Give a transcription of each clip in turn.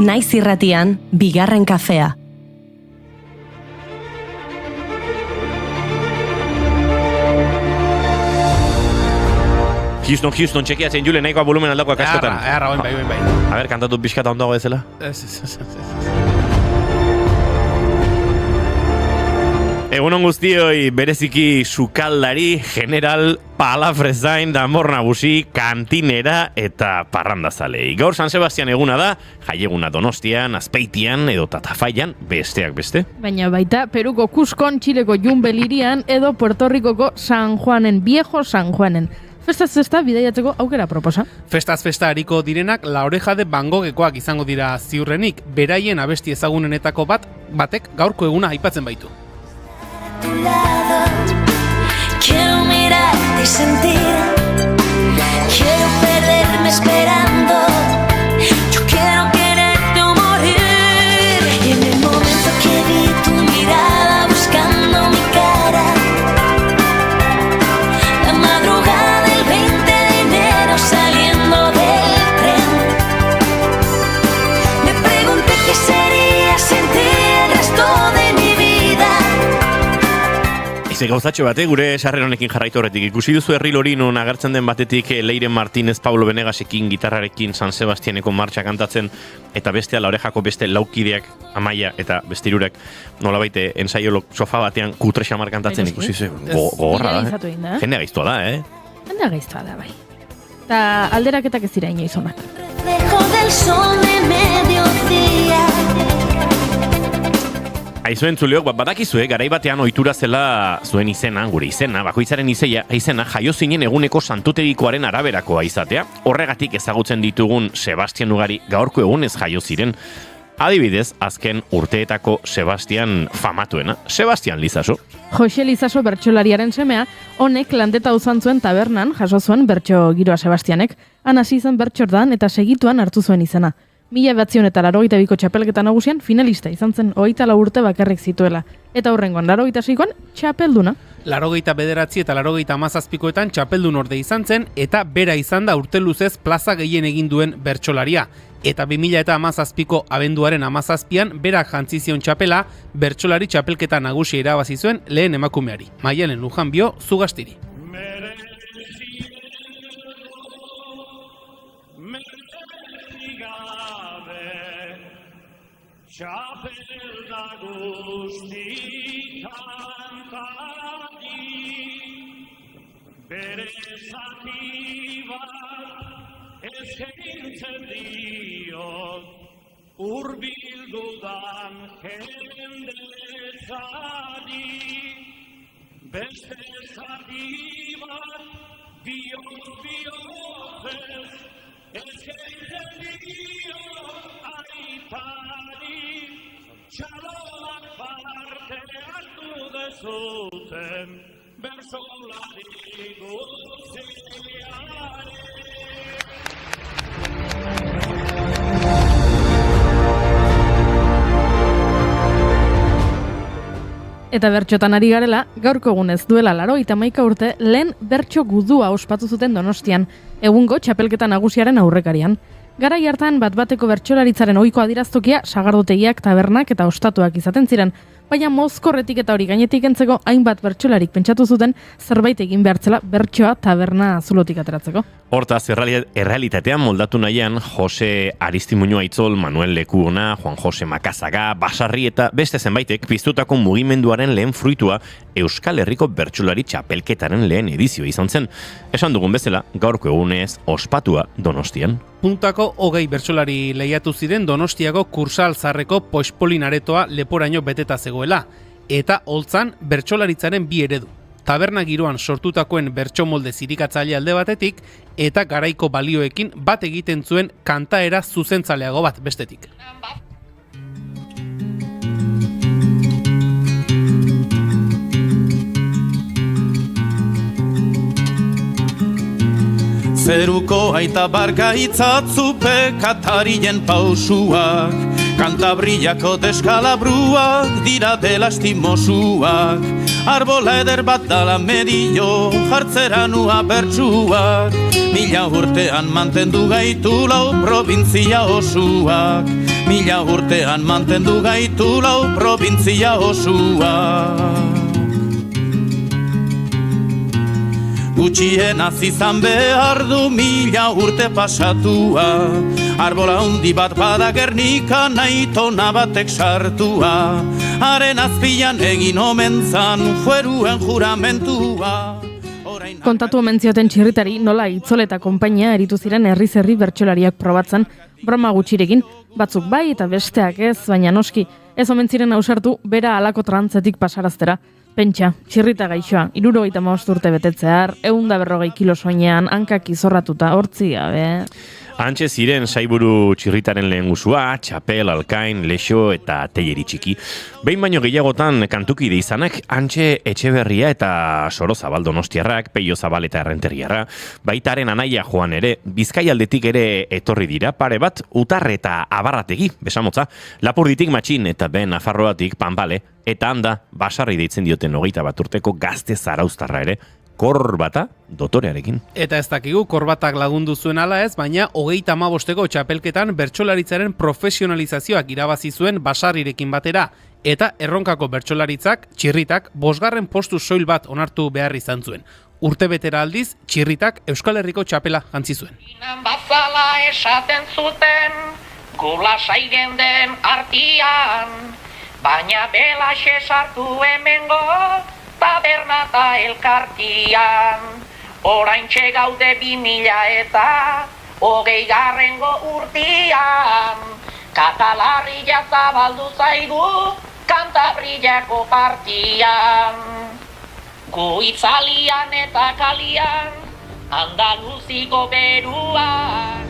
Naiz irratian, bigarren kafea. Houston, txekiatzen Jule, nahikoa volumen aldakoak askotan. Bai. A ber, kantatu pixkata ondago ezela. Egunon guztioi, bereziki sukaldari, general, palafrezain, damor nagusi, kantinera eta parrandazalei. Gaur San Sebastian eguna da, jaieguna Donostian, Azpeitian edo Tatafaian, besteak beste. Baina baita, Peruko Cuscon, Txileko Junbelirian edo Puerto Ricoko San Juanen, Viejo San Juanen. Festaz festa bidaiatzeko aukera proposa. Festaz festa hariko direnak La Oreja de Van Gogekoak izango dira ziurrenik, beraien abesti ezagunenetako batek gaurko eguna aipatzen baitu. Tu lado, quiero mirarte y sentir, quiero perderme esperando, yo quiero quererte o morir. Y en el momento que vi tu mirada buscando mi cara, la madrugada del 20 de enero saliendo del tren, me pregunté qué sería sin ti el resto de mi vida. Ze gauzatxo bate, gure sarren honekin jarraitu horretik. Ikusi duzu herri lorinon agertzen den batetik Leire Martínez, Pablo Benegasekin, gitarrarekin San Sebastianeko martxa kantatzen, eta beste La Orejako beste laukideak, Amaia eta beste hirurek nolabait ensaio sofa batean kutre xamar kantatzen ikusi zu. Gogorra da. Jendea gaiztua da, Jendea gaiztua da, bai. Eta alderaketak ez dira inoiz onak. Reflejo del sol de mediodía. Aizuen zuleok, badakizue, garai batean ohitura zela zuen izena, gure izena, bakoitzaren izena, jaio zinen eguneko santutegikoaren araberakoa izatea. Horregatik ezagutzen ditugun Sebastian ugari gaurko egunez jaio ziren. Adibidez, azken urteetako Sebastian famatuena, Sebastian Lizaso. Jose Lizaso bertsolariaren semea, honek Landeta uzan zuen tabernan jaso zuen bertso giroa Sebastianek. Han hasi zen bertsordan eta segituan hartu zuen izena. 1982ko txapelketa nagusian finalista izan zen 24 urte bakarrik zituela. Eta hurrengoan 86koan txapelduna. 89 eta 97koetan txapeldun orde izan zen eta bera izan da urte luzez plaza gehien egin duen bertsolaria. Eta 2017ko abenduaren 17an berak jantzi zion txapela bertsolari txapelketa nagusia irabazi zuen lehen emakumeari. Maialen Lujanbio Zugastiri. Txapelda guzti kantari, bere zati bat eskaintzen diot, hurbildudan jendezari, beste zati bat bihotz-bihotzez eskaintzen diot aitari. Txaloak parte hartu dezuten bersolari guztiare. Eta bertxotan ari garela, gaurko egunez duela 91 urte lehen bertso gudua ospatu zuten Donostian, egungo txapelketa nagusiaren aurrekarian. Garai hartan bat-bateko bertsolaritzaren ohiko adiraztokia sagardotegiak, tabernak eta ostatuak izaten ziren, baina mozkorretik eta hori gainetik entzeko hainbat bertsolarik pentsatu zuten zerbait egin behartzela bertsoa taberna zulotik ateratzeko. Hortaz, errealitatean moldatu nahian Jose Aristimuño Aitzol, Manuel Lekuona, Juan Jose Makazaga, Basarri eta beste zenbaitek piztutako mugimenduaren lehen fruitua Euskal Herriko bertsolari txapelketaren lehen edizio izan zen. Esan dugun bezala, gaurko egunez ospatua Donostian. Puntako 20 bertsolari lehiatu ziren Donostiako Kursal Zarreko Poxpolin aretoa leporaino beteta zegoela, eta holtzan bertsolaritzaren bi eredu. Taberna giroan sortutakoen bertsomolde zirikatzaile alde batetik, eta garaiko balioekin bat egiten zuen kantaera zuzentzaleago bat bestetik. Zeruko aita barka itzatzupe katarien pausuak, Kantabriako deskalabruak dira delastimosuak, arbola eder bat dala medio jartzera nua bertsuak, 1000 urtean mantendu gaitu lau provintzia osuak, Mila urtean mantendu gaitu lau provintzia osua. Gutxien izan behar du mila urte pasatua. Arbola hundi bat bada Gernika nahitona batek sartua. Haren azpian egin omen zan fueruen juramentua. Kontatu omen zioten txirritari nola Itzol eta konpainia eritu ziren herriz herri bertsolariak probatzen, broma gutxirekin, batzuk bai eta besteak ez, baina noski, ez omen ziren ausartu bera halako trantzetik pasaraztera. Pentsa, txirrita gaixoa, 75 urte betetzear, 140 kilo soinean, hankak izorratuta, hortzi gabe. Hantxe ziren saiburu txirritaren lehen guzua, txapel, alkain, lexo eta teieri txiki. Behin baino gehiagotan kantukide izanak, Hantxe Etxeberria eta Soro Zabal Donostiarrak, Peio Zabal eta Errenteriarra, baitaren anaia Joan ere, Bizkaialdetik ere etorri dira, pare bat, Utar eta Abarrategi, besamotza, Lapurditik Matxin eta Ben Nafarroatik Panbale, eta handa, Basarri deitzen dioten 21 urteko gazte zarauztarra ere, korbata dotorearekin. Eta ez dakigu korbatak lagundu zuen ala ez, baina 35 txapelketan bertsolaritzaren profesionalizazioak irabazi zuen Basarrirekin batera, eta erronkako bertsolaritzak, txirritak, 5. postu soil bat onartu behar izan zuen. Urtebetera aldiz, txirritak Euskal Herriko txapela jantzi zuen. Bazala esaten zuten, gula saigen den artian, baina belaxe sartu hemengo, taberna eta elkartian. Oraintxe gaude 2020 urtian. Katalarria zabaldu zaigu Kantabriako partian. Gu itzalian eta kalian Andaluziko beruan.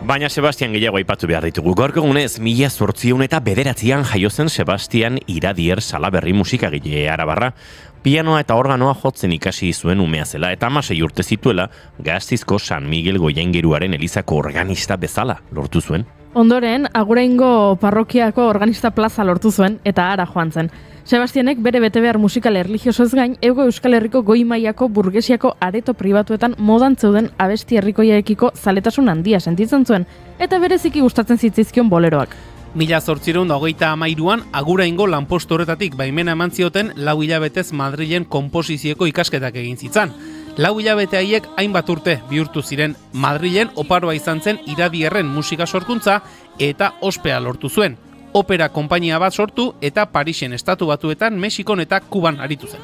Baina Sebastian gehiago aipatu behar ditugu. Gaurko egunez, 1809 jaio zen Sebastian Iradier Salaberri musikagile arabarra. Pianoa eta organoa jotzen ikasi zuen umea zela eta 16 urte zituela Gasteizko San Miguel Goiaingeruaren elizako organista bezala lortu zuen. Ondoren, Aguraingo parrokiako organista plaza lortu zuen eta ara joan zen. Sebastianek bere betebehar musikal erlijiosoz gain, Hego Euskal Herriko goi mailako burgesiako areto pribatuetan modan zeuden abesti herrikoiaekiko zaletasun handia sentitzen zuen, eta bereziki gustatzen zitzaizkion boleroak. 1823an Aguraingo lanpostu horretatik baimena eman zioten 4 hilabetez Madrilen konposizioko ikasketak egin zitzan. 4 hilabete haiek hainbat urte bihurtu ziren. Madrilen oparoa izan zen Iradierren musika sorkuntza eta ospea lortu zuen. Opera konpainia bat sortu eta Parisen Estatu Batuetan, Mexikon eta Kuban aritu zen.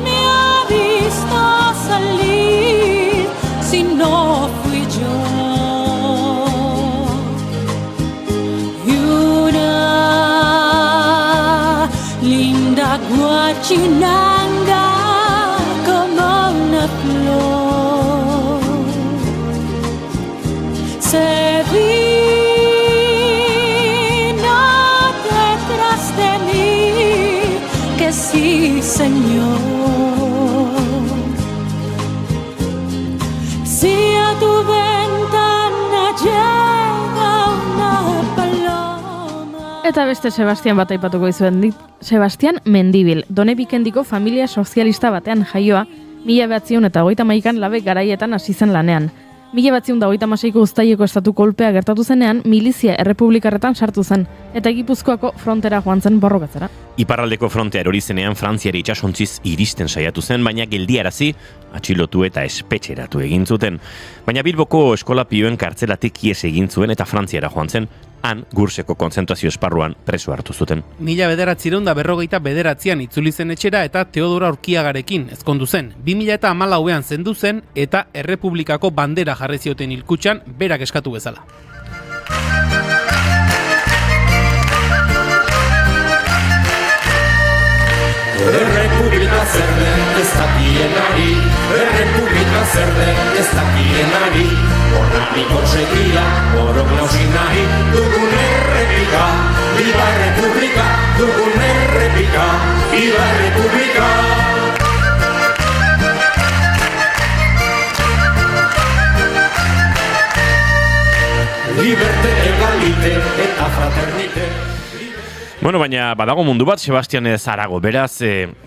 Me ha visto salir, si no fui yo. Y una linda guachinanga como una flor se sí, Señor. Si a tu ventana llega una paloma. Eta beste Sebastian bat aipatuko izuen dit. Sebastian Mendibil, Donebikendiko familia sozialista batean jaioa, 1931an Labe garaietan hasi zen lanean. 1936ko uztaileko estatu kolpea gertatu zenean, milizia errepublikarretan sartu zen, eta Gipuzkoako frontera joan zen borrokatzera. Iparraldeko frontea erori zenean Frantziari itsasontziz iristen saiatu zen, baina geldiarazi, atxilotu eta espetxeratu egin zuten. Baina Bilboko eskola pioen kartzelatik ihes egin zuen eta Frantziara joan zen, han Gurseko kontzentrazio esparruan preso hartu zuten. 1949an itzuli zen etxera eta Teodora Urkiagarekin ezkondu zen. 2014an zendu zen eta Errepublikako bandera jarri zioten hilkutxan berak eskatu bezala. Errepublika zer den ez dakienari, Errepublika zer den ez dakienari, hornamiko txekia, orok nausin nahi, dugun errepika, Viva Errepublika, dugun errepika, Viva Errepublika. Liberte, egalite eta fraternite. Bueno, baina badago mundu bat, Sebastian Zarago, beraz,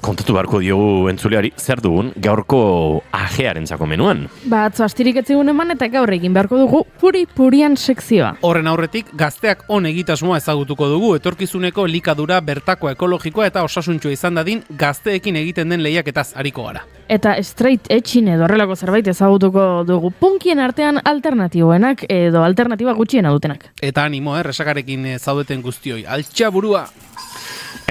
kontatu beharko diogu entzuleari, zer dugun gaurko ajearentzako menuan. Atzo astirik etzigun eman eta gaur egin beharko dugu puri-purian sekzioa. Horren aurretik, gazteak on egitasmoa ezagutuko dugu, etorkizuneko elikadura, bertakoa, ekologikoa eta osasuntxoa izan dadin gazteekin egiten den lehiaketaz ariko gara. Eta straight edgin edo horrelako zerbait ezagutuko dugu, punkien artean alternatiboenak edo alternatiba gutxiena dutenak. Eta animo, resakarekin zaudeten guztioi. Altxa burua!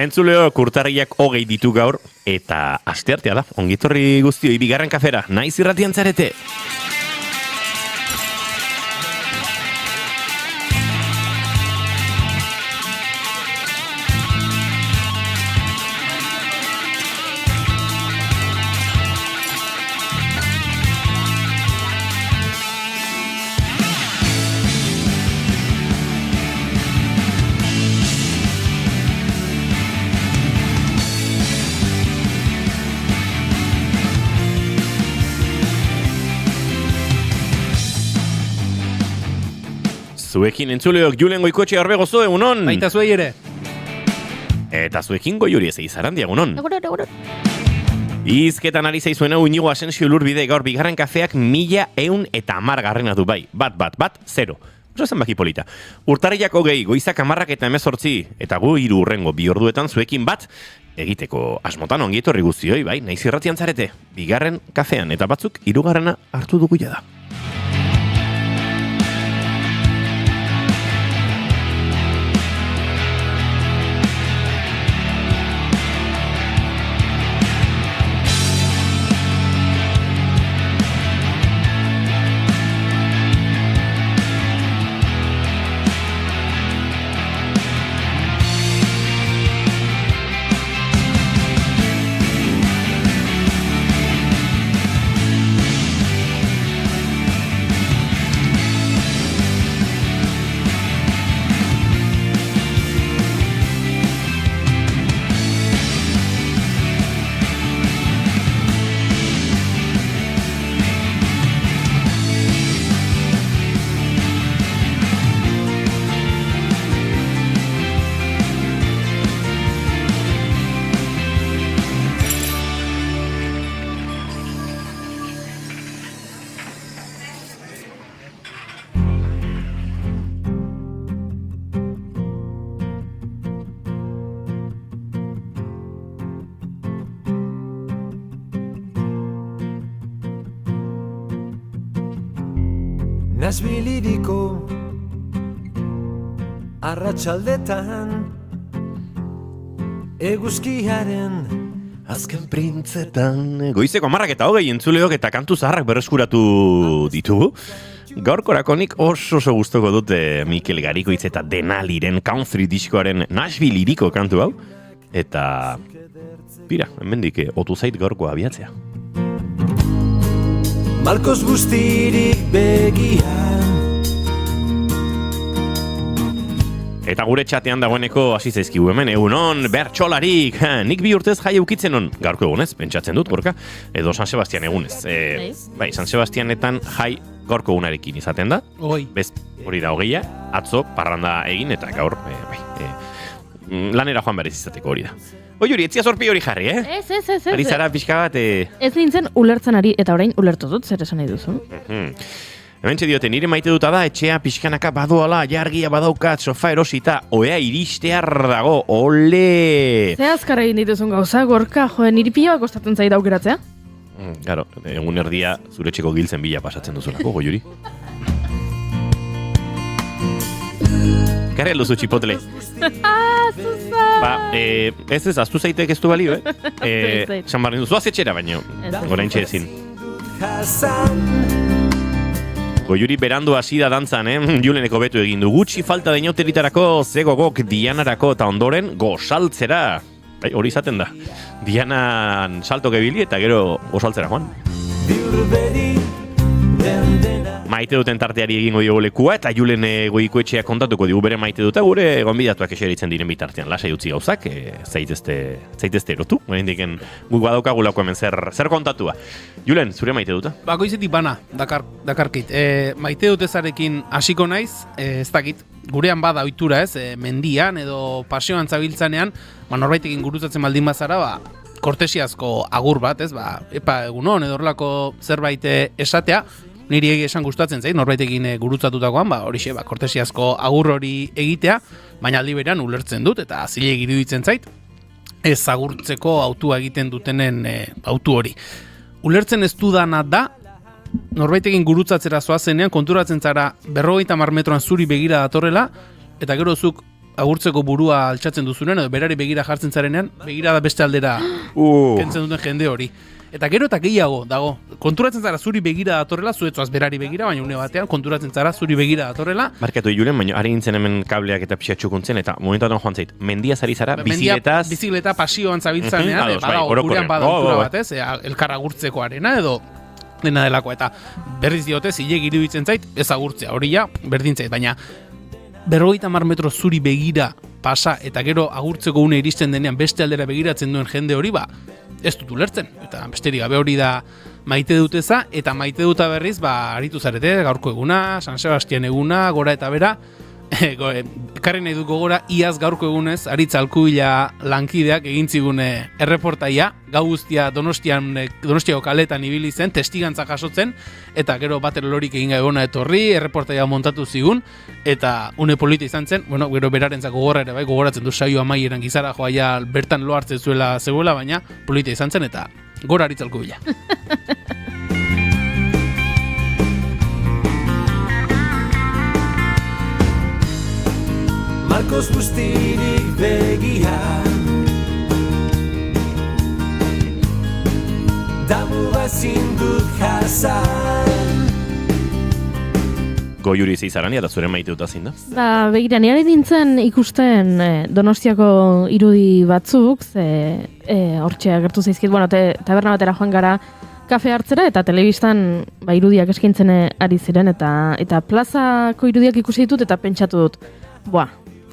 Entzuleo, kurtarriak 20 ditu gaur, eta asteartea da, ongitorri guztioi, bigarren kafera, naiz irratian zarete. Zuekin entzuleok Julen Goikotxe Arbegozo, egunon? Baita zuei ere. Eta zuekin Goiuri ez eizarandia, egunon? Izketan ari zaizuen hau Inigo Asensio Lurbide gaur bigarren kafeak 1110 garrena du bai. Bat, 0. Oso zenbaki polita. Urtarriak 20, goizak 10 eta 18, eta gu 3 urrengo 2 orduetan zuekin bat, egiteko asmotan ongietorri guztioi, bai, naiz irratian zarete. Bigarren kafean, eta batzuk 3. hartu dugu jada. Nasbiliriko arratsaldetan eguzkiaren azken printzetan. Goizeko 10:20 entzuleok eta kantu zaharrak berreskuratu ditugu. Gaurkorako nik oso gustoko dute Mikel Garikoitz eta Denaliren country diskoaren Nashville iriko kantu hau. Eta tira, hemendik otu zait gaurko abiatzea. Malkoz guztirik begian. Eta gure txatean dagoeneko hasi zaizkigu hemen, egunon, bertsolarik, nik 2 urtez jai eukitzen on, gaurko egunez, pentsatzen dut, gorka, edo San Sebastian egunez. Bai, San Sebastianetan jai gaurko egunarekin izaten da. Bez, hori da 20, atzo, parranda egin, eta gaur, lanera joan berez izateko hori da. Oiuri, etzia zorpi hori jarri, Ez. Ari zara pixka bat, Ez nintzen ulertzen ari, eta orain ulertu dut, zer esan nahi duzu. Hementxe diote, nire maite duta da, etxea pixkanaka badoala, jargia badaukat, sofa erosita, oea iristear dago, ole! Ze azkar egin dituzun gauza, gorka, niri pila kostatzen zait aukeratzea? Claro, egun erdia zure txeko giltzen bila pasatzen duzulako, Goiuri. Karri alduzu txipotle. Zuza! Ba, ez aztu zaitek ez du balio, San Barrin duzu azetxera baino, orain txezin. Goiuri berandu hasi da dantzan, Juleneko betu egin du. Gutxi falta deinoteritarako, zegogok Dianarako eta ondoren gosaltzera. Hori izaten da. Dianan salto gebili eta gero gosaltzera joan. Maite duten tarteari egingo diogu lekua eta Julen Goikoetxeak kontatuko digu bere maite duta gure gonbidatuak eseritzen diren bitartean. Lasai utzi gauzak, zaitezte erotu. Guk badaukagulako hemen zer kontatua. Julen, zure maite duta? Bakoizetik bana, dakarkit. Maite dutezarekin hasiko naiz, ez dakit. gurean bada ohitura ez, mendian edo paseoan zabiltzanean, norbaitekin gurutzatzen baldin bazara, kortesiazko agur bat, ez, epa egunon edo horrelako zerbait esatea, niri esan gustatzen zait, norbaitekin gurutzatutakoan, horixe, kortesiazko agur hori egitea, baina aldi berean ulertzen dut, eta zilegi iruditzen zait, ez agurtzeko autua egiten dutenen autu hori. Ulertzen ez dudana da, norbaitekin gurutzatzera zoazenean, konturatzen zara 50 metroan zuri begira datorrela, eta gero zuk agurtzeko burua altxatzen duzunen, edo berari begira jartzen zarenean, begira da beste aldera kentzen duten jende hori. Eta gero eta gehiago dago, konturatzen zara zuri begira datorrela, zuetzoaz berari begira, baina une batean konturatzen zara zuri begira datorrela. Markatu Julen, baina ari nintzen hemen kableak eta pixatxukuntzen, eta momentuatan joan zait, mendiaz ari zara, bizikleta pasioan zabiltzanean, gurean bada ohitura bat, ez, elkar agurtzeko arena, edo dena delako, eta berriz diote, zilegi iruditzen zait, ez agurtzea, hori ja, berdin zait, baina 50 metro zuri begira pasa, eta gero agurtzeko une iristen denean beste aldera begiratzen duen jende hori, ez dut ulertzen, eta besterik gabe hori da maite duteza, eta maite duta berriz, aritu zarete, gaurko eguna, San Sebastian eguna, gora eta bera, ekarri nahi duko gora, iaz gaurko egunez, Aritz Alkuila lankideak egin zigun erreportaia, gau guztia Donostiako kaletan ibili zen, testigantza jasotzen, eta gero bater lorik egin egona etorri, erreportaia montatu zigun, eta une polita izan zen, gero berarentzako gogorra ere gogoratzen du saio amaieran gizara joaia bertan lo hartzen zegoela, baina polita izan zen, eta gora Aritz Alkuila. Markos guztirik begia damu bazin dut jasan. Goiuri zeizarani, eta zure maite dut azin da? Begira, nire nintzen ikusten Donostiako irudi batzuk, hortxe agertu zaizkit, taberna batera joan gara kafe hartzera, eta telebistan irudiak eskaintzen ari ziren, eta plazako irudiak ikusi ditut, eta pentsatu dut,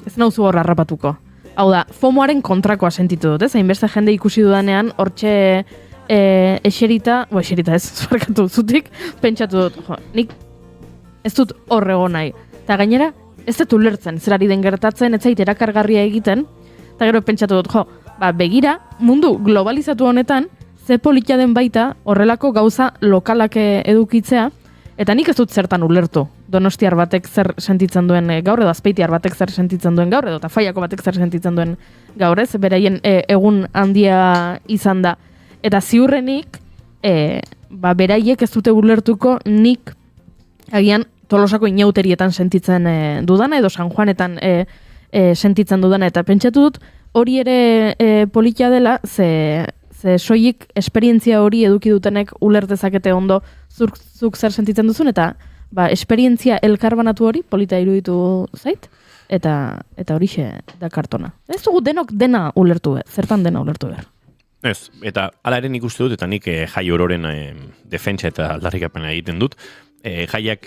ez nauzu horra harrapatuko. Hau da, FOMOaren kontrakoa sentitu dut, ez? Hainbeste jende ikusi dudanean, hortxe eserita ez, zuarkatu zutik, pentsatu dut, nik ez dut horrego nahi. Eta gainera, ez dut ulertzen, zerari den gertatzen, ez zait erakargarria egiten, eta gero pentsatu dut, begira, mundu globalizatu honetan, ze polita den baita, horrelako gauza lokalak edukitzea, eta nik ez dut zertan ulertu. Donostiar batek zer sentitzen duen gaur, edo Azpeitiar batek zer sentitzen duen gaur, edo Tafaiako batek zer sentitzen duen gaur, ez? Beraien egun handia izan da. Eta ziurrenik, beraiek ez dute ulertuko nik agian Tolosako inauterietan sentitzen dudana, edo San Juanetan sentitzen dudana. Eta pentsatu dut, hori ere polita dela, ze soilik esperientzia hori eduki dutenek ulertezakete ondo zuk zer sentitzen duzun, eta esperientzia elkarbanatu hori polita iruditu zait, eta horixe da kartona. Ez dugu denok dena ulertu zertan dena ulertu behar. Ez, eta ala ere nik uste dut, eta nik jai ororen defentsa eta aldarrikapena egiten dut, jaiak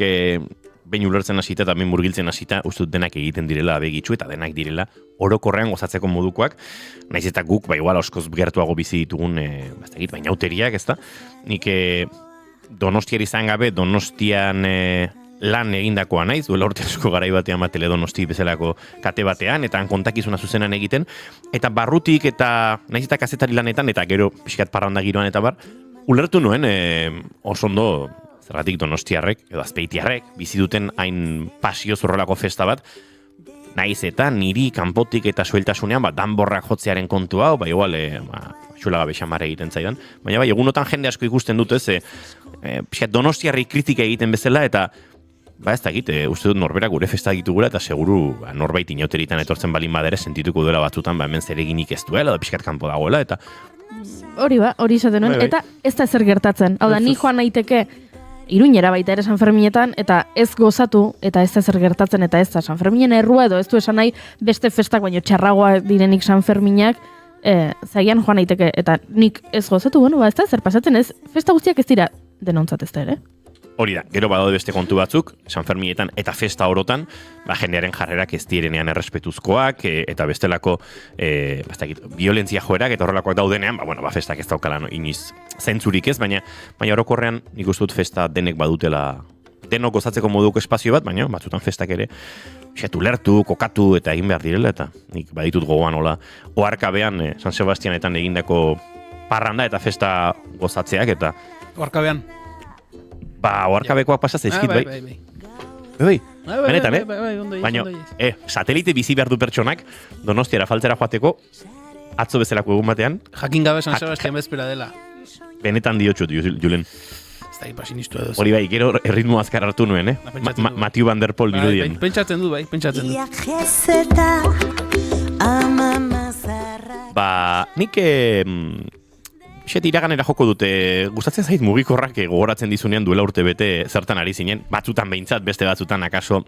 behin ulertzen hasita eta behin murgiltzen hasita, uste dut denak egiten direla begitxu, eta denak direla orokorrean gozatzeko modukoak, naiz eta guk, igual oskoz gertuago bizi ditugun, baina auteriak, ez da, nik Donostiari izan gabe, Donostian lan egindakoa naiz, duela urte asko garai batean batele Donosti bezalako kate batean, eta kontakizuna zuzenan egiten, eta barrutik eta naiz eta kazetari lanetan, eta gero pixkat parranda giroan eta ulertu nuen oso ondo zergatik Donostiarrek, edo Azpeitiarrek, bizi duten hain pasio zorrolako festa bat, naiz eta niri kanpotik eta sueltasunean, danborrak jotzearen kontua, igual, xula gabe xamar egiten zaidan, baina egunotan jende asko ikusten dut, Donostiarri kritika egiten bezala, eta ez da egite, uste dut norbera gure festa egitugula, eta seguru norbait inauteritan etortzen balin badere sentituko duela batzutan, hemen zereginik ez duela, edo pixkat kanpo dagoela, eta... Hori izaten nuen, eta ez da zer gertatzen. Hau da, ni joan naiteke Iruñera baita ere San Ferminetan, eta ez gozatu, eta ez da zer gertatzen, eta ez da San Ferminen errua, edo ez du esan nahi beste festak, baino txarragoa direnik San Ferminak, zaian joan naiteke, eta nik ez gozatu, ez da zer pasatzen, ez festa guztiak ez dira denontzat ez da ere. Hori da, gero badaude beste kontu batzuk, San Ferminetan eta festa orotan, jendearen jarrerak ez direnean errespetuzkoak, eta bestelako violentzia joerak, eta horrelakoak daudenean, festak ez daukala iniz zentzurik ez, baina orokorrean nik uste dut festa denek badutela denok gozatzeko moduko espazio bat, baina batzutan festak ere xetu lertu, kokatu eta egin behar direla, eta nik baditut gogoan hola oharkabean San Sebastianetan egindako parranda eta festa gozatzeak, eta Oarkabean. oharkabekoak pasaz ezkit, bai. Benetan, baina, satelite bizi behar du pertsonak Donostiara faltzera joateko atzo bezalako egun batean. Jakin gabe San Sebastian bezpera dela. Benetan diotxut, Julen. Ez da ipasinistu edo. Hori bai, gero erritmo azkar hartu nuen, Matthew Van Der Poel dirudien. Pentsatzen du. Nik xet iraganera joko dute, gustatzen zait mugikorrak gogoratzen dizunean duela urte bete zertan ari zinen, batzutan behintzat, beste batzutan akaso,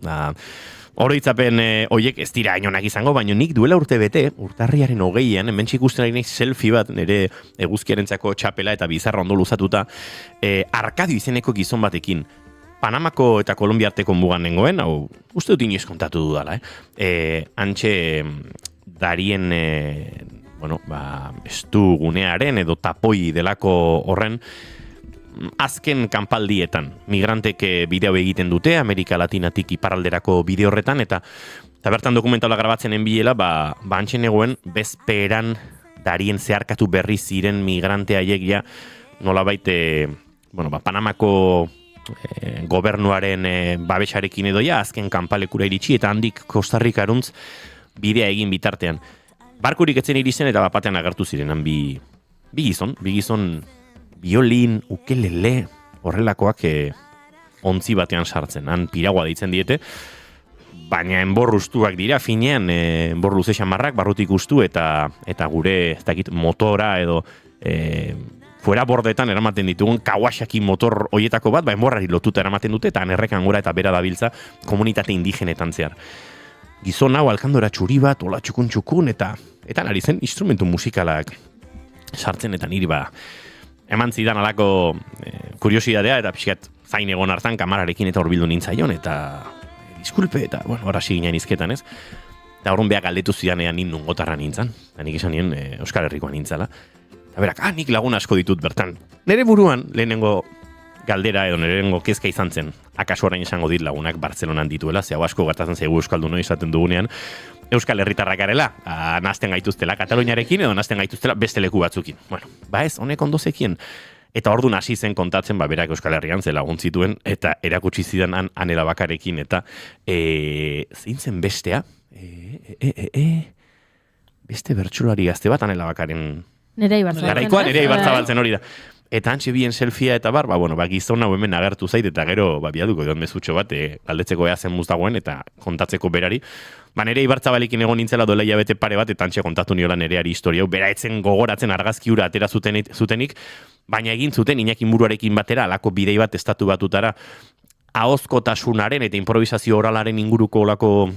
oroitzapen hoiek ez dira inonak izango, baina nik duela urte bete, urtarriaren 20an, hemen ikusten ari nahi selfie bat, nire eguzkiarentzako txapela eta bizarra ondo luzatuta, Arkadio izeneko gizon batekin, Panamako eta Kolombia arteko mugan nengoen, hau, uste dut inoiz kontatu dudala, Antxe darien, estu gunearen edo tapoi delako horren, azken kanpaldietan, migrantek bideo egiten dute, Amerika Latinatik iparralderako bideo horretan, eta bertan dokumentala grabatzen enbiela, antxe negoen, bezperan darien zeharkatu berri ziren migrante haiek ja, nolabait, Panamako gobernuaren babesarekin edo ja, azken kanpalekura iritsi, eta handik Kostarrikaruntz bidea egin bitartean. Barkurik etzen iristen eta bapatean agertu zirenan bi gizon, biolin, ukelele, horrelakoak ontzi batean sartzen, han piragua deitzen diete, baina enborruztuak dira, finean enbor luze xamarrak, barrutik ustu eta gure, ez dakit, motora edo fuera bordetan eramaten ditugun Kawasaki motor hoietako bat, enborrari lotuta eramaten dute, eta anerrekan gora eta bera dabiltza komunitate indigenetan zehar. Gizon hau alkandora txuri bat, ola txukun, eta nari zen instrumentu musikalak sartzen, eta niri eman zidan alako kuriosidadea, eta pixkat zain egon hartan kamararekin eta horbildu nintzaion, eta diskulpe, eta, horasi ginen izketan, ez? Eta horren behar galdetu zidanean nindun gotarra nintzen, eta nik esan nien Euskal Herrikoa nintzala. Eta berak, nik lagun asko ditut bertan. Nere buruan, lehenengo galdera edo nirengo kezka izan zen, akaso orain esango dit lagunak Bartzelonan dituela, ze hau asko gertatzen zaigu euskaldunoi izaten dugunean, Euskal Herritarrak garela, nazten gaituztela Kataluniarekin edo nazten gaituztela beste leku batzukin. Ez, honek ondo zekien. Eta orduan hasi zen kontatzen, berak Euskal Herrian ze lagun zituen, eta erakutsi zidan Anela Bakarekin, eta zein zen bestea? Beste bertsolari gazte bat Anela Bakaren garaikoan, Nerea Ibarzabaltzen hori da. Eta antxe bien selfia eta gizon hau hemen agertu zait, eta gero, biaduko edo mezutxo bat, galdetzeko ea zen muzdagoen, eta kontatzeko berari. Nerea Ibarzabalekin egon nintzela dola hilabete pare bat, eta antxe kontatu niola Nereari historia, bera etzen gogoratzen argazki hura atera zutenik, baina egin zuten Iñaki Muruarekin batera, alako bidei bat estatu batutara, ahozkotasunaren eta improvisazio oralaren inguruko olako,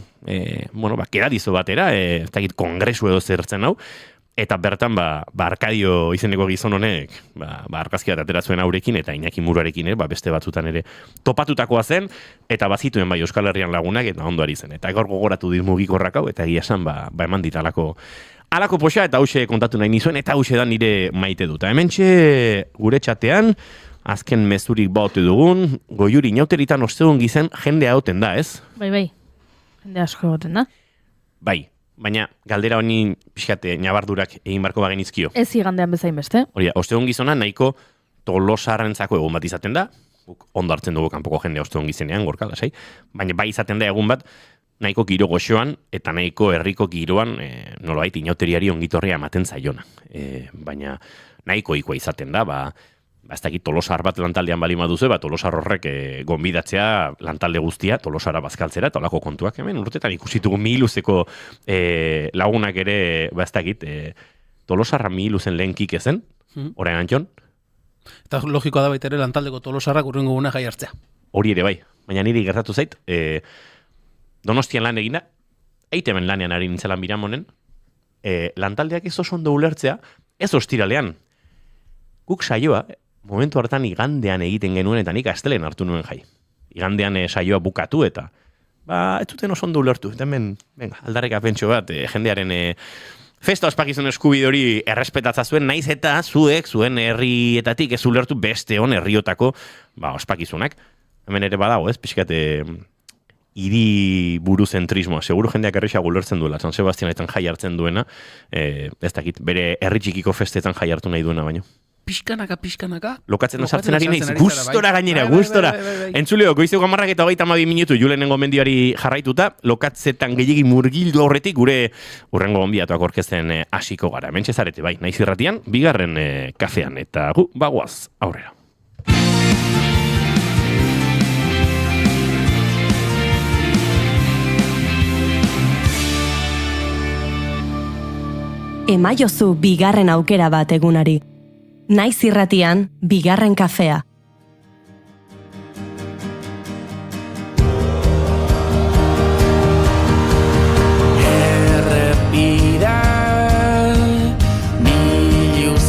kedadizo batera, ez dakit kongresu edo zertzen hau, eta bertan, Arkadio izeneko gizon honek, argazki bat atera zuen aurekin, eta Iñaki Muruarekin, beste batzutan ere topatutakoa zen, eta bazituen Euskal Herrian lagunak, eta ondo ari zen. Eta gaur gogoratu dit mugikorrak hau, eta egia esan, eman dit alako poxa, eta hause kontatu nahi nizuen, eta hause da nire maite dut. Hementxe gure txatean, azken mezurik baute dugun, Goiuri inauteritan ostegun gizen jende hauten da, ez? Bai, jende asko egoten da. Bai. Baina galdera honi pixkate nabardurak egin barko bagenizkio. Ez igandean bezain beste. Hori, ostegun gizona nahiko Tolosarrentzako egun bat izaten da, ondo hartzen dugu kanpoko jende ostegun gizenean, gorka, lasai, baina bai izaten da egun bat, nahiko giro goxoan eta nahiko herriko giroan nolabait inauteriari ongitorria ematen zaiona. Baina nahiko ikua izaten da, ez dakit Tolosar bat lantaldean bali maduzu, Tolosar horrek gonbidatzea lantalde guztia Tolosara bazkaltzera, eta olako kontuak hemen urtetan ikusitugu miluzeko lagunak ere, ez dakit, Tolosarra miluzen lehen kik ezen, orain antxon. Eta logikoa da baita ere lantaldeko Tolosarrak urrengo guna jai hartzea. Hori ere bai, baina niri gertatu zait, Donostian lan egina, eitemen lanean ari nintzelan Biramonen, lantaldeak ez oso ondo ulertzea, ez ostiralean. Guk saioa, momentu hartan igandean egiten genuen, eta nik astelen hartu nuen jai. Igandean saioa bukatu, eta ez zuten oso ondo ulertu. Eta hemen, aldarreka pentso bat, jendearen festa ospakizun eskubide hori errespetatza zuen, naiz eta zuen herrietatik ez ulertu beste hon herriotako ospakizunak. hemen ere badago, ez, pixkate hiri buruzentrismoa. Seguro jendeak errexago ulertzen duela, San Sebastianetan jai hartzen duena, ez dakit, bere herri txikiko festetan jai hartu nahi duena baino. Pixkanaka. Lokatzen sartzen ari naiz, gustora gainera, gustora. Entzuleo, goizeko 10:22 minutu Julenengo mendioari jarraituta, lokatzetan gehiegi murgildu aurretik gure urrengo gonbidatuak orkesten hasiko gara. Hementxe zarete, bai, naiz irratian, bigarren kafean, eta gu, bagoaz, aurrera. Emaiozu bigarren aukera bat egunari. Naiz irratian, bigarren kafea. Errepira miluziaetan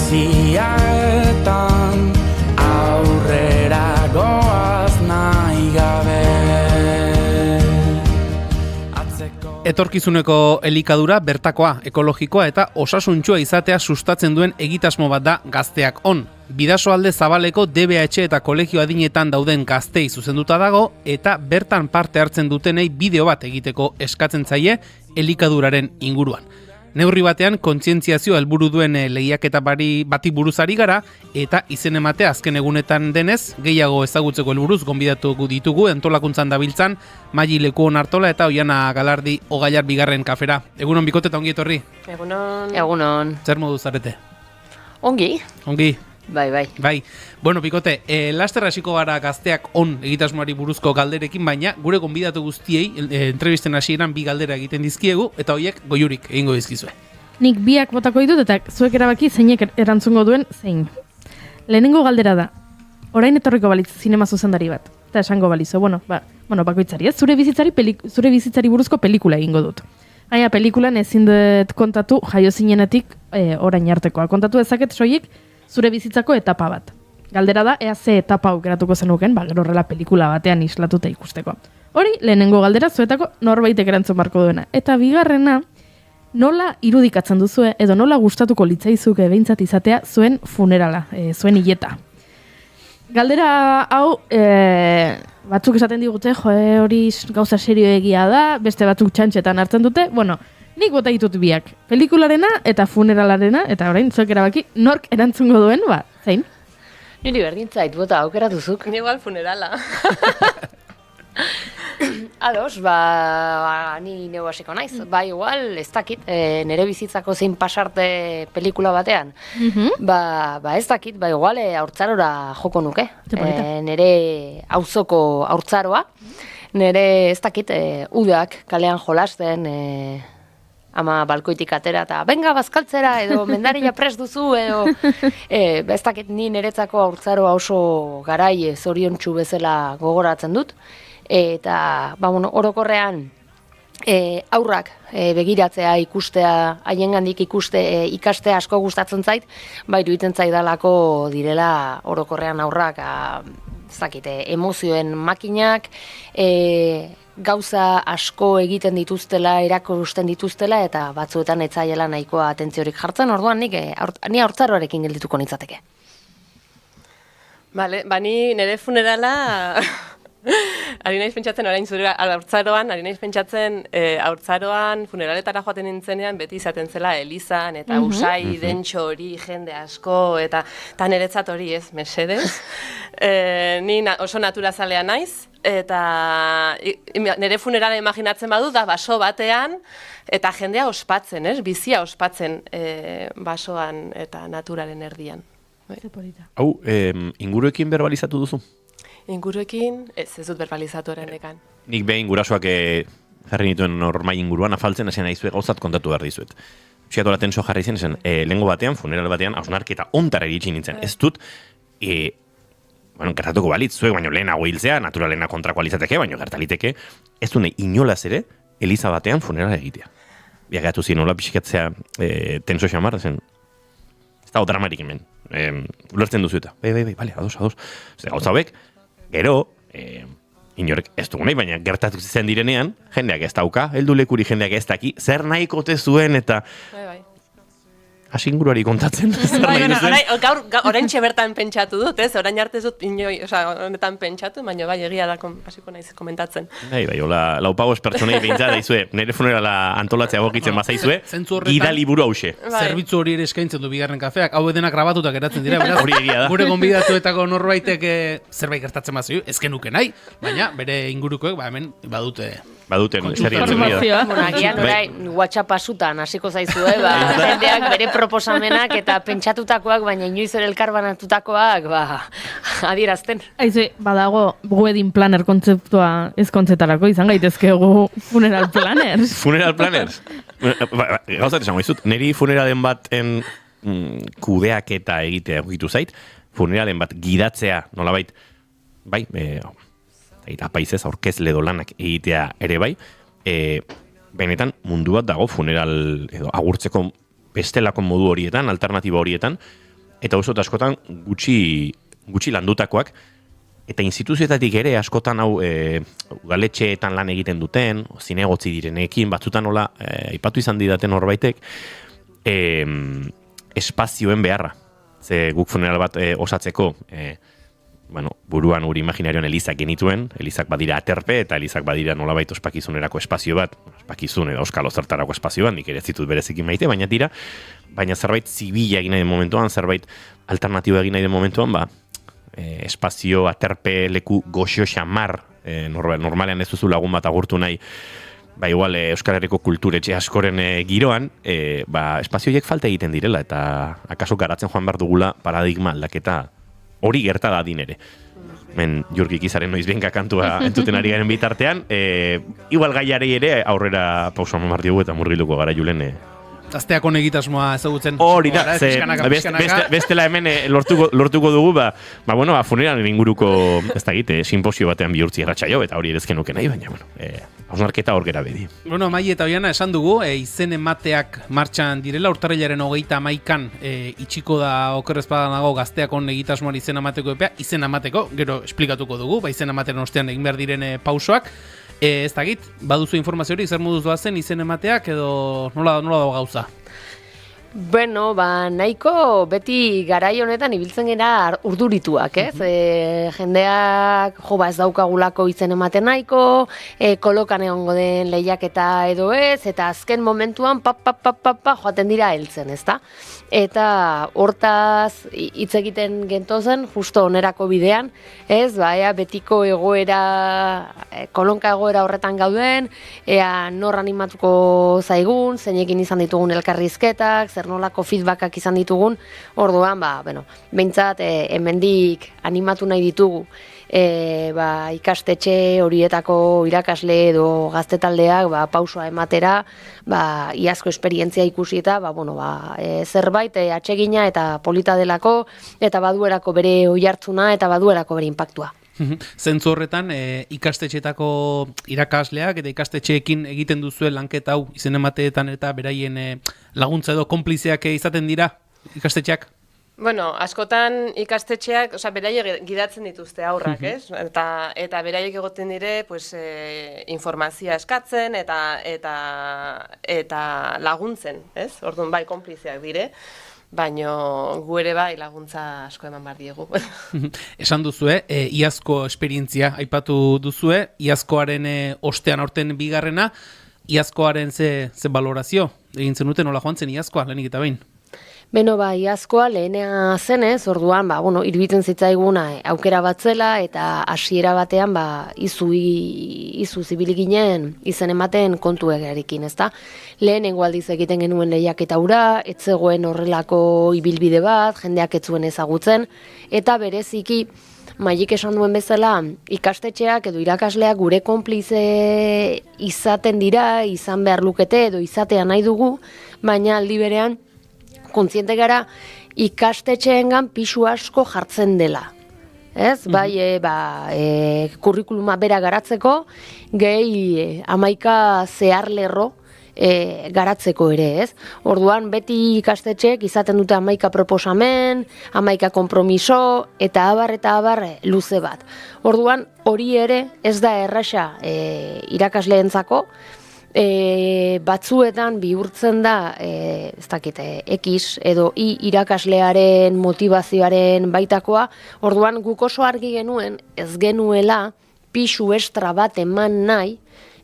aurrera goaz nahi gabe. Etorkizuneko elikadura bertakoa, ekologikoa eta osasuntsua izatea sustatzen duen egitasmo bat da Gazteak On. Bidasoalde Zabaleko DBH eta kolegio adinetan dauden gaztei zuzenduta dago eta bertan parte hartzen dutenei bideo bat egiteko eskatzen zaie elikaduraren inguruan. Neurri batean kontzientziazio helburu duen lehiaketa bati buruzari gara eta izen ematea azken egunetan denez gehiago ezagutzeko helburuz gonbidatuko ditugu antolakuntzan dabiltzan Maili Lekuon Artola eta Oiana Galardi Ogailar bigarren kafera. Egunon bikote eta ongi etorri. Egunon. Zer modu zarete? Ongi. Bai. Bueno, bikote, laster hasiko gara Gazteak On egitasmoari buruzko galderekin, baina gure gonbidatu guztiei entrevisten hasieran bi galdera egiten dizkiegu eta hoiek goiurik egingo dizkizue. Nik biak botako ditut eta zuek erabaki zeinek erantzungo duen zein. Lehenengo galdera da, orain etorriko balitz zinema zuzendari bat. Eta esango balizo, bakoitzari, ez? Zure bizitzari buruzko pelikula egingo dut. Gaina pelikulan ezin dut kontatu jaio zinenetik orain artekoa. Kontatu ezaket soilik zure bizitzako etapa bat. Galdera da, ea ze etapa aukeratuko zenuken, gero horrela pelikula batean islatuta ikusteko. Hori, lehenengo galdera zuetako norbaitek erantzun barko duena. Eta bigarrena, nola irudikatzen duzue, edo nola gustatuko litzaizuke behintzat izatea zuen funerala, zuen hileta. Galdera hau, batzuk esaten digute, hori gauza serioegia da, beste batzuk txantxetan hartzen dute, nik bota ditut biak, pelikularena eta funeralarena, eta orain zuek erabaki nork erantzungo duen, zein? Niri berdin zait, bota aukeratuzuk. Ni igual funerala. Ados, ni neu hasiko naiz. Igual, ez dakit, nere bizitzako zein pasarte pelikula batean. Ez dakit, igual haurtzarora joko nuke. Nere auzoko haurtzaroa. Nere, ez dakit, udak kalean jolasten, ama balkoitik atera eta benga bazkaltzera edo mendaria prest duzu edo ez dakit ni niretzako haurtzaroa oso garai zoriontsu bezala gogoratzen dut eta orokorrean aurrak begiratzea ikustea haiengandik ikastea asko gustatzen zait iruditzen zaidalako direla orokorrean aurrak ez dakit emozioen makinak gauza asko egiten dituztela, erakusten dituztela, eta batzuetan etzaiela nahikoa atentziorik jartzen, orduan ni haurtzaroarekin geldituko nintzateke. Bale, ni nire funerala ari naiz pentsatzen orain zure haurtzaroan, haurtzaroan funeraletara joaten nintzenean beti izaten zela elizan eta usai, dentxo hori, jende asko, eta niretzat hori ez, mesedez. Ni oso naturazalea naiz, eta nire funerala imaginatzen badu da baso batean, eta jendea ospatzen, bizia ospatzen basoan eta naturaren erdian. Hau, inguruekin berbalizatu duzu? Inguruekin, ez dut berbalizatu erenekan. Nik behin gurasoak jarri nituen normai inguruan afaltzen, esan nahi gauzat kontatu behar dizuet. Psiatola tenso jarri zen, lehengo batean, funeral batean, hausnarketa ontara iritsi nintzen. Ez dut, gertatuko balitz, zuek baino lehenago hiltzea, naturalena kontrakoa izateke, baino gertaliteke, ez du nahi inolaz ere, eliza batean funerala egitea. Biagatu ziren nola pixikatzea tenso xamar, zen, ez da dramarik hemen. Ulertzen duzu eta, bai, ados. Gauza hauek, gero, inorek ez dugu nahi, baina gertatu zen direnean, jendeak ez dauka, heldu lekuri jendeak ez daki, zer nahikote zuen eta hasi inguruari kontatzen. Oraintxe bertan pentsatu dut, ez? Orain arte dut honetan pentsatu, baina bai egia da hasiko naiz komentatzen. Bai, hola, laupagos pertsonei behintzat daizue, nire funerala antolatzea gokitzen bazaizue, gida liburu hause. Zerbitzu hori ere eskaintzen du bigarren kafeak, hau denak grabatutak geratzen dira, beraz, hori egia da. Gure gonbidatuetako norbaitek zerbait gertatzen bazio, ezkenuke nahi, baina bere ingurukoek, hemen baduten zeri entzunbida. Agian orain WhatsApp asutan hasiko zaizue, jendeak bere proposamenak eta pentsatutakoak, baina inoiz ere elkarbanatutakoak, adierazten. Aizu, badago wedding planner kontzeptua ez kontzetarako, izan gaitezkegu funeral planners. Funeral planners? Gauzat esango izut, niri funeralen baten kudeak eta egitea egitu zait, funeralen bat gidatzea, nolabait, bai, apaizez aurkezle dolanak egitea ere bai, benetan mundu bat dago funeral edo agurtzeko bestelako modu horietan, alternatiba horietan, eta oso askotan gutxi landutakoak, eta instituzioetatik ere askotan hau udaletxeetan lan egiten duten, zinegotzi direnekin, batzutan nola, aipatu izan didaten horbaitek, espazioen beharra. Ze guk funeral bat osatzeko, buruan guri imaginarioan elizak genituen, elizak badira aterpe, eta elizak badira nolabait ospakizunerako espazio bat, ospakizun edo euskal ozertarako espazio bat, nik ere zitut berezikin maite, baina zerbait zibila egin nahi den momentuan, zerbait alternatiba egin nahi den momentuan, espazio, aterpe, leku goxo xamar, normalean ez duzu lagun bat agurtu nahi, igual Euskal Herriko kulturetxe askoren giroan, espazioiek falta egiten direla, eta akaso garatzen joan behar dugula paradigma aldaketa hori gerta da din ere. Men Jurgik izaren noiz benka kantua entzuten ari garen bitartean, igual gaiari ere aurrera pausa mamar diogu eta murgiluko gara Julen. Gazteako egitasmoa ezagutzen. Hori da, bestela hemen lortuko dugu, funeralen inguruko, ez da egite, sinposio batean bihurtzi erratxaio, eta hori erezken nuke nahi, baina, hausnarketa hor gera bedi. Mai eta Oiana esan dugu, izen emateak martxan direla, urtarrilaren 31an itxiko da okerrezpadan dago gazteako egitasmoan izen emateko epea, izen emateko, gero esplikatuko dugu, izen ematen ostean egin behar diren pausoak. Ez dakit, baduzu informazio hori, zer moduz doazen izen emateak edo nola dago gauza? Bueno, nahiko beti garai honetan ibiltzen gara urdurituak, ez? Jendeak ez daukagulako izen ematen nahiko, kolokan egongo den lehiaketa edo ez, eta azken momentuan joaten dira heltzen, ezta? Eta hortaz hitz egiten gentozen, justo onerako bidean, ez? Ea betiko egoera, kolonka egoera horretan gauden, ea nor animatuko zaigun, zeinekin izan ditugun elkarrizketak, zer nolako feedbackak izan ditugun, orduan, behintzat hemendik animatu nahi ditugu. Ikastetxe horietako irakasle edo gaztetaldeak pausoa ematera, iazko esperientzia ikusi eta zerbait atsegina eta polita delako, eta baduerako bere oihartzuna eta baduerako bere inpaktua. Zentzu horretan, ikastetxeetako irakasleak eta ikastetxeekin egiten duzuen lanketa hau izen emateetan eta beraien laguntza edo konplizeak izaten dira ikastetxeak? Bueno, askotan ikastetxeak, beraiek gidatzen dituzte aurrak, ez? Eta beraiek egoten dire, informazioa eskatzen eta laguntzen, ez? Orduan bai konplizeak dire, baina gu ere bai laguntza asko eman behar diegu. Esan duzue, iazko esperientzia aipatu duzue, iazkoaren ostean aurten bigarrena, iazkoaren ze balorazio? Egin zenuten nola joan zen iazkoa, lehenik eta behin? Iazkoa lehenea zenez, orduan, iruditzen zitzaiguna aukera batzela eta hasiera batean, izu zibili ginen izen ematen kontu egerekin, ezta? Lehenengo aldiz egiten genuen lehiaketa hura, ez zegoen horrelako ibilbide bat, jendeak ez zuen ezagutzen, eta bereziki, Maik esan duen bezala, ikastetxeak edo irakasleak gure konplize izaten dira, izan behar lukete edo izatea nahi dugu, baina aldi berean, kontziente gara ikastetxeengan pisu asko jartzen dela. Ez? Kurrikuluma bera garatzeko, gehi 11 zehar lerro garatzeko ere, ez? Orduan, beti ikastetxeek izaten dute 11 proposamen, 11 konpromiso, eta abar luze bat. Orduan, hori ere ez da erraxa irakasleentzako, batzuetan bihurtzen da, ez dakit, X edo Y irakaslearen motivazioaren baitakoa, orduan guk oso argi genuen, ez genuela pisu estra bat eman nahi,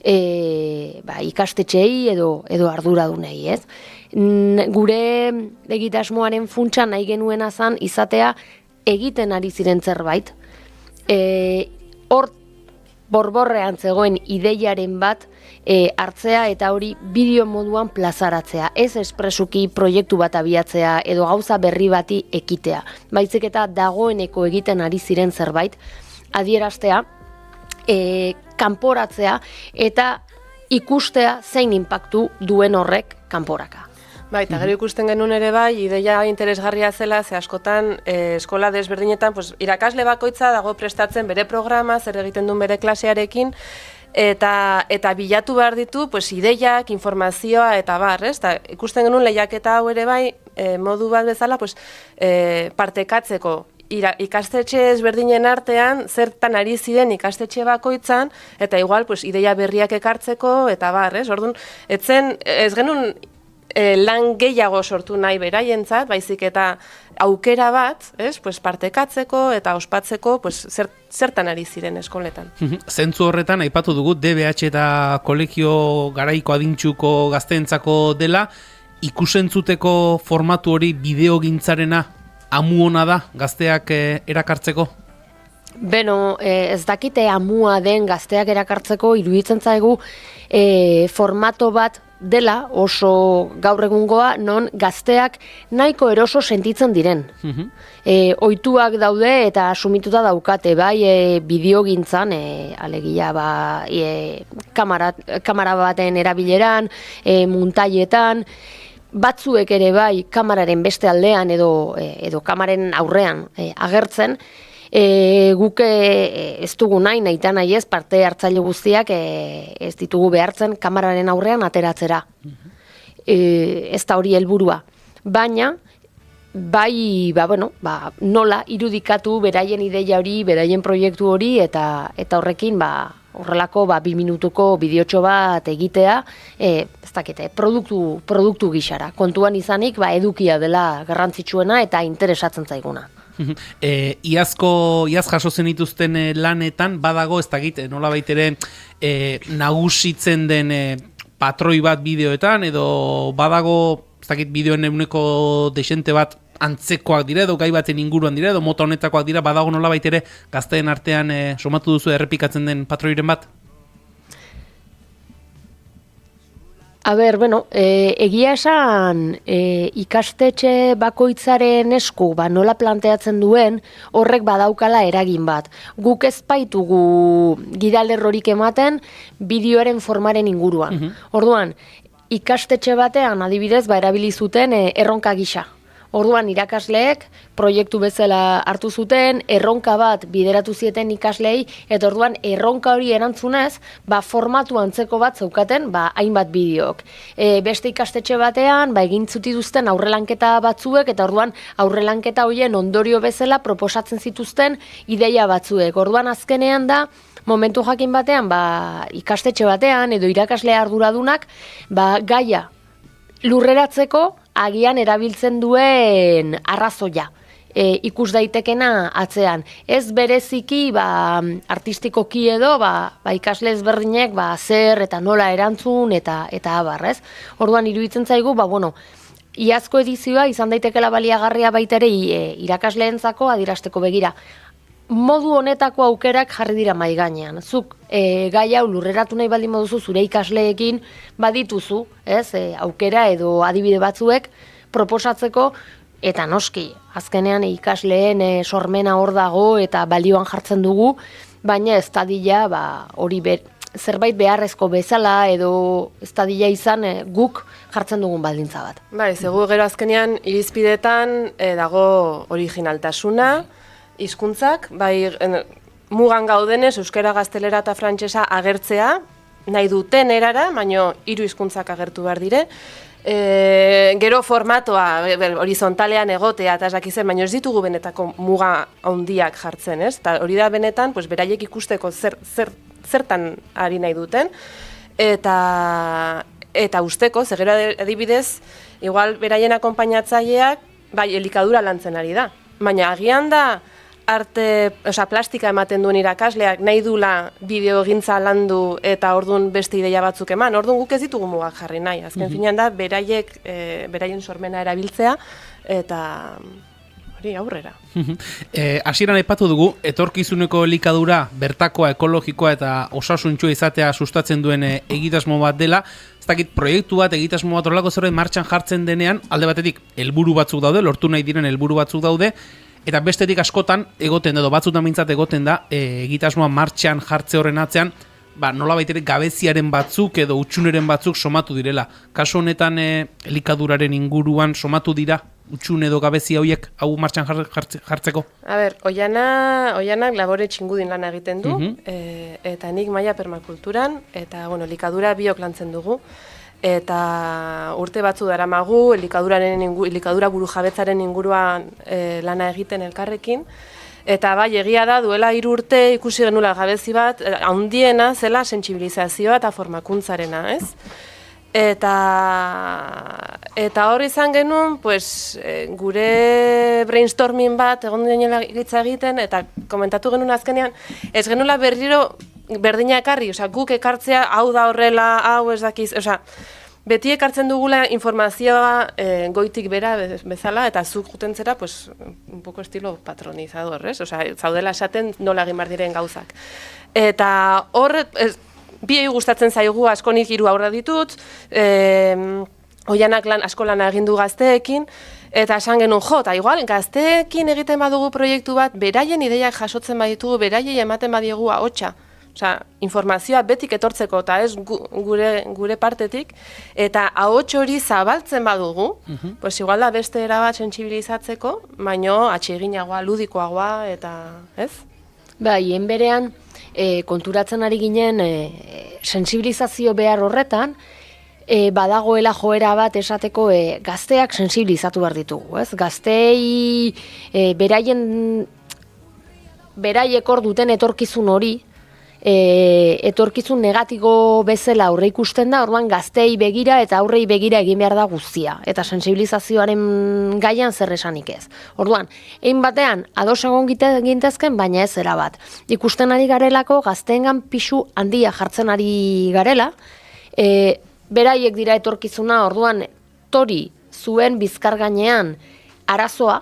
ikastetxeei edo arduradunei, ez? Gure egitasmoaren funtsa nahi genuena zan izatea egiten ari ziren zerbait, hor borborrean zegoen ideiaren bat hartzea eta hori bideo moduan plazaratzea, ez espresuki proiektu bat abiatzea edo gauza berri bati ekitea, baizik eta dagoeneko egiten ari ziren zerbait adieraztea, kanporatzea eta ikustea zein inpaktu duen horrek kanporaka. Bai, eta gero ikusten genuen ere bai, ideia interesgarria zela, ze askotan eskola desberdinetan irakasle bakoitza dago prestatzen bere programa, zer egiten duen bere klasearekin, eta bilatu behar ditu ideiak, informazioa eta bar, ez? Ta, ikusten genuen lehiaketa hau ere bai, modu bat bezala partekatzeko ikastetxe ezberdinen artean zertan ari ziren ikastetxe bakoitzan eta igual ideia berriak ekartzeko eta bar, ez? Orduan, ez genuen lan gehiago sortu nahi beraientzat, baizik eta aukera bat, ez? Partekatzeko eta ospatzeko zertan ari ziren eskoletan. Zentzu horretan aipatu dugu DBH eta kolegio garaiko adintxuko gazteentzako dela, ikusentzuteko formatu hori bideogintzarena amu ona da gazteak erakartzeko? Beno, ez dakite amua den gazteak erakartzeko, iruditzen zaigu formato bat dela oso gaur egungoa, non gazteak nahiko eroso sentitzen diren. Ohituak daude eta asumituta daukate, bai bideogintzan, alegia kamera baten erabileran, muntaietan, batzuek ere bai kamararen beste aldean edo kamararen aurrean agertzen, guk ez dugu nahita nahi ez, parte hartzaile guztiak ez ditugu behartzen kamararen aurrean ateratzera. Ez da hori helburua. Baina, bai, nola irudikatu beraien ideia hori, beraien proiektu hori, eta horrekin, horrelako 2 minutuko bideotxo bat egitea, ez dakite, produktu gixara. Kontuan izanik, edukia dela garrantzitsuena eta interesatzen zaiguna. Iaz jaso zenituzten lanetan, badago, ez dakit, nola baitere nagusitzen den patroi bat bideoetan, edo badago, ez dakit, bideoen eguneko desente bat antzekoak dira, edo gai baten inguruan dira, edo mota honetakoak dira, badago nola baitere gazteen artean somatu duzu errepikatzen den patroiren bat? A ber, egia esan ikastetxe bakoitzaren esku nola planteatzen duen horrek badaukala eragin bat. Guk ez baitugu gidalerrorik ematen bideoaren formaren inguruan. Orduan, ikastetxe batean adibidez erabili zuten erronka gisa. Orduan irakasleek proiektu bezala hartu zuten, erronka bat bideratu zieten ikaslei, eta orduan erronka hori erantzunez, formatu antzeko bat zeukaten, hainbat bideok. Beste ikastetxe batean, egin zutituzten aurrelanketa batzuek, eta orduan aurrelanketa horien ondorio bezala proposatzen zituzten ideia batzuek. Orduan azkenean da, momentu jakin batean, ikastetxe batean, edo irakasle arduradunak, gaia lurreratzeko, agian erabiltzen duen arrazoia ikus daitekena atzean. Ez bereziki artistikoki edo ikasle ezberdinek zer eta nola erantzun eta abar, ez? Orduan iruditzen zaigu, iazko edizioa izan daitekela baliagarria baita ere irakasleentzako adierazteko begira. Modu honetako aukerak jarri dira mahai gainean. Zuk gai hau lurreratu nahi baldin moduzu zure ikasleekin badituzu, aukera edo adibide batzuek proposatzeko, eta noski, azkenean ikasleen sormena hor dago eta balioan jartzen dugu, baina ez dadila hori zerbait beharrezko bezala edo ez dadila izan guk jartzen dugun baldintza bat. Bai, zegu gero azkenean irizpidetan dago originaltasuna, hizkuntzak, mugan gaudenez, euskara, gaztelera eta frantsesa agertzea, nahi duten erara, baino 3 hizkuntzak agertu behar dire. Gero formatoa, horizontalean egotea, eta esakizen, baino ez ditugu benetako muga handiak jartzen, ez? Eta hori da benetan, beraiek ikusteko zertan ari nahi duten. eta usteko, zegero adibidez, igual beraien akonpainatzaileak, bai, elikadura lantzen ari da. Baina agian da, plastika ematen duen irakasleak nahi dula bideogintza landu eta ordun beste ideia batzuk eman. Ordun guk ez ditugu mugak jarri nahi. Azken finean da, beraien sormena erabiltzea eta hori aurrera. Hasieran aipatu dugu, etorkizuneko elikadura bertakoa, ekologikoa eta osasuntsua izatea sustatzen duen egitasmo bat dela. Ez dakit, proiektu bat, egitasmo bat horrelako zerbait martxan jartzen denean, alde batetik helburu batzuk daude, lortu nahi diren helburu batzuk daude, eta bestetik askotan egoten edo batzutan mintzat egoten da egitasmoa martxan jartze horren atzean, nola baitere gabeziaren batzuk edo utxuneren batzuk somatu direla. Kasu honetan elikaduraren inguruan somatu dira utxun edo gabezia horiek hau martxan jartzeko? A ber, Oianak labore txingudin lan egiten du, eta nik maila permakulturan, eta elikadura biok lantzen dugu. Eta urte batzu daramagu elikadura burujabetzaren inguruan lana egiten elkarrekin. Eta bai, egia da, duela 3 urte ikusi genula gabezi bat, handiena zela sentsibilizazioa eta formakuntzarena, ez? Eta hor izan genuen, gure brainstorming bat egon denela hitza egiten, eta komentatu genuen azkenean, ez genuela berriro berdina ekarri, guk ekartzea, hau da horrela, hau ez dakiz, beti ekartzen dugula informazioa goitik bera bezala, eta zuk juten zera, un poco estilo patronizador, ez? Zaudela esaten nola egin behar diren gauzak. Eta hor, biei gustatzen zaigu, askonik 3 aurra ditut, Oianak asko lana egin du gazteekin, eta esan genuen eta igual, gazteekin egiten badugu proiektu bat, beraien ideiak jasotzen baditugu, beraiei ematen badiegu ahotsa. Informazioa betik etortzeko eta ez gure partetik, eta ahots hori zabaltzen badugu, igual da beste erabat sentsibilizatzeko, baino atseginagoa, ludikoagoa, eta ez? Hien berean, konturatzen ari ginen sentsibilizazio behar horretan, badagoela joera bat esateko gazteak sentsibilizatu behar ditugu, ez? Gaztei beraiek hor duten etorkizun hori, etorkizun negatibo bezala aurre ikusten da, orduan gaztei begira eta aurrei begira egin behar da guztia, eta sentsibilizazioaren gaian zer esanik ez. Orduan, egin batean, ados egon gintezken, baina ez erabat. Ikusten ari garelako, gazteengan pisu handia jartzen ari garela, beraiek dira etorkizuna, orduan, tori zuen bizkar gainean arazoa,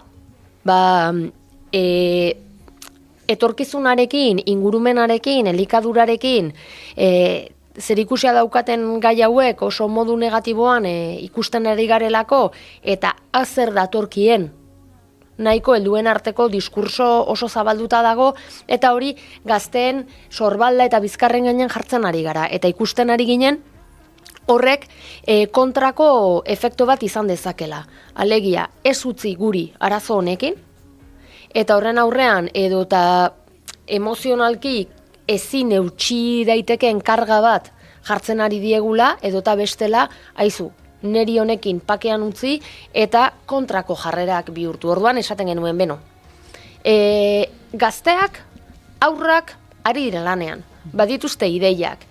etorkizunarekin, ingurumenarekin, elikadurarekin, zerikusia daukaten gai hauek oso modu negatiboan ikusten ari garelako, eta azer datorkien nahiko helduen arteko diskurso oso zabalduta dago, eta hori gazteen sorbalda eta bizkarren gainean jartzen ari gara. Eta ikusten ari ginen, horrek kontrako efektu bat izan dezakela. Alegia, ez utzi guri arazo honekin, eta horren aurrean edota emozionalki ezin eutsi daitekeen karga bat jartzen ari diegula, edota bestela, aizu, neri honekin pakean utzi eta kontrako jarrerak bihurtu. Orduan esaten genuen beno. Gazteak, aurrak ari dira lanean, badituzte ideiak.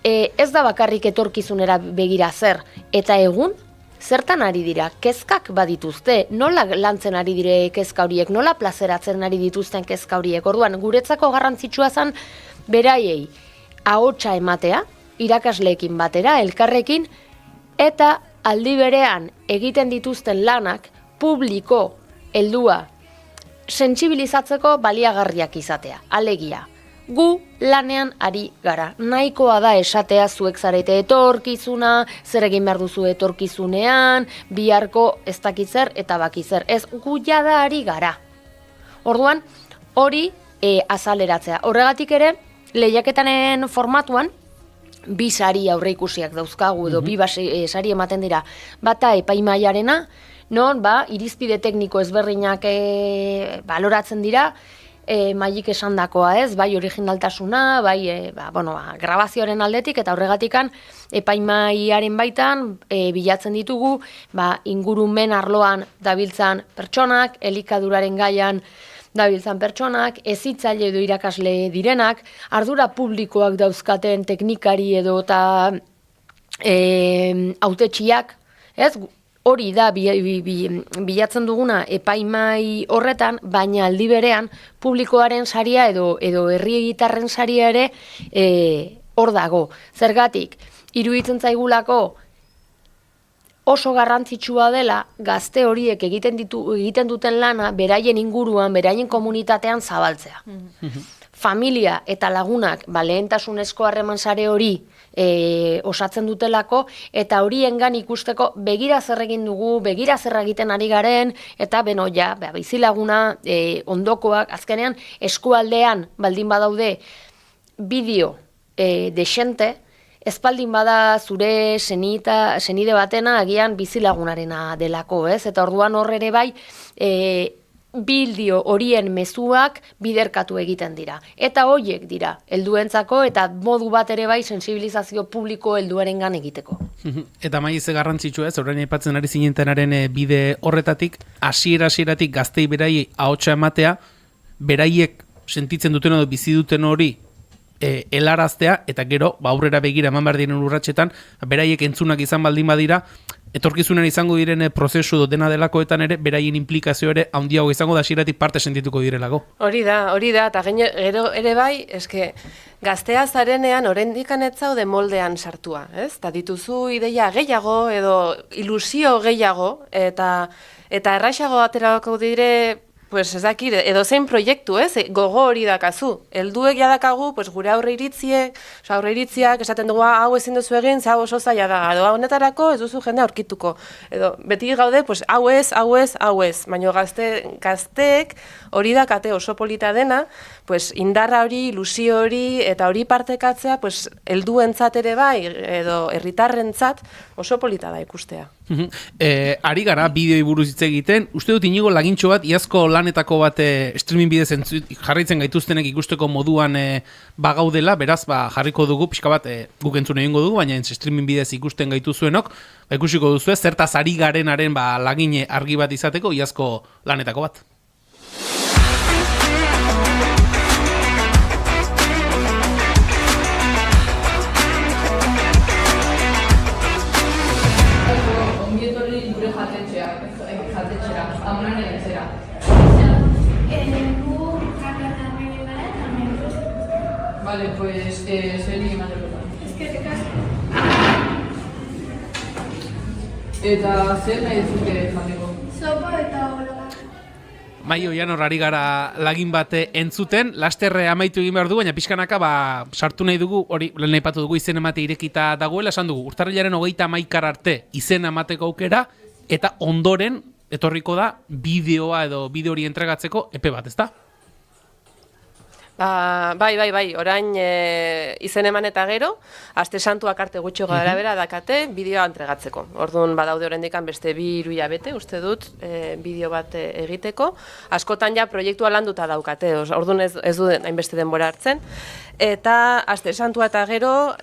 Ez da bakarrik etorkizunera begira zer, eta egun, zertan ari dira, kezkak badituzte, nola lantzen ari dire kezka horiek, nola plazeratzen ari dituzten kezka horiek. Orduan, guretzako garrantzitsua zen beraiei ahotsa ematea, irakasleekin batera, elkarrekin, eta aldi berean egiten dituzten lanak publiko heldua sentsibilizatzeko baliagarriak izatea. Alegia, gu lanean ari gara. Nahikoa da esatea zuek zarete etorkizuna, zer egin behar duzu etorkizunean, biharko ez dakitzer eta bakitzer. Ez, gu jada ari gara. Orduan, hori azaleratzea. Horregatik ere, lehiaketanen formatuan, 2 sari aurreikusiak dauzkagu edo 2 sari ematen dira. Bata epaimailarena, non irizpide tekniko ezberdinak baloratzen dira, maik esandakoa ez, bai originaltasuna, bai grabazioaren aldetik, eta horregatikan epaimaiaren baitan bilatzen ditugu ingurumen arloan dabiltzan pertsonak, elikaduraren gaian dabiltzan pertsonak, hezitzaile edo irakasle direnak, ardura publikoak dauzkaten teknikari edo eta hautetsiak, ez? Hori da bilatzen duguna epaimai horretan, baina aldi berean publikoaren saria edo herri egitarren saria ere hor dago. Zergatik, iruditzen zaigulako oso garrantzitsua dela gazte horiek egiten duten lana beraien inguruan, beraien komunitatean zabaltzea. Familia eta lagunak lehentasunezko harreman sare hori osatzen dutelako, eta horiengan ikusteko begira zer egin dugu, begira zer egiten ari garen, eta bizilaguna, ondokoak, azkenean eskualdean baldin badaude bideo desente, espaldin bada zure senide batena agian bizilagunarena delako, ez? Eta orduan hor ere bai, bideo horien mezuak biderkatu egiten dira. Eta horiek dira, helduentzako eta modu bat ere bai sensibilizazio publiko helduarengan egiteko. Eta ze garrantzitsu ez, orain aipatzen ari zinentenaren bide horretatik, hasieratik gaztei beraiei ahotsa ematea, beraiek sentitzen duten edo bizi duten hori helaraztea, eta gero, aurrera begira eman behar diren urratsetan, beraiek entzunak izan baldin badira, etorkizunen izango diren prozesu dena delakoetan ere, beraien implikazio ere handiago izango da hasieratik parte sentituko direlako. Hori da, eta gero ere bai, eske gaztea zarenean oraindikan ez zaude moldean sartua, ez? Ta dituzu ideia gehiago edo ilusio gehiago, eta erraixago aterako dire, pues ez dakit, edo zein proiektu, ez? Gogo hori dakazu. Helduek jadakagu, pues gure aurreiritziak esaten dugu hau ezin duzu egin, ze hau oso zaila da. Edo honetarako ez duzu jende aurkituko. Edo beti gaude, pues hau ez. Baina gazteek hori dakate oso polita dena, pues indarra hori, ilusio hori eta hori partekatzea, pues helduentzat ere bai edo herritarrentzat oso polita da ikustea. Ari gara bideoi buruz hitz egiten, uste dut Inigo lagintxo bat, iazko lanetako bat streaming bidez jarraitzen gaituztenek ikusteko moduan bagaudela, beraz jarriko dugu, pixka bat guk entzun egingo dugu, baina streaming bidez ikusten gaituzuenok, ikusiko duzu zertaz ari garenaren lagine argi bat izateko iazko lanetako bat. Vale, pues zeri emateko. Eta zer nahi duzute jateko? Sopa eta hola. Maio, Janor, ari gara lagin bate entzuten, lasterre amaitu egin behar du, baina pixkanaka sartu nahi dugu, hori lehen aipatu dugu izen emate irekita dagoela, esan dugu, urtarrilaren 31 arte izen emateko aukera, eta ondoren etorriko da bideoa edo bideo hori entregatzeko epe bat, ezta? Bai, orain izen eman eta gero, aste santuak arte gutxi gara bera dakate bideoa entregatzeko. Orduan badaude oraindikan beste 2-3 hilabete, uste dut, bideo bat egiteko. Askotan ja proiektua landuta daukate, orduan ez du hainbeste denbora hartzen. Eta aste santua eta gero,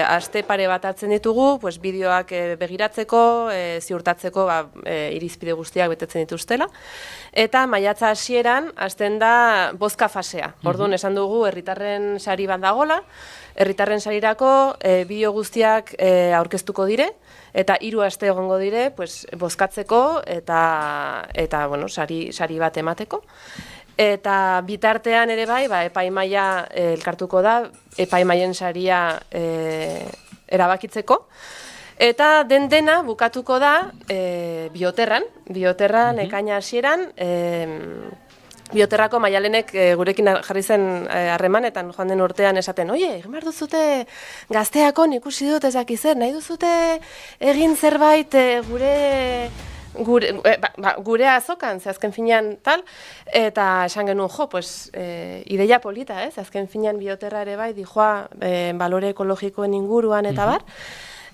aste pare bat hartzen ditugu, pues bideoak begiratzeko, ziurtatzeko irizpide guztiak betetzen dituztela. Eta maiatza hasieran hasten da bozka fasea. Orduan esan dugu herritarren sari bat dagola, herritarren sarirako bideo guztiak aurkeztuko dire, eta 3 aste egongo dire pues, bozkatzeko eta bueno, sari bat emateko. Eta bitartean ere bai, epaimaia elkartuko da, epaimaien saria erabakitzeko. Eta dena bukatuko da bioterran ekaina hasieran, bioterrako Maialenek gurekin jarri zen harremanetan joan den urtean esaten, oie, egin behar duzute gazteakon ikusi dut ezak zer, nahi duzute egin zerbait gure azokan, ze azken finean tal, eta esan genuen ideia polita, azken finean bioterra ere bai, dijoa balore ekologikoen inguruan eta bar,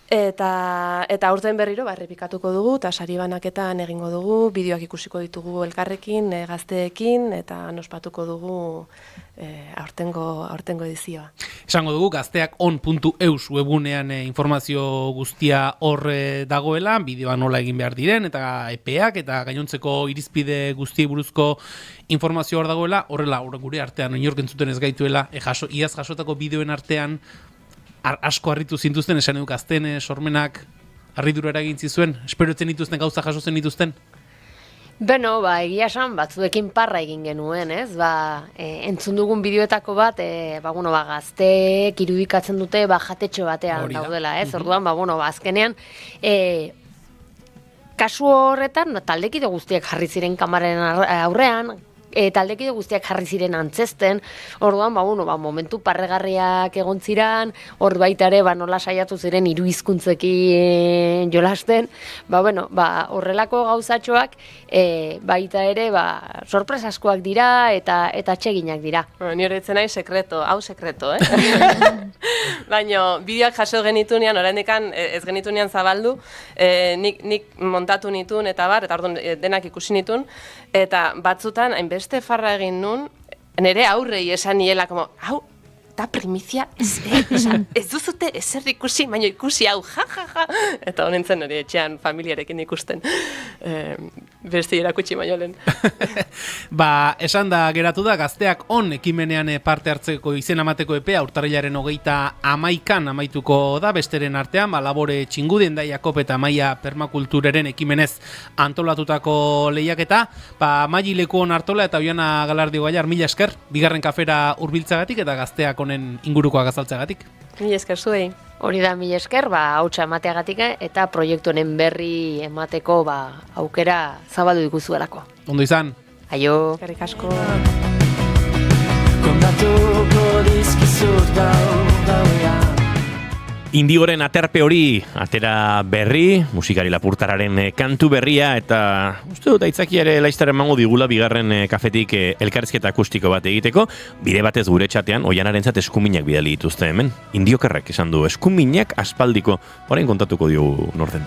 Eta aurten berriro errepikatuko dugu, eta sari banaketan egingo dugu, bideoak ikusiko ditugu elkarrekin, gazteekin, eta ospatuko dugu aurtengo edizioa. Esango dugu, gazteak on.eus webunean informazio guztia hor dagoela, bideoa nola egin behar diren, eta epeak, eta gainontzeko irizpide guztiei buruzko informazio hor dagoela, horrela gure artean, inork entzuten ez gaituela, iaz jasotako bideoen artean, asko harritu zintuzten, esan eduk azten sormenak harridura eragin zizuen? Esperotzen dituzten gauza jasotzen dituzten? Beno, egia esan, batzuekin parra egin genuen, ez? Entzun dugun bideoetako bat, gazteek irudikatzen dute jatetxo batean daudela, ez? Orduan, azkenean, kasu horretan, taldekide guztiak jarri ziren kamararen aurrean, taldekide guztiak jarri ziren antzesten, orduan, momentu parregarriak egon ziren, hor baita ere, nola saiatu ziren hiru hizkuntzekin jolasten, horrelako gauzatxoak, baita ere, sorpresa askoak dira, eta atseginak dira. Ni horretzen nahi sekreto, hau sekreto, Baina, bideoak jaso genitunean, oraindikan ez genitunean zabaldu, nik montatu nituen, eta orduan denak ikusi nituen, eta batzutan, hainbeste farra egin nun, nire aurrei esan niela, hau, da primizia, ez duzute ezer ikusi, baina ikusi hau, ja. Eta honintzen nire etxean familiarekin ikusten, besti erakutsi baino lehen. Esan da geratu da, gazteak on ekimenean parte hartzeko izen amateko epea, urtarrilaren 31an amaituko da, besteren artean, Labore Txingudi, Endai Jakob eta Maia Permakultureren ekimenez antolatutako lehiaketa, Maili Lekuon Artola eta Oiana Galardio Gaiar, mila esker, bigarren kafera hurbiltzagatik eta gazteak honen ingurukoak azaltzagatik. Mila esker zuei. Hori da, mila esker, hautsa emateagatik eta proiektu honen berri emateko aukera zabaldu ikuzuelako. Ondo izan. Aio. Eskerrik asko. Kontatuko dizkizut gauean. Indigoren aterpe hori, atera berri, musikari Lapurtararen kantu berria, eta uste dut aitzaki ere laiztaren mango digula bigarren kafetik elkarrizketa akustiko bat egiteko, bide batez gure txatean, Oianarentzat eskuminak bidali dituzte hemen. Indiokerrak esan du, eskuminak aspaldiko, orain kontatuko diogu norden.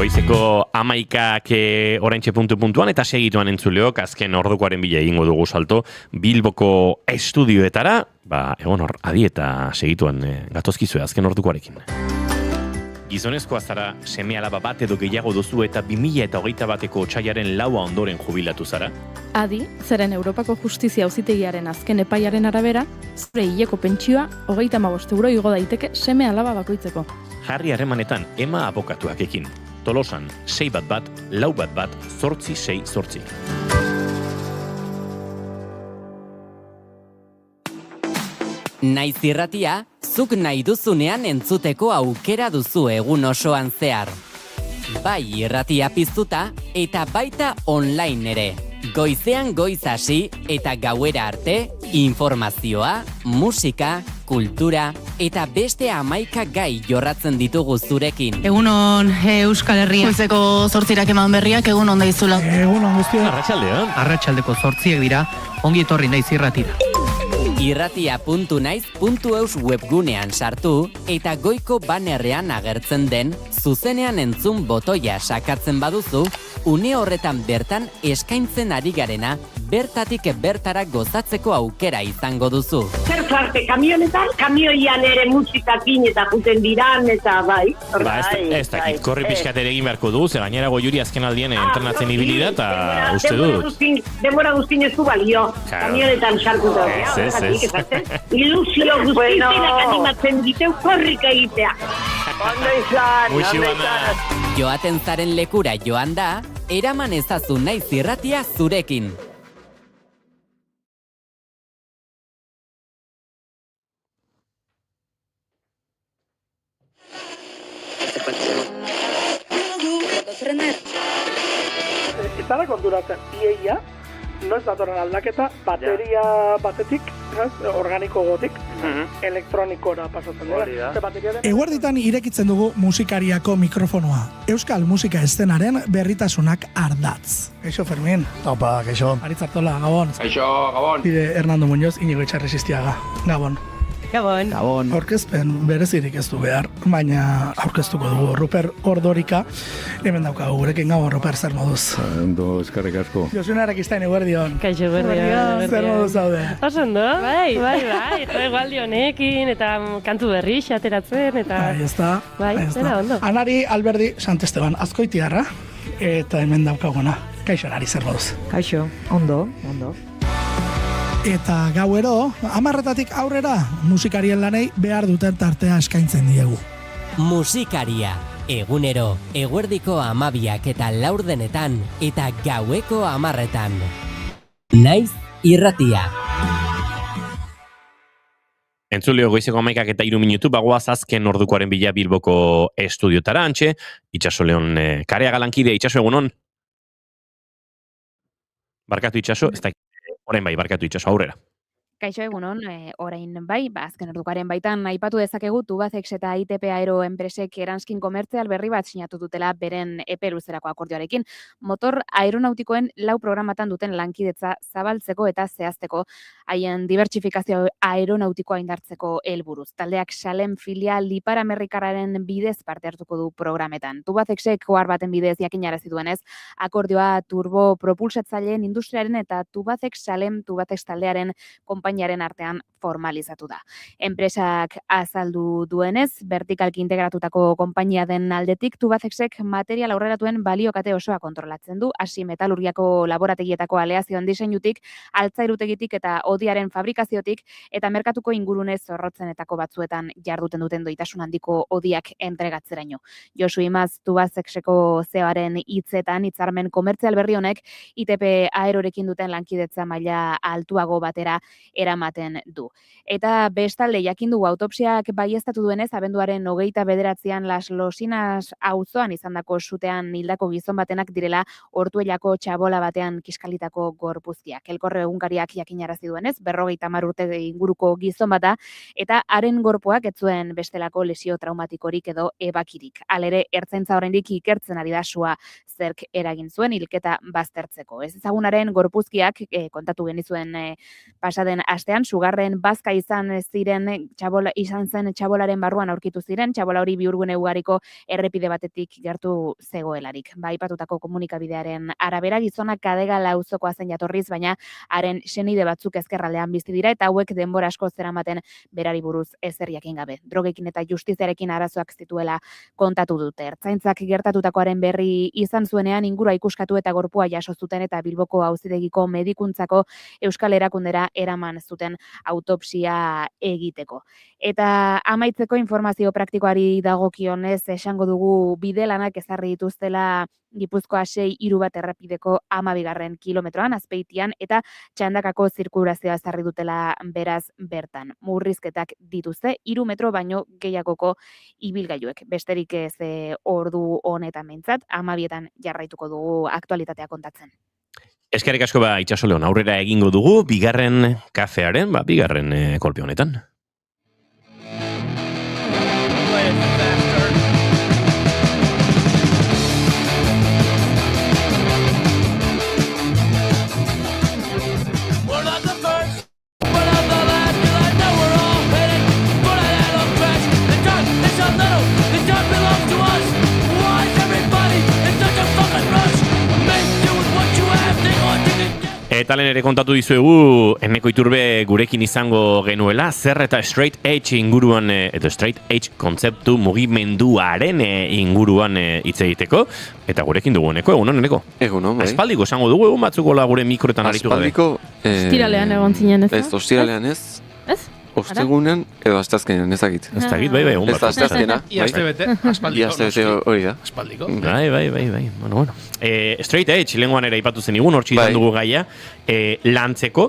Goizeko 11ak oraintxe puntuan eta segituan entzuleok azken ordukoaren bila egingo dugu salto Bilboko estudioetara, egon hor, adi eta segituan gatozkizue azken ordukoarekin. Gizonezkoa zara seme-alaba bat edo gehiago duzu eta 2021ko otsaiaren 4 ondoren jubilatu zara? Adi, zeren Europako Justizia Auzitegiaren azken epaiaren arabera, zure hileko pentsioa 35 euro igo daiteke seme-alaba bakoitzeko. Jarri harremanetan Ema abokatuakekin. Tolosan 611-411-868. Naiz irratia, zuk nahi duzunean entzuteko aukera duzu egun osoan zehar. Bai irratia piztuta eta baita online ere. Goizean goiz hasi eta gauera arte, informazioa, musika, kultura eta beste 11 gai jorratzen ditugu zurekin. Egunon Euskal Herria. Goizeko 8 eman berriak egunon daizula. Egunon guztia. Arratsaldean. Arratsaldeko 8 dira, ongi etorri naiz irratira. irratia.naiz.eus webgunean sartu eta goiko bannerrean agertzen den zuzenean entzun botoia sakatzen baduzu, une horretan bertan eskaintzen ari garena bertatik bertara gozatzeko aukera izango duzu. Zer zarte, kamionetan, kamioian ere musikakin eta juten diran eta bai. Ez dakit, korri pixkat ere egin beharko du, ze gainera Goiuri azken aldien entrenatzen ibili da, eta uste dut. Demora guztin ez du balio, kamionetan sartuta. Ez. Ilusio guztienak animatzen diteu korrika egitea. Ondo izan, Joaten zaren lekura joan da, eraman ezazu Naiz Irratia zurekin. Ez dara konturatzen, iaia, noiz datorren aldaketa, bateria batetik, organiko gotik, elektronikora pasatzen dira. Eguerditan irekitzen dugu musikariako mikrofonoa. Euskal musika eszenaren berritasunak ardatz. Kaixo, Fermin. Opa, kaixo. Aritzartola, Gabon. Kaixo, Gabon. Bide Hernando Muñoz, Inigo Etxarresistiaga. Gabon. Gabon. Aurkezpen berezirik ez du behar, baina aurkeztuko dugu Ruper Ordorika. Hemen daukagu gurekin. Gabon, Ruper, zer moduz? Ondo, eskerrik asko. Josuna Arakistain, eguerdion. Kaixo, eguerdion. Zer moduz zaude? Osondo? Bai, egualdi honekin, eta kantu berri ateratzen, eta... Bai, ez da. Bai, dena ondo. Anari Alberdi Santesteban, Azkoitiarra, eta hemen daukaguna. Kaixo, Anari, zer moduz? Kaixo, ondo. Eta gauero, 10:00 aurrera, musikarien lanei behar duten tartea eskaintzen diegu. Musikaria, egunero, eguerdiko 12 eta laurdenetan, eta gaueko 10:00. Naiz Irratia. Entzuleo goizeko 11 eta 3 minutu, bagoaz azken ordukoaren bila Bilboko estudiotara antxe, Itxaso Leon Kareaga lankidea. Itxaso, egunon? Barkatu Itxaso, ez da... Orain bai, barkatu Itxaso, aurrera. Kaixo egunon, orain bai, azken ordukoaren baitan aipatu dezakegu Tubacex eta ITP Aero enpresek eranskin komertzial berri bat sinatu dutela beren epe luzerako akordioarekin. Motor aeronautikoen 4 programatan duten lankidetza zabaltzeko eta zehazteko haien dibertsifikazio aeronautikoa indartzeko helburuz. Taldeak Salem filial Ipar-Amerikarraren bidez parte hartuko du programetan. Tubacexek ohar baten bidez jakinarazi duenez, akordioa turbo propulsatzaileen industriaren eta Tubacex Salem Tubacex taldearen konpainiaren artean formalizatu da. Enpresak azaldu duenez, vertikalki integratutako konpainia den aldetik, Tubacexek material aurreratuen baliokate osoa kontrolatzen du, hasi metalurgiako laborategietako aleazioen diseinutik, altzairutegitik eta odiaren fabrikaziotik, eta merkatuko ingurune zorrotzenetako batzuetan jarduten duten doitasun handiko odiak entregatzeraino. Josu Imaz, Tubacexeko CEO-aren hitzetan, hitzarmen komertzial berri honek, ITP Aerorekin duten lankidetza maila altuago batera eramaten du. Eta bestalde jakin dugu autopsiak baieztatu duenez, abenduaren 29an Las Losinas auzoan izandako sutean hildako gizon batenak direla Ortuellako txabola batean kiskalitako gorpuzkiak. Elkorre egunkariak jakinarazi duenez, 50 urte inguruko gizon bata, eta haren gorpoak ez zuen bestelako lesio traumatikorik edo ebakirik. Halere, ertzaintza oraindik ikertzen ari da sua zerk eragin zuen hilketa baztertzeko. Ez ezagunaren gorpuzkiak kontatu genizuen pasaden astean, sugarren bazka izan zen txabolaren barruan aurkitu ziren, txabola hori Bihurgune ugariko errepide batetik gertu zegoelarik. Aipatutako komunikabidearen arabera, gizonak Kadegal auzokoa zen jatorriz, baina haren senide batzuk ezkerraldean bizi dira eta hauek denbora asko zeramaten berari buruz ezer jakin gabe. Drogekin eta justiziarekin arazoak zituela kontatu dute. Ertzaintzak gertatutakoaren berri izan zuenean ingurua ikuskatu eta gorpua jaso zuten eta Bilboko Auzitegiko Medikuntzako Euskal Erakundera eraman zuten autopsia egiteko. Eta amaitzeko informazio praktikoari dagokionez esango dugu bidelanak ezarri dituztela Gipuzkoa 6-3 errepideko 12. kilometroan, Azpeitian, eta Txandakako zirkulazioa ezarri dutela beraz bertan. Murrizketak dituzte 3 metro baino gehiagoko ibilgailuek. Besterik ez ordu honetan behintzat, 12etan jarraituko dugu aktualitatea kontatzen. Eskerrik asko Itxaso Leon, aurrera egingo dugu, bigarren kafearen, bigarren kolpe honetan. Eta lehen ere kontatu dizuegu, Eneko Iturbe gurekin izango genuela, zer eta straight edge inguruan, edo straight edge kontzeptu mugimenduaren inguruan hitz egiteko. Eta gurekin dugu Eneko, egunon Eneko? Egunon, bai. Aspaldiko esango dugu, egun batzukola gure mikroetan aritu gabe. Aspaldiko... Ostiralean egon zinen, ez? Ez, ostiralean ez. Ez? Ostegunean edo astazkenean ezagit. Ez dakit, bai, egun bat. Ez da astazkena. Iaste bete, aspaldiko. Iaste bete hori da. Aspaldiko. Bai. Bueno. Straight edge, lenguan ere aipatu zen igun, hortxe izan dugu gaia, lantzeko,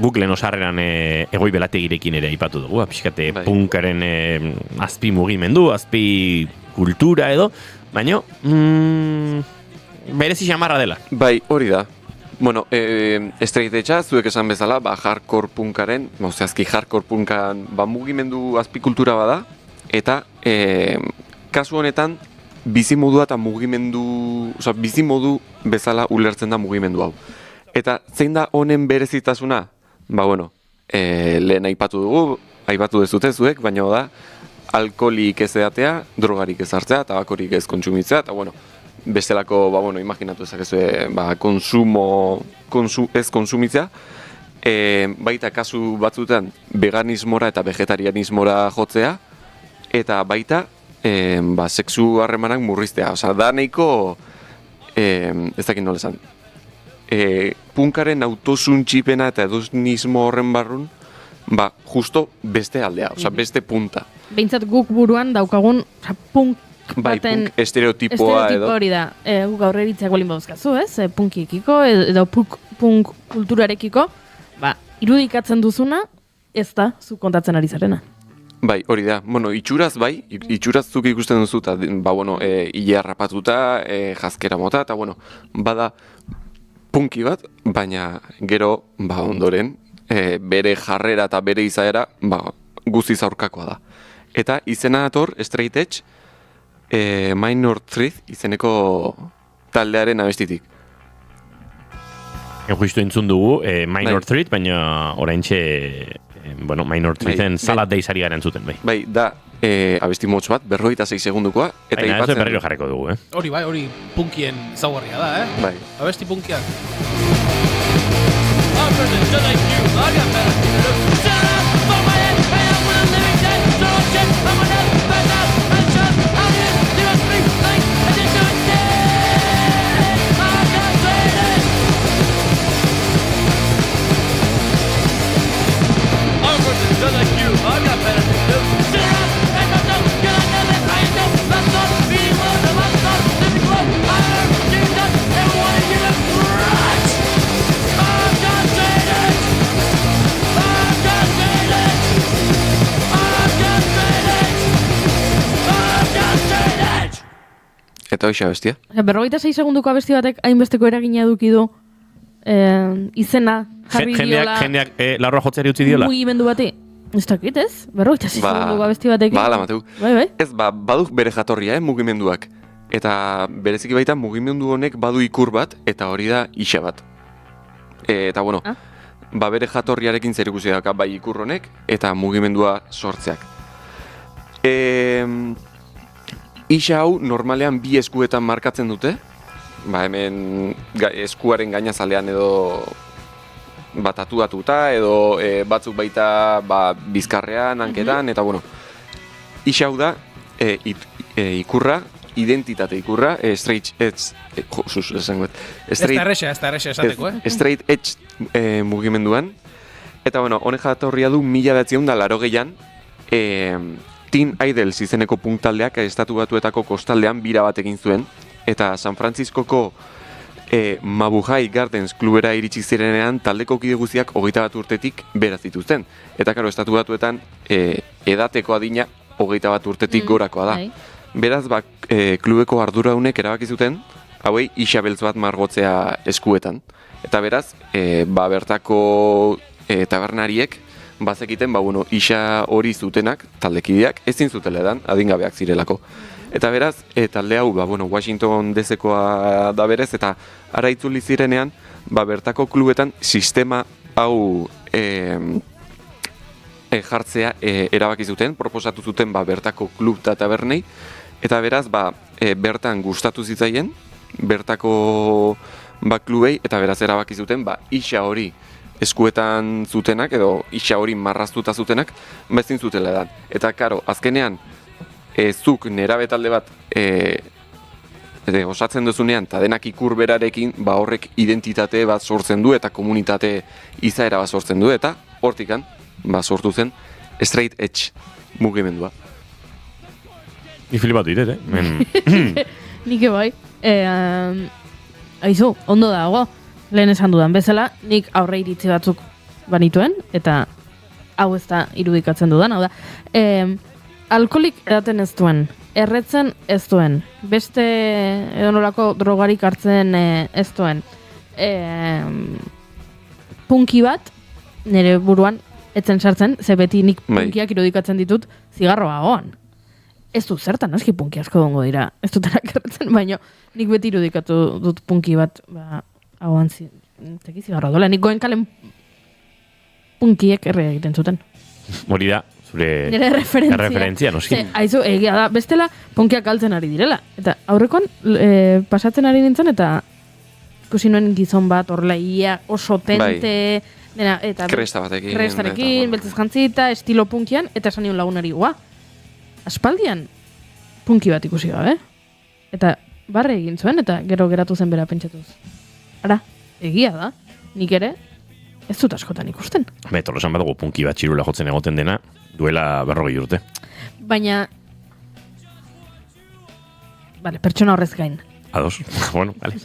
guk lehen osarreran egoi belategirekin ere aipatu dugu, pixkate punkaren azpi mugimendu, azpi kultura edo, baina berezi xamarra dela. Bai, hori da. Bueno, straight edgea, zuek esan bezala, hardcore punkaren, zehazki hardcore punkan mugimendu azpikultura bada, eta kasu honetan bizimodua eta mugimendu, bizimodu bezala ulertzen da mugimendu hau. Eta zein da honen berezitasuna? Lehen aipatu dezute zuek, baina da, alkoholik ez edatea, drogarik ez hartzea, tabakorik ez kontsumitzea, eta bestelako, imaginatu ezakezue, ez konsumitzea. Baita kasu batzutan veganismora eta vegetarianismora jotzea, eta baita sexu harremanak murriztea. Da nahiko, ez dakit nola esan, punkaren autosuntxipena eta edonismo horren barrun, justo beste aldea, beste punta. Behintzat guk buruan daukagun punk baten estereotipoa edo. Hori da, guk aurreritzak bolin bauzkazu, ez? Punkikiko edo punk kulturarekiko, irudikatzen duzuna, ez da, zu kontatzen ari zarena. Bai, hori da. Itxuraz itxuraz zuk ikusten duzu, eta, ile harrapatuta, jazkera mota, eta, bada punki bat, baina gero, ondoren, bere jarrera eta bere izaera, guztiz aurkakoa da. Eta izena dator, straight edge, Minor Threat izeneko taldearen abestitik. Justu entzun dugu, Minor Threat, baina oraintxe, Minor Threaten Salad Days ari garen zuten, bai. Bai, da, abesti motz bat, 46 segundukoa. Baina ez berriro jarriko dugu, Hori punkien zaugarria da, Bai. Abesti punkiak. Eta hoxe abestia? 46 segunduko abesti batek hainbesteko eragina eduki du izena jarri diola... Jendeak larroa jotzeari utzi diola? Mugimendu bati. Ez dakit, ez? 46 segunduko abesti batekin. Mateu. Bai. Ez, baduk bere jatorria, mugimenduak. Eta bereziki baita mugimendu honek badu ikur bat, eta hori da isa bat. Eta bere jatorriarekin zer ikusi daka bai ikur honek, eta mugimendua sortzeak. Isa hau normalean bi eskuetan markatzen dute, hemen eskuaren gainazalean edo tatuatuta edo batzuk baita bizkarrean, hanketan, eta isa hau da ikurra, identitate ikurra, straight edge, straight edge mugimenduan, eta honek jatorria du 1980an, Teen Idols izeneko punk taldeak estatu batuetako kostaldean bira bat egin zuen, eta San Franciscoko Mabuhay Gardens klubera iritsi zirenean taldeko kide guztiak 21 urtetik bera zituzten. Eta estatu batuetan edateko adina 21 urtetik gorakoa da. Beraz, klubeko arduradunek erabaki zuten, hauei isa beltz bat margotzea eskuetan. Eta beraz, bertako tabernariek bazekiten, isa hori zutenak, taldekideak, ezin zutela edan, adingabeak zirelako. Eta beraz, talde hau, Washington DC-koa da berez, eta ara itzuli zirenean, bertako klubetan sistema hau jartzea erabaki zuten, proposatu zuten bertako klub eta tabernei, eta beraz, bertan gustatu zitzaien, bertako klubei, eta beraz erabaki zuten, isa hori eskuetan zutenak, edo isa hori marraztuta zutenak, ezin zutela edan. Eta, karo, azkenean, zuk nerabe talde bat osatzen duzunean, eta denak ikur berarekin, horrek identitate bat sortzen du, eta komunitate izaera bat sortzen du, eta hortikan, sortu zen, straight edge mugimendua. Ni flipatu diret, Nik bai. Aizu, ondo dago. Lehen esan dudan bezala, nik aurre iritzi batzuk banituen, eta hau ez da irudikatzen dudan, hau da. Alkoholik edaten ez duen, erretzen ez duen, beste edonolako drogarik hartzen ez duen. Punki bat, nire buruan, etzen sartzen, ze beti nik punkiak irudikatzen ditut zigarroa goan. Ez du zertan, noski punki asko dongo dira, ez dutenak erretzen, baina nik beti irudikatu dut punki bat, hauan zigarroa dola. Nik goen kalen punkiek erre egiten zuten. Hori da, zure nire referentzia, noski. Aizu, egia da, bestela punkiak galtzen ari direla. Eta aurrekoan pasatzen ari nintzen, eta ikusi nuen gizon bat, orlaia, oso tente, dena, eta krestarekin, beltzez jantzita, estilo punkian, eta esan nion lagunari, aspaldian punki bat ikusi gabe. Eta barre egin zuen, eta gero geratu zen bera pentsatuz. Ara, egia da, nik ere ez dut askotan ikusten. Tolosan bat dugu punki bat txirula jotzen egoten dena, duela 40 urte. Baina, pertsona horrez gain. Ados, bueno, vale.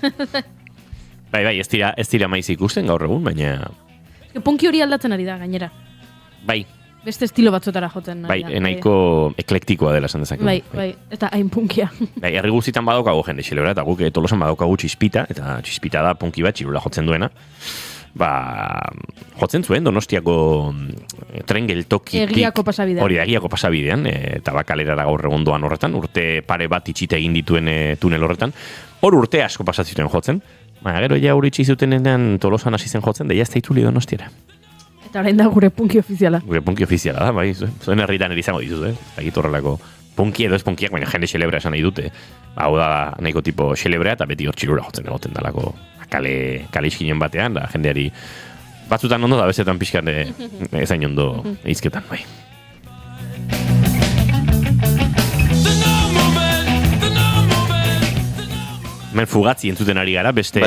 Bai, ez dira maiz ikusten gaur egun, baina... Punki hori aldatzen ari da, gainera. Bai. Beste estilo batzutara joten. Bai, nahiko eklektikoa dela esan dezakegu. Bai, eta hain punkia. Bai, herri guztietan badaukagu jende xelebra, eta guk Tolosan badaukagu txispita, eta txispita da punki bat txirula jotzen duena. Jotzen zuen Donostiako tren geltokitik. Egiako pasabidean. Hori da, Egiako pasabidean, eta kalerara gaur egon doan horretan, urte pare bat itxite egin dituen tunel horretan. Hor urte asko pasatzen jotzen. Baina gero ja hori itxi zutenean Tolosan hasi zen jotzen, da jazta itzuli Donostiara. Eta orain da gure punki ofiziala. Gure punki ofiziala da, bai. Zuen herritan erizango dituz, Egit horrelako punki edo ez punkiak, baina jende xelebra esan nahi dute. Hau da nahiko tipo xelebrea, eta beti hor txirura jotzen egoten dalako kale iskinen batean, da jendeari batzutan ondo da, bezetan pixkan ezain ondo izketan, bai. Men fugatzi entzuten ari gara, beste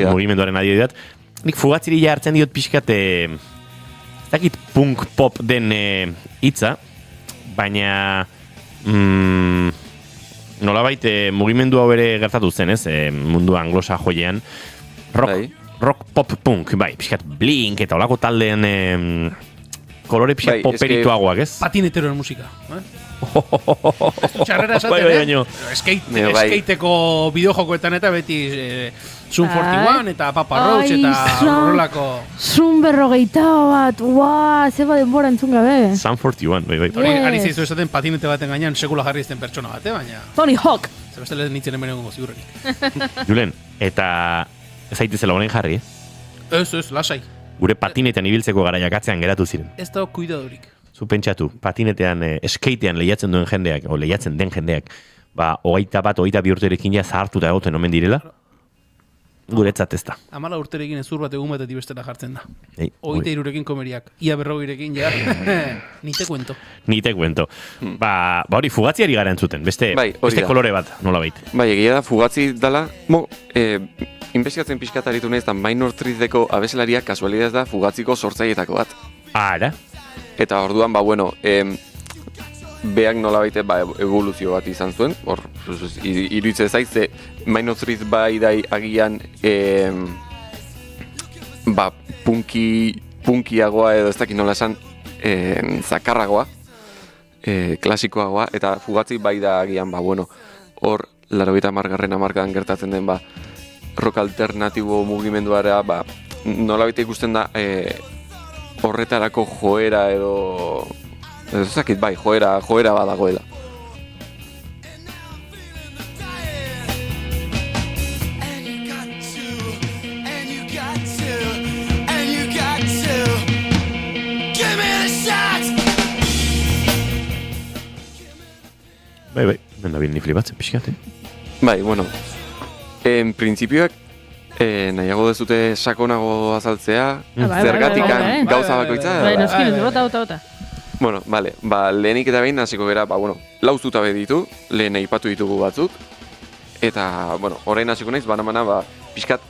mugimenduaren adioidat. Nik fugatziri ja hartzen diot pixkat, dakit punk pop den hitza, baina nolabait mugimendu hau ere gertatu zen, ez? Mundu anglosa joiean. Rock pop punk, bai, pixkat Blink eta olako taldeen kolore pixkat poperituagoak, ez? Patineteroen musika, Ez du txarrera esaten, Skateeko bideojokoetan eta beti Zoom 41 eta Papa Roach eta horrelako... Zoom 41 bat, zeba denbora entzun gabe. Zoom 41, bai. Ari zeizu esaten patinete baten gainean sekula jarri ezten pertsona bat, baina... Tony Hawk! Zebestele nintzen hemen egongo ziurrenik. Julen, eta zaitezela honen jarri, Ez, lasai. Gure patinetean ibiltzeko garaiak atzean geratu ziren. Ez da kuidadurik. Zu pentsatu, patinetean, skatean lehiatzen duen jendeak, o lehiatzen den jendeak, 21-22 urterekin ja zahartuta egoten omen direla, guretzat ez da. 14 urterekin ezur bat egun batetik bestera jartzen da. 23rekin komeriak, ia 40rekin ja, nite kuento. Nite kuento. Hori fugatziari gara entzuten, beste kolore bat, nola bait. Bai, egia da, fugatzi dala, investigatzen pixkataritu nahiz, eta Minor Threateko abeslaria kasualidad da fugatziko sortzaietako bat. Ara? Eta orduan, beak nolabait evoluzio bat izan zuen, hor, iruditzen zaiz, Minor Threat bai dai agian punkiagoa edo ez dakit nola esan zakarragoa, klasikoagoa, eta fugatzi bai da agian, hor, 80. hamarkadan gertatzen den, rock alternatibo mugimenduara, nolabait ikusten da, horretarako joera edo... Ez dakit, joera badagoela. Bai, ben da bien ni flipatzen pixkat, Bai, en principioak Nahiago dezute sakonago azaltzea, zergatikan gauza bakoitza. Bai, noski, bota. Bueno, vale, lehenik eta behin hasiko gera, lau zutabe ditu, lehen aipatu ditugu batzuk, eta, orain hasiko naiz, bana, pixkat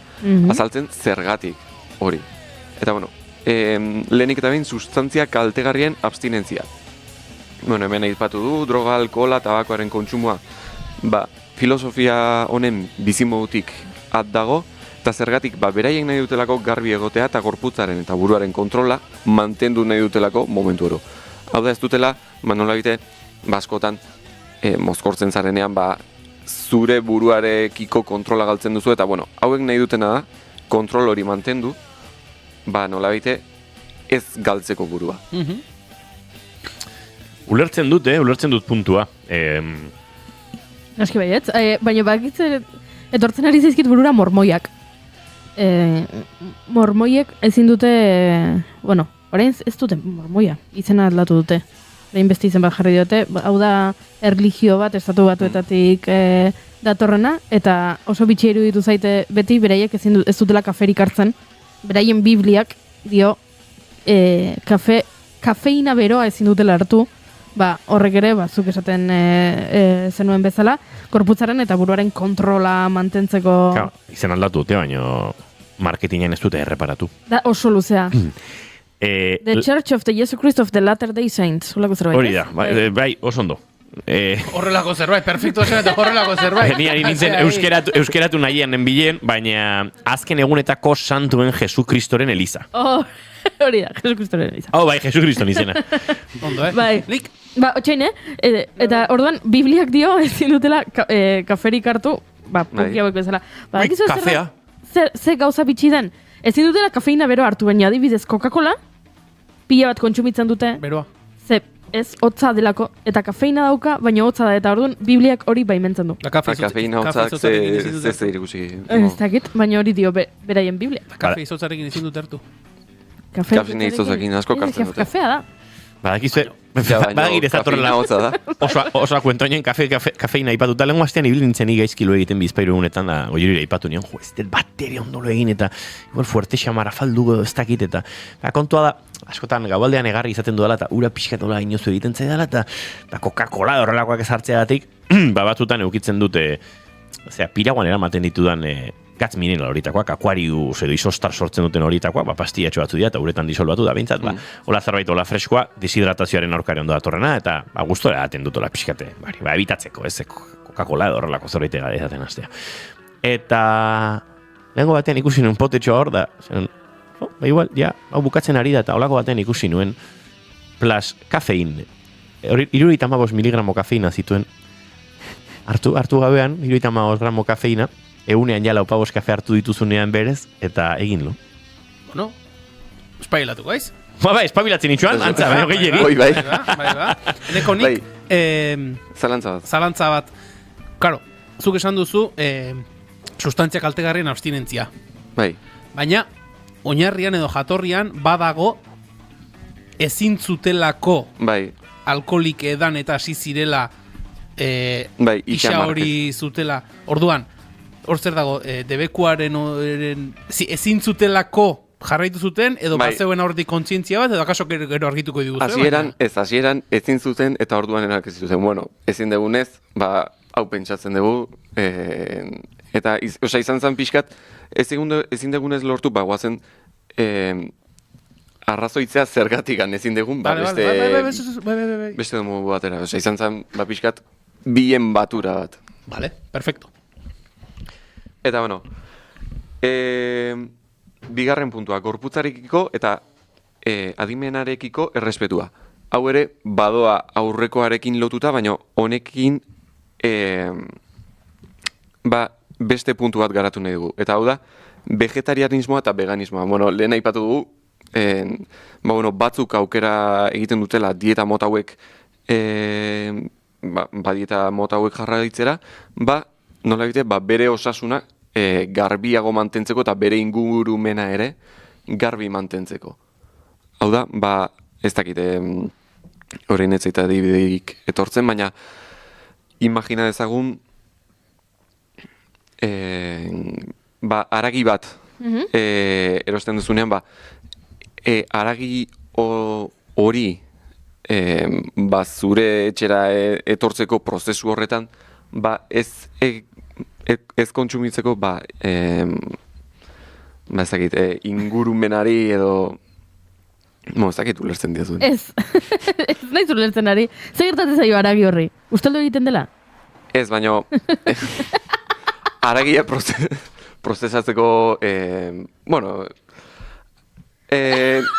azaltzen zergatik hori. Eta, lehenik eta behin sustantzia kaltegarrien abstinentzia. Hemen aipatu du, droga, alkohola, tabakoaren kontsumoa, filosofia honen bizimodutik dago, eta zergatik, beraiek nahi dutelako garbi egotea eta gorputzaren eta buruaren kontrola mantendu nahi dutelako momentu oro. Hau da ez dutela, nolabite, askotan, mozkortzen zarenean, zure buruarekiko kontrola galtzen duzu, eta hauek nahi dutena da, kontrol hori mantendu, nolabite, ez galtzeko burua. Ulertzen dut puntua. Noski baietz, baina bakitze etortzen ari zaizkit burura mormoiak. Mormoiek ezin dute, orain ez dute mormoia, izena aldatu dute. Lehin beste izen bat jarri dute, hau da erlijio bat, estatu batuetatik datorrena, eta oso bitxia iruditu zaite beti, beraiek ez dutela kaferik hartzen, beraien bibliak dio kafeina beroa ezin dutela hartu, horrek ere, zuk esaten zenuen bezala, korputzaren eta buruaren kontrola mantentzeko... Izen aldatu dute, baina marketingen ez dute erreparatu. Da oso luzea. The Church of the Jesus Christ of the Latter-day Saints. Hori da, bai, oso ondo. Horrelako zerbait, perfecto esan eta horrelako zerbait. Ni ari nintzen euskeratu nahian nenbilen, baina azken egunetako santuen Jesu Kristoren Eliza. Hori da, Jesu Kristoren Eliza. Bai, Jesu Kriston izena. Ondo, Bai, otxain, eta orduan, Bibliak dio ezin dutela kaferik hartu, punkia boik bezala. Kafea. Ze gauza bitxi den, ezin dutela kafeina beroa hartu, baina adibidez Coca-Cola, pila bat kontsumitzen dute. Beroa. Ze, ez, hotza delako, eta kafeina dauka, baina hotza da, eta orduan, Bibliak hori baimentzen du. Kafeina hotzak ze ikusi. Ez dakit, baina hori dio beraien Biblia. Kafe izotzarekin ezin dut hartu. Kafeina izotzarekin asko kartzen dute. Kafea da. Badakizue, badakit ez datorrela oso akuentoinen kafeina ipatuta. Lengo astean ibil nintzen igaizkilo egiten bizpairu egunetan, da goiurira ipatu nion, ez del bateri ondolo egin, eta igual fuerte xamara faldu ez dakit, eta kontua da, askotan gaualdean egarri izaten duela, eta ura pixkatola inozu egiten zaidala, eta Coca-Cola horrelakoak ezartzeagatik, batzutan eukitzen dute, piraguan eramaten ditudan gatz mineral horitakoak, akuarius edo isostar sortzen duten horitakoak, pastiatxo batzu dira, eta uretan disolbatu da, behintzat, hola zerbait, hola freskoa, deshidratazioaren aurkari ondo datorrena, eta gustora daten dutola pixkate, ebitatzeko, ez, Coca-Cola edo horrelako zerbait egaten hastea. Eta lehenko batean ikusi nuen potetxoa hor da, igual, hau bukatzen ari da, eta holako batean ikusi nuen, plus kafein, 75 miligramo kafeina zituen, hartu gabean, 75 gramo kafeina, egunean jala opabos kafe hartu dituzunean berez, eta egin lo. Bueno, espailatu gaiz? Bai, espabilatzen itxuan, antza, baina gehiagin. Bai. Eneko nik, zalantza bat. Karo, zuk esan duzu, sustantzia kaltegarrien abstinentzia. Bai. Baina, oinarrian edo jatorrian badago ezin zutelako alkoholik edan eta hasi zirela isa hori zutela. Orduan, hor zer dago, debekuaren ezin zutelako jarraitu zuten, edo bazeuen aurretik kontzientzia bat, edo akaso gero argituko diguzu. Hasieran ezin zuten, eta orduan erak ez zuten. Bueno, ezin degunez, hau pentsatzen dugu, eta izan zen pixkat, ezin degunez lortu, guazen arrazoitzea zergatikan ezin degun, beste dugu batera. Izan zen pixkat, bien batura bat. Vale, perfecto. Eta, bigarren puntua, gorputzarekiko eta adimenarekiko errespetua. Hau ere, badoa aurrekoarekin lotuta, baina honekin beste puntu bat garatu nahi dugu. Eta hau da, vegetarianismoa eta veganismoa. Lehen aipatu dugu, batzuk aukera egiten dutela dieta mota hauek dieta mota hauek jarraitzera, nola egite, bere osasuna garbiago mantentzeko eta bere ingurumena ere garbi mantentzeko. Hau da, ez dakite horrein ez zaita dibideik etortzen, baina imagina dezagun haragi bat erosten duzunean, haragi hori zure etxera etortzeko prozesu horretan, ez kontsumitzeko, ezakit, ingurumenari edo... ezakit ulertzen diazuen. Ez nahi ulertzen ari. Zer gertatzen zaio haragi horri? Usteldu egiten dela? Ez, baina... haragia prozesatzeko...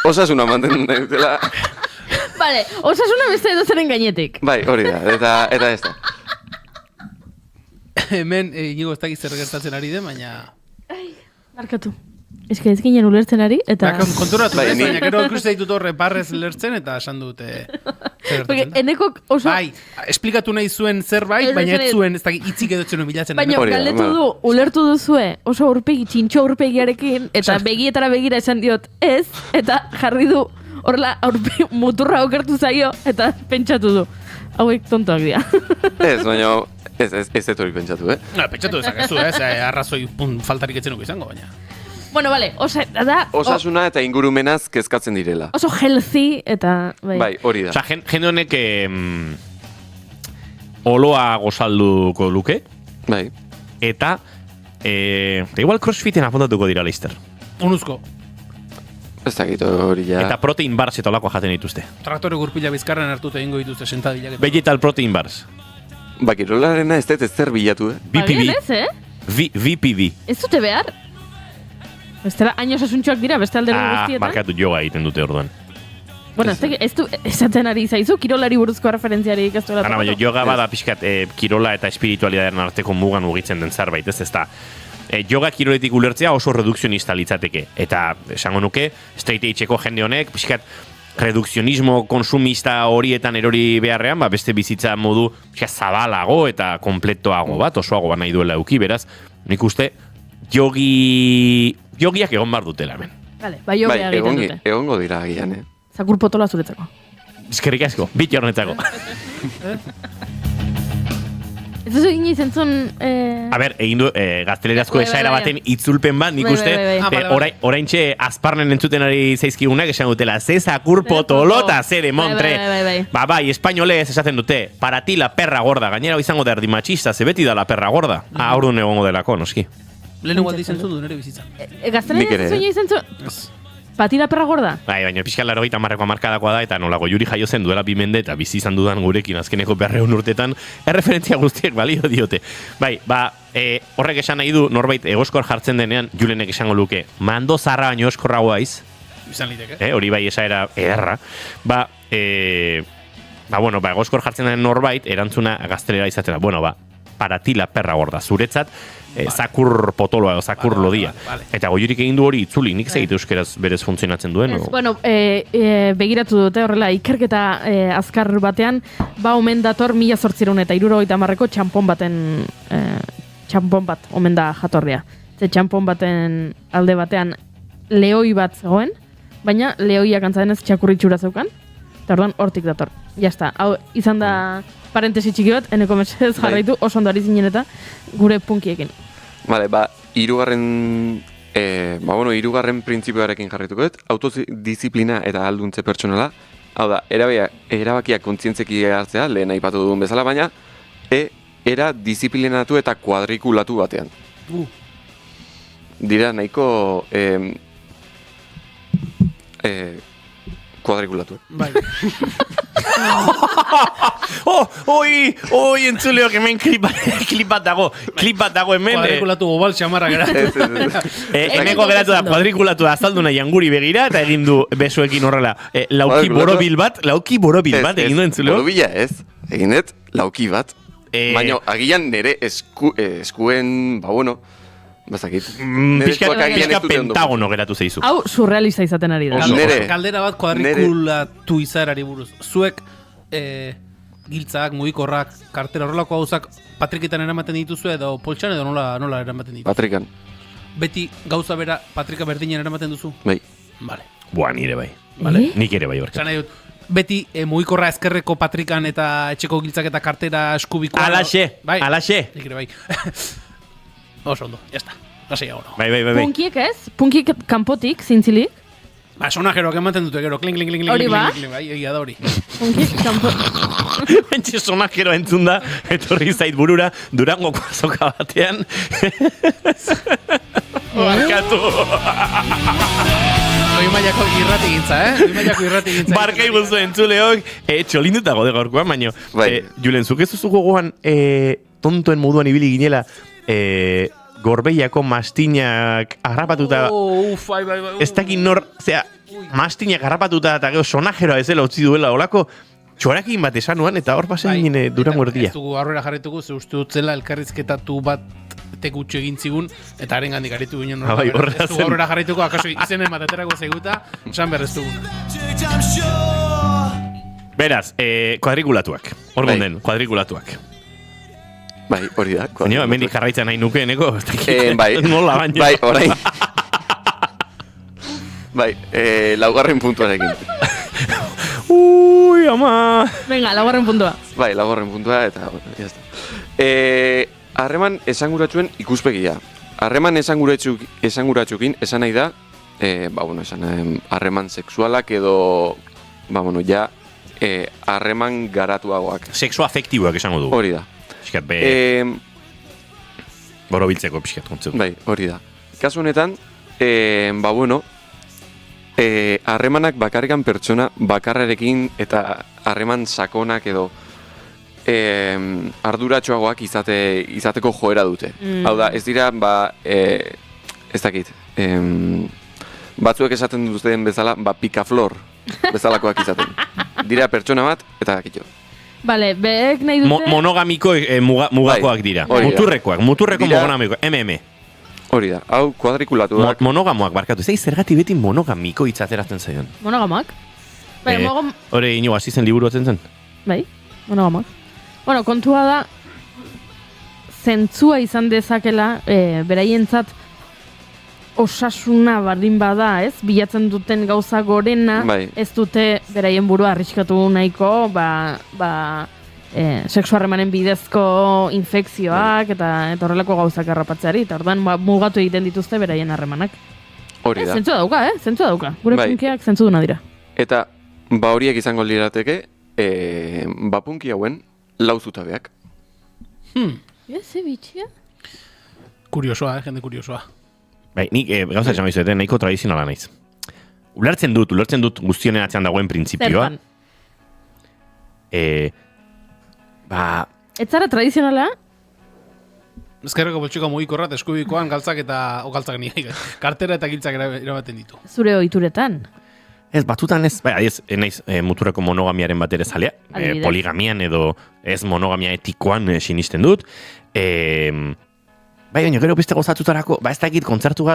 osasuna mantendu nahi dutela... Vale, osasuna beste edo zeren gainetik. Bai, hori da, eta ez da. Hemen, Inigo ez dakit zer gertatzen ari den, baina... Markatu. Ez ginen ulertzen ari, eta... Konturatu, baina gero ikuste ditut horre parrez lertzen, eta esan dute... Enekok oso... Bai, esplikatu nahi zuen zerbait, baina ez zuen, ez dakit, itzik edo txenu bilatzen. Baina galdetu du, ulertu duzue, oso aurpegi, txintxo aurpegiarekin, eta begietara begira esan diot ez, eta jarri du horrela muturra okertu zaio, eta pentsatu du. Hauek tontoak dira. Ez, baina... Ez hori pentsatu, Pentsatu dezakezu, arrazoi faltarik etzenuko izango, baina... Bueno, vale, osasuna eta ingurumenaz kezkatzen direla. Oso healthy eta... Bai, hori da. Osa, jende honek oloa gozalduko luke. Bai. Eta igual crossfiten apuntatuko dira, Leister. Unuzko. Ez dakit hori ja... Eta protein bars eta olakoa jaten dituzte. Traktore gurpila bizkarren hartuta ingo dituzte sentadilak. Vegetal protein bars. Kirolarena ez dut ezer bilatu, VPV. VPV. Ez dute behar? Bestela, hain osasuntxoak dira, beste alde guztietan? Barkatu yoga egiten dute orduan. Bueno, ez du esaten ari zaizu, kirolari buruzko referentziari ikastuela. Baina yoga bada pixkat kirola eta espiritualidaren arteko mugan mugitzen den zerbait, ez da. Yoga kiroletik ulertzea oso redukzionista litzateke. Eta, esango nuke, straight edge-eko jende honek, pixkat, redukzionismo konsumista horietan erori beharrean, beste bizitza modu zabalago eta kompletoago bat, osoago nahi duela euki, beraz, nik uste, jogiak egon bar dutela hemen. Vale, jogia egiten dute. Egongo dira agian, Zakur potola zuretzako. Eskerrik asko, bit jornetzako. Ez duzu egin izentzun... A ber, egin du gaztelerazko esaera baten itzulpen bat, nik uste, oraintxe azparnen entzuten ari zaizkigunak esan dutela, ze zakur potolota, ze de montre. Bai, espainolez esaten dute, para ti la perra gorda, gainera izango da erdi machista, ze beti da la perra gorda. Aurrun egongo delako, noski. Lehenengo aldi izentzun du nire bizitza. Gazteleraz izentzun? Pati la perra gorda? Bai, baina pixka 80 markadakoa da, eta nola Goiuri jaio zen duela 2 mende, eta bizi izan dudan gurekin azkeneko 200 urtetan, erreferentzia guztiek balio diote. Bai, horrek esan nahi du, norbait egoskor jartzen denean, Julenek esango luke, mando zarra baino eskorragoa iz. Izan liteke. Hori bai esaera ederra. Egoskor jartzen den norbait, erantzuna gaztelera izatera. Para ti la perra gorda, zuretzat, zakur potoloa, zakur lodia. Eta Goiurik egin du hori itzuli, nik zegite euskeraz berez funtzionatzen duen? Bueno, begiratu dute horrela, ikerketa azkar batean, omen dator 1870ko txampon bat omen da jatorria. Ze txampon baten alde batean lehoi bat zegoen, baina lehoiak antzadenez txakurritxura zeukan, eta orduan hortik dator. Jazta, hau izan da parentesi txiki bat, eneko mesedez jarraitu, oso ondo ari zinen eta gure punkiekin. Vale, hirugarren printzipioarekin jarraituko dut, autodisziplina eta alduntze pertsonala, hau da, erabakiak kontzientzeki hartzea, lehen aipatu duen bezala, baina era disiplinatu eta kuadrikulatu batean. Dira nahiko kuadrikulatu. Bai. Oi, entzuleok hemen klip bat dago hemen. Kuadrikulatu gobal xamarra gara. Eneko geratu da, kuadrikulatu da, azaldu nahi anguri begira, eta egin du besoekin horrela. Lauki borobil bat egin du entzuleok. Borobila ez, egin dut, lauki bat. Baina, agian nire eskuen, bazakit. Pixka pentagono geratu zeizu. Hau surrealista izaten ari da. Kaldera bat kuadrikulatu izarari buruz. Zuek giltzak, mugikorrak, kartera horrelako gauzak patriketan eramaten dituzu edo poltsan edo nola eramaten dituzu? Patrikan. Beti gauza bera patrika berdinen eramaten duzu? Bai. Vale. Nire bai. Nik ere bai horka. Beti mugikorra ezkerreko patrikan eta etxeko giltzak eta kartera eskubikoa. Alaxe. Nik ere bai. Oso ondo, jazta. Lasai agora. Bai. Punkiek ez? Punkiek kanpotik, zintzilik? Ba, sonajeroak ematen dute gero, kling, Hori ba? bai, egia da hori. Punkiek kanpotik. Bentsi sonajero entzun da, etorri zait burura, Durangoko azoka batean. Barkatu. Goi mailako irrati gintza, Barkai buzu entzuleok, txolinduta gode gaurkoan, baino. Julen, zuk ez duzu gogoan tontoen moduan ibili ginela, Gorbeiako mastinak harrapatuta... bai. Ez dakit nor, zera, mastinak harrapatuta eta gero sonajeroa ezela utzi duela olako txorakin bat esanuan eta hor pasen gine Durango erdia. Ez dugu aurrera jarritugu, ze uste dutzela elkarrizketatu bat tekutxo egin zigun, eta haren gandik aritu ginen. Bai, horrela zen. Ez dugu aurrera jarrituko, akaso izenen bat aterako zeguta, esan berrez dugun. Beraz, kuadrikulatuak. Hor gonden, kuadrikulatuak. Bai, hori da. Baina, hemen jarraitzen nahi nuke, neko? Bai, nola baina. Bai, orain. Bai, laugarren puntuarekin. Ui, ama! Venga, laugarren puntua. Bai, laugarren puntua, eta, bueno, jazta. Harreman esanguratsuen ikuspegia. Harreman esanguratsukin esan nahi da, harreman sexualak edo, ja, harreman garatuagoak. Sexo afektiboak esango du. Hori da. Piskat, boro biltzeko piskat kontzeu. Bai, hori da. Kasu honetan, harremanak bakarrikan pertsona bakarrarekin eta harreman sakonak edo arduratsuagoak izateko joera dute. Hau da, ez dira, ez dakit, batzuek esaten duten bezala, pikaflor bezalakoak izaten. Dira pertsona bat, eta dakitxo. Bale, behek nahi dute... Monogamiko mugakoak dira. Muturreko monogamiko, MM. Hori da, hau kuadrikulatuak. Monogamoak, barkatu. Zei zergatik beti monogamiko itzaterazten zaion. Monogamoak? Bai, hori ino, hasi zen liburu atzen zen? Bai, monogamoak. Bueno, kontua da, zentzua izan dezakela, beraientzat osasuna bardin bada, ez? Bilatzen duten gauza gorena, ez dute beraien burua arriskatu nahiko, sexu harremanen bidezko infekzioak eta horrelako gauzak harrapatzeari, eta orduan mugatu egiten dituzte beraien harremanak. Hori da. Zentzua dauka, zentzua dauka. Gure punkiak zentzuduna dira. Eta horiek izango lirateke, punki hauen lau zutabeak. Ze bitxia? Kuriosoa, jende kuriosoa. Bai, nik gauza esan baizueten, nahiko tradizionala naiz. Ulertzen dut guztionen atzean dagoen printzipioa. Ez zara tradizionala? Ezkerreko boltsiko mugikorrat, eskubikoan galtzak eta galtzak nire. Kartera eta giltzak erabaten ditu. Zure ohituretan? Ez, batutan ez, naiz muturreko monogamiaren bat ere zalea. Poligamian edo ez monogamia etikoan sinisten dut. Baina gero beste gozatutarako, ez dakit kontzertu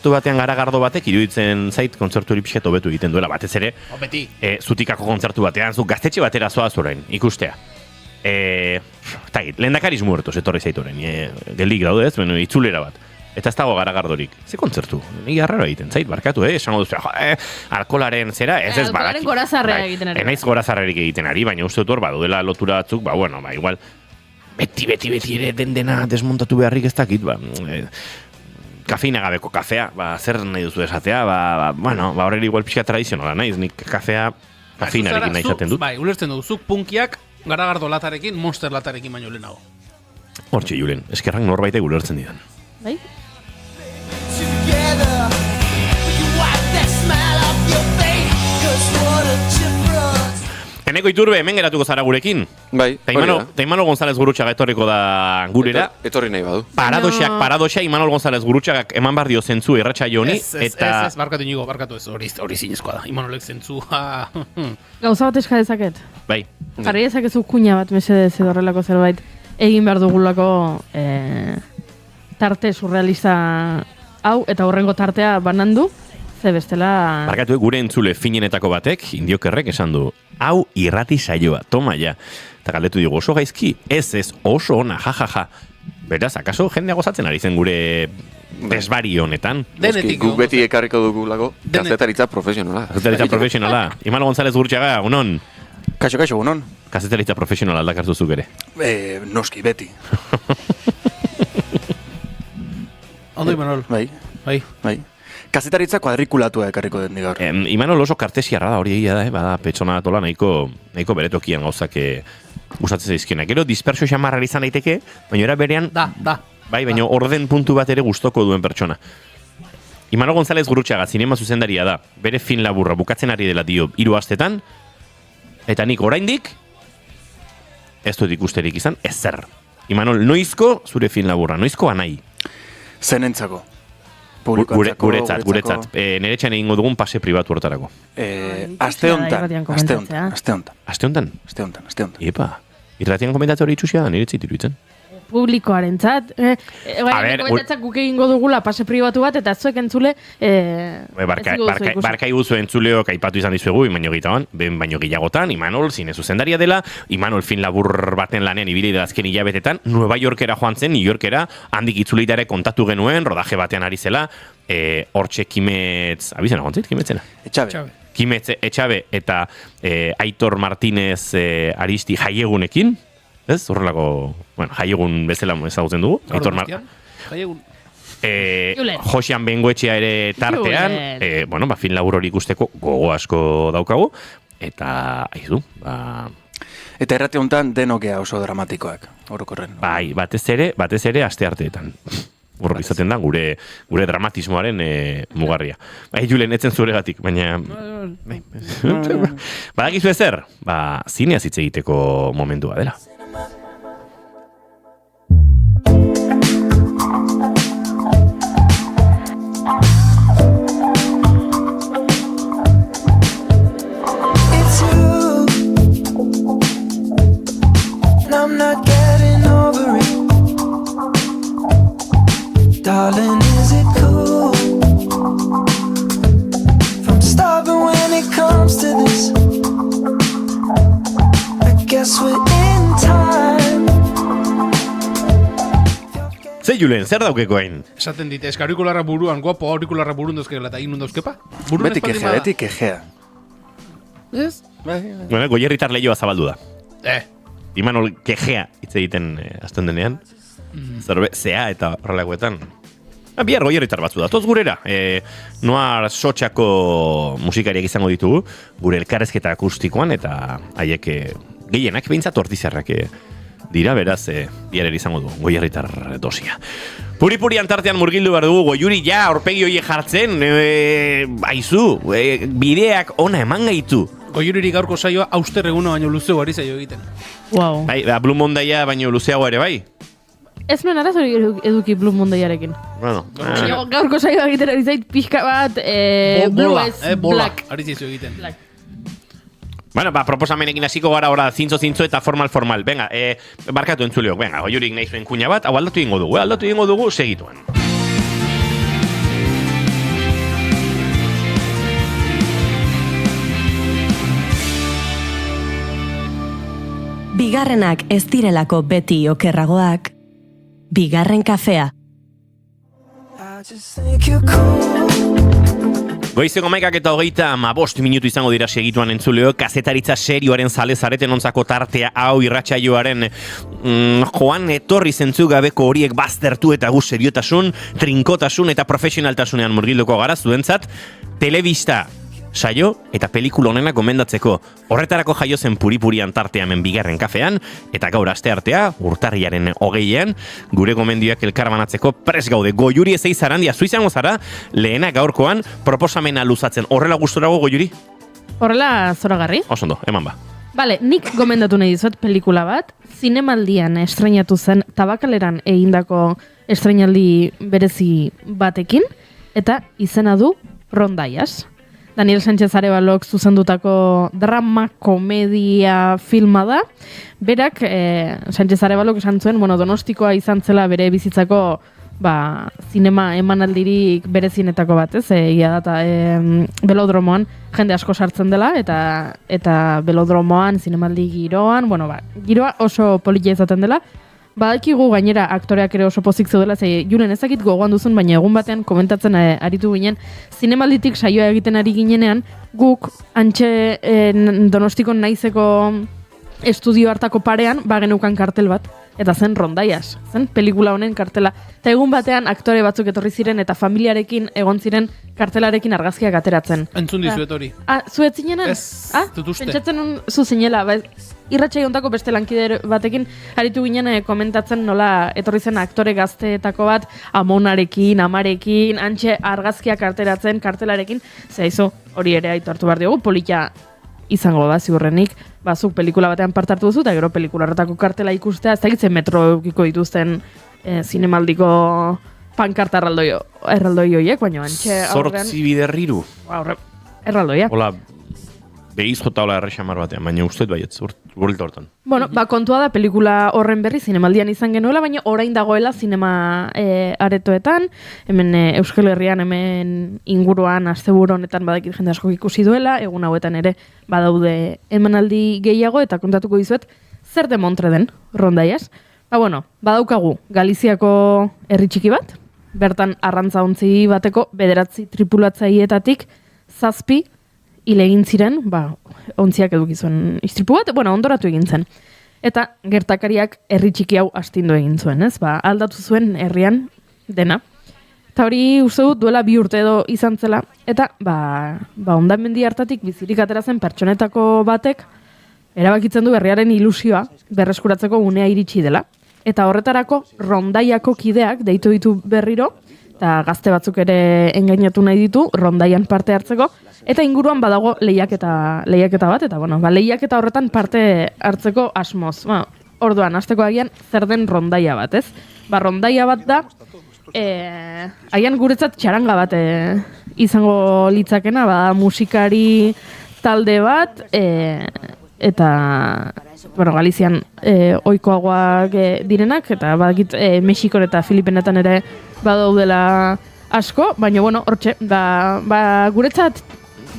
batean garagardo batek iruditzen zait kontzertu hori pixeto betu egiten duela, batez ere zutikako kontzertu batean, zu gaztetxe batera zoaz orain, ikustea. Lehendakariz muertos etorri zait orain, geldik daude ez, itzulera bat. Eta ez dago garagardorik. Ze kontzertu? Ni garraro egiten zait, barkatu, esango duzu, alkolaren zera, ez badaki. Alkolaren gorazarrea egiten ari. Enaiz gorazarrerik egiten ari, baina uste dut hor, badudela lotura batzuk, igual, beti ere dena desmontatu beharrik ez dakit, kafeina gabeko kafea, zer nahi duzu esatea, horrela igual pixka tradizionala naiz, nik kafea kafeinarekin nahi izaten dut. Bai, ulertzen dut, zuk punkiak garagardo latarekin, monster latarekin baino lehenago. Hortxe, Julen, eskerrak norbaitek ulertzen didan. Bai? Eneko Iturbe, hemen geratuko zara gurekin. Bai, hori da. Ta Imanol González Gurutxaga etorriko da gurera. Etorri nahi badu. Paradoxea Imanol González Gurutxagak eman bar dio zentzu irratxa joni. Ez, barkatu inigo, barkatu ez, hori zinezkoa da. Imanolek zentzua. Gauza bat eska dezaket. Bai. Jarri dezakezu kuña bat mesedez edo horrelako zerbait egin behar dugulako tarte surrealista hau eta horrengo tartea banandu. Ze bestela... Barkatu, gure entzule finenetako batek, Indiokerrek esan du, hau irrati saioa, toma ja. Eta galdetu digu, oso gaizki, ez, oso ona, jajaja. Beraz, akaso jendea gozatzen ari zen gure desbari honetan. Guk beti ekarriko dugulako kazetaritza profesionala. Imanol González Gurutxaga, unon? Kaixo, unon. Kazetaritza profesionala aldakartu zuk ere. Noski, beti. Ondo, Imanol. Bai. Kazetaritza kuadrikulatua ekarriko den gaur. Imanol oso kartesiarra da, hori egia da, bada pertsona tola nahiko beretokian gauzak gustatzen zaizkienak. Gero dispersio xamarra izan daiteke, baina era berean bai, baina orden puntu bat ere gustoko duen pertsona. Imanol González Gurrutxaga, zinema zuzendaria da, bere film laburra bukatzen ari dela dio 3 astetan, eta nik oraindik ez dut ikusterik izan, ezer. Imanol, noizko zure film laburra, noizko anai? Zenentzako. Guretzat. Nere txan egingo dugun pase pribatu hortarako. Aste hontan. Epa, irratian komentatzen hori itxusia da, nire iruditzen. Publikoaren zat. Komentatzak guk egingo dugula pase pribatu bat, eta zuek entzule... Barkai guzu entzuleok aipatu izan dizuegu, baino gitaban, baino gehiagotan, Imanol zine zuzendaria dela, Imanol film labur baten lanean ibili da azken hilabetetan, Nueva Yorkera joan zen, New Yorkera, handik itzuleitare kontatu genuen, rodaje batean ari zela, hortxe Kimetz, abizena gontzit, Kimetzena? Kimetz Etxabe eta Aitor Martínez Aristi jaiegunekin, ez? Horrelako, jaiegun bezala ezagutzen dugu. Jaiegun. Josean Bengoetxea ere tartean, film labur hori ikusteko gogo asko daukagu, eta, Eta errate honetan denokea oso dramatikoak, orokorren. Bai, batez ere aste arteetan. Hor izaten da gure dramatismoaren mugarria. Julen, etzen zuregatik, baina... Badakizu ezer, zineaz hitz egiteko momentua dela. I'm not getting over it. Darling, is it cool? If I'm stubborn when it comes to this, I guess we're in time. Julen, zer daukeko hain? Esaten dit, aurikularra buruan, guapo aurikularra burun dozkela eta inun dauzkepa? Beti kejea. Ez? Goierritar lehioa zabaldu da. Imanol kejea hitz egiten azten denean. Zea eta horrelakoetan. Bihar goierritar batzu da, toz gurera. Noa sotxako musikariak izango ditugu, gure elkarrezketa akustikoan, eta haiek gehienak behintzat ortizarrak dira, beraz, bihar izango du, goierritar dosia. Puri antartean murgildu behar dugu, Goiuri ja, aurpegi horiek jartzen, bideak ona eman gaitu. Goiuriri gaurko saioa auster eguna baino luzeo ari zaio egiten. Wow. Bai, Blue Mondaya baino luzeago ere bai. Ez nuen arazori eduki Blue Mondayarekin. Bueno. Gaurko saioa egiten ari zait pixka bat, blue ez black. Ari zaizu egiten. Bueno, proposamenekin hasiko gara ora zintzo eta formal. Venga, barkatu entzuleok, venga, Goiurik nahi zuen kuña bat, hau aldatu egingo dugu segituan. Bigarrenak ez direlako beti okerragoak, bigarren kafea. Goizeko 11:25 minutu izango dira segituan entzuleo, kazetaritza serioaren zale zareten ontzako tartea hau irratsaioaren joan etorri zentzu gabeko horiek baztertu eta gu seriotasun, trinkotasun eta profesionaltasunean murgilduko gara zuentzat, telebista saio eta pelikula honena gomendatzeko. Horretarako jaio zen puri-purian tartea hemen bigarren kafean, eta gaur asteartea, urtarriaren 20ean, gure gomendioak elkarbanatzeko pres gaude. Goiuri ezei zarandia, zuizango zara, lehena gaurkoan proposamena luzatzen. Horrela gustorago, Goiuri? Horrela zoragarri. Osondo, eman ba. Bale, nik gomendatu nahi dizuet pelikula bat, zinemaldian estreinatu zen Tabakaleran egindako estreinaldi berezi batekin, eta izena du Rondaias. Daniel Sánchez Arevalok zuzendutako drama komedia filma da. Berak, Sánchez Arevalok esan zuen, Donostikoa izan zela bere bizitzako zinema emanaldirik berezienetako bat, ez? Ia data, belodromoan jende asko sartzen dela, eta belodromoan, zinemaldi giroan, giroa oso politia izaten dela. Badakigu gainera aktoreak ere oso pozik zeudela, Julen ezakit gogoan duzun, baina egun batean komentatzen aritu ginen, zinemalditik saioa egiten ari ginenean, guk antxe Donostiko naizeko estudio hartako parean, geneukan kartel bat, eta zen Rondaias, zen pelikula honen kartela. Eta egun batean aktore batzuk etorri ziren eta familiarekin egon ziren kartelarekin argazkiak ateratzen. Entzun dizuet hori. Zuet zinenen? Ez, dut uste. Pentsatzen zu zinela, irratxai ontako beste lankide batekin aritu ginen komentatzen nola etorri zen aktore gazteetako bat amonarekin, amarekin, antxe argazkiak ateratzen kartelarekin, zaizu hori ere aitu hartu behar diogu, polita izango da ziurrenik, zuk pelikula batean parte hartu duzu, eta gero pelikula horretako kartela ikustea, ez da gitzen metro eukiko dituzten zinemaldiko pankarta erraldoi horiek, baina antxe aurrean... Zortzi biderriru. Erraldoia. Hola, behiz jota hola errexamar batean, baina usteet baietz, buelta hortan. Bueno, kontua da pelikula horren berri zinemaldian izan genuela, baina orain dagoela zinema aretoetan, hemen Euskal Herrian, hemen inguruan, asteburu honetan badakit jende asko ikusi duela, egun hauetan ere badaude emanaldi gehiago, eta kontatuko dizuet, zer demontre den, Rondaias. Badaukagu Galiziako herri txiki bat, bertan arrantzaontzi bateko 9 tripulatzaileetatik 7 hil egin ziren, ontziak edukizuen istripu bat, ondoratu egin zen. Eta gertakariak herri txiki hau astindu egin zuen, ez? Aldatu zuen herrian dena. Eta hori uste dut duela 2 urte edo izan zela, eta hondamendi hartatik bizirik atera zen pertsonetako batek erabakitzen du herriaren ilusioa berreskuratzeko unea iritsi dela. Eta horretarako Rondaiako kideak deitu ditu berriro, eta gazte batzuk ere engainatu nahi ditu Rondaian parte hartzeko, eta inguruan badago lehiaketa bat, eta lehiaketa horretan parte hartzeko asmoz. Orduan, hasteko agian zer den Rondaia bat, ez? Rondaia bat da, agian guretzat txaranga bat izango litzakena, musikari talde bat, eta Galizian ohikoagoak direnak, eta badakit Mexikon eta Filipinetan ere badaudela asko, baina hortxe, guretzat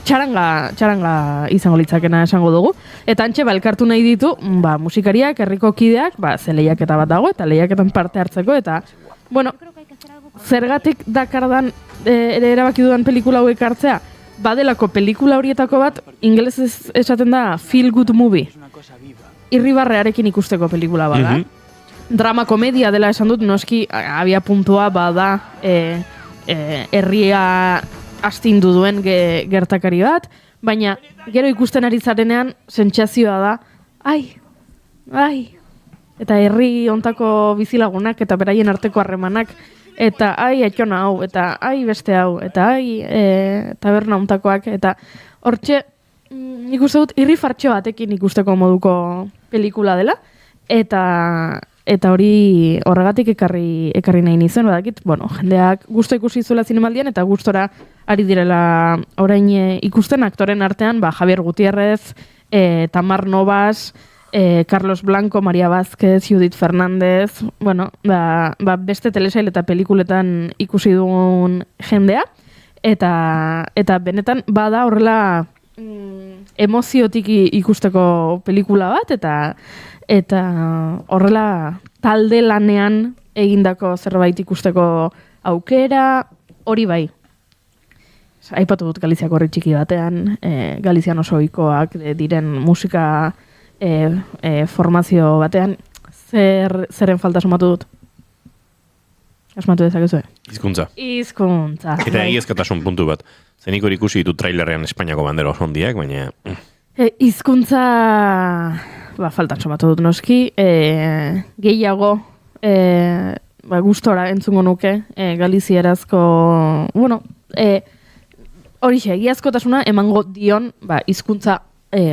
txaranga izango litzakena esango dugu. Eta antxe, elkartu nahi ditu, musikariak, herriko kideak, ze lehiaketa bat dago, eta lehiaketan parte hartzeko, eta, zergatik dakardan ere erabaki dudan pelikula hauek hartzea, badelako pelikula horietako bat, ingelesez esaten da feel good movie. Irribarrearekin ikusteko pelikula bada. Drama komedia dela esan dut, noski abia puntua bada herria astindu duen gertakari bat, baina gero ikusten ari zarenean sentsazioa da, eta herri ontako bizilagunak eta beraien arteko harremanak, eta etxona hau, eta beste hau, eta taberna ontakoak, eta hortxe nik uste dut irri fartxo batekin ikusteko moduko pelikula dela, eta hori horregatik ekarri nahi nizuen, badakit, jendeak gusto ikusi zuela zinemaldian, eta gustora ari direla orain ikusten aktoren artean, Javier Gutiérrez, Tamar Novas, Carlos Blanco, Maria Vázquez, Judith Fernández, beste telesail eta pelikuletan ikusi dugun jendea, eta benetan bada horrela emoziotik ikusteko pelikula bat, eta horrela talde lanean egindako zerbait ikusteko aukera, hori bai. Aipatu dut Galiziako herri txiki batean, Galizian oso ohikoak diren musika formazio batean, zeren falta asmatu dut? Asmatu dezakezu? Hizkuntza. Eta egiazkatasun puntu bat. Zenik hori ikusi ditut trailerrean Espainiako bandera oso hondiak, baina... Hizkuntza... faltan somatu dut noski. Gehiago, gustora entzungo nuke, galizierazko... horixe, egiazkotasuna emango dion hizkuntza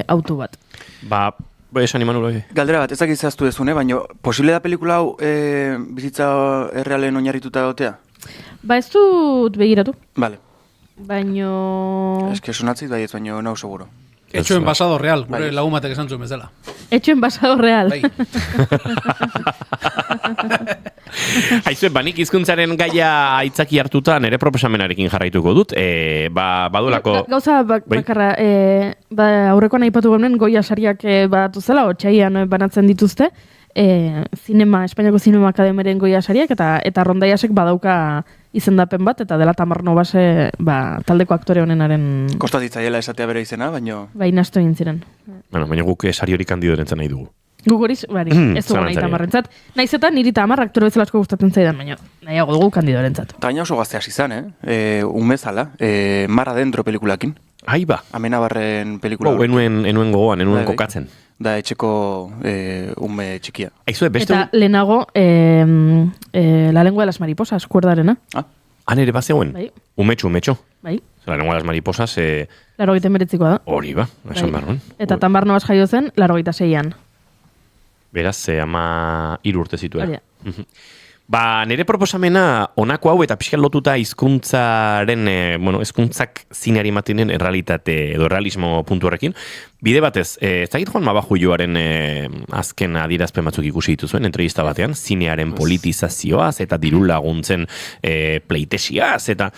autu bat. Esan Imanol. Galdera bat, ezak izaztu dezune, baina posible da pelikula hau bizitza errealen oinarrituta gotea? Ez dut begiratu. Vale. Baino... Eske sonatzit baiet, baina nau seguro. Hecho en pasado real, gure lagumatek esan zuen bezala. Hecho en pasado real. Aizue, nik hizkuntzaren gaia aitzaki hartuta nire proposamenarekin jarraituko dut. Baduelako... Gauza bakarra, aurrekoan aipatu gomen Goya sariak batu zela, otxaian banatzen dituzte, Espainiako Zinema Akademiaren Goya sariak, eta Rondaiasek badauka izendapen bat, eta dela Tamar Novase taldeko aktore honenaren... Kostatzaiela esatea bere izena, baina... Nasto egin ziren. Baina guk sari hori kandido erentzen nahi dugu. Gugoriz, ez dugu nahi Tamarrentzat. Naiz eta niri Tamar aktore bezala asko gustatzen zaidan, baina nahiago dugu Kandidorentzat. Eta gaina oso gazteaz izan, umezala, Mar Adentro pelikulakin. Ba. Amenabarren pelikula. Enuen gogoan, enuen kokatzen. Da etxeko ume txikia. Eta lehenago, La lengua de las mariposas, kuerdarena. Han ere bazegoen? Bai. Umetxo. Bai. La lengua de las mariposas... 89 da. Hori ba, esan barruen. Eta Tamar Navas jaio zen, 86an. Beraz, 13 urte zituen. Nire proposamena honako hau eta pixkan lotuta hizkuntzaren, hizkuntzak zineari matinen errealitate edo realismo puntu horrekin. Bide batez, ez dakit Juan Mabajuioaren azken adierazpen batzuk ikusi dituzuen, entrevista batean, zinearen politizazioaz eta diru laguntzen pleitesiaz, eta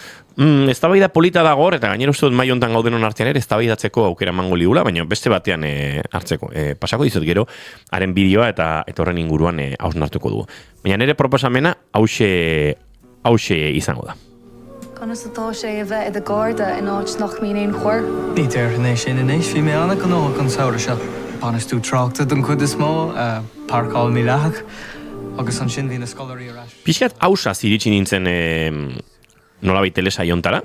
eztabaida polita dago hor, eta gainera uste dut mai hontan gaudenon artean ere eztabaidatzeko aukera emango ligula, baina beste batean hartzeko. Pasako dizut gero, haren bideoa eta horren inguruan hausnartuko dugu. Baina nire proposamena hause izango da. Conas atá sé a bheith i gcáirde in áit nach míon chóir. Ní deirnééis sin inéis bhí mé anna go nó an saoire se. Banas tú tráchta don chud is mó, parcáil mí leach, agus an sin bhí na scolarí arás. Pixkat hausaz iritsi nintzen nolabait telesaiontara,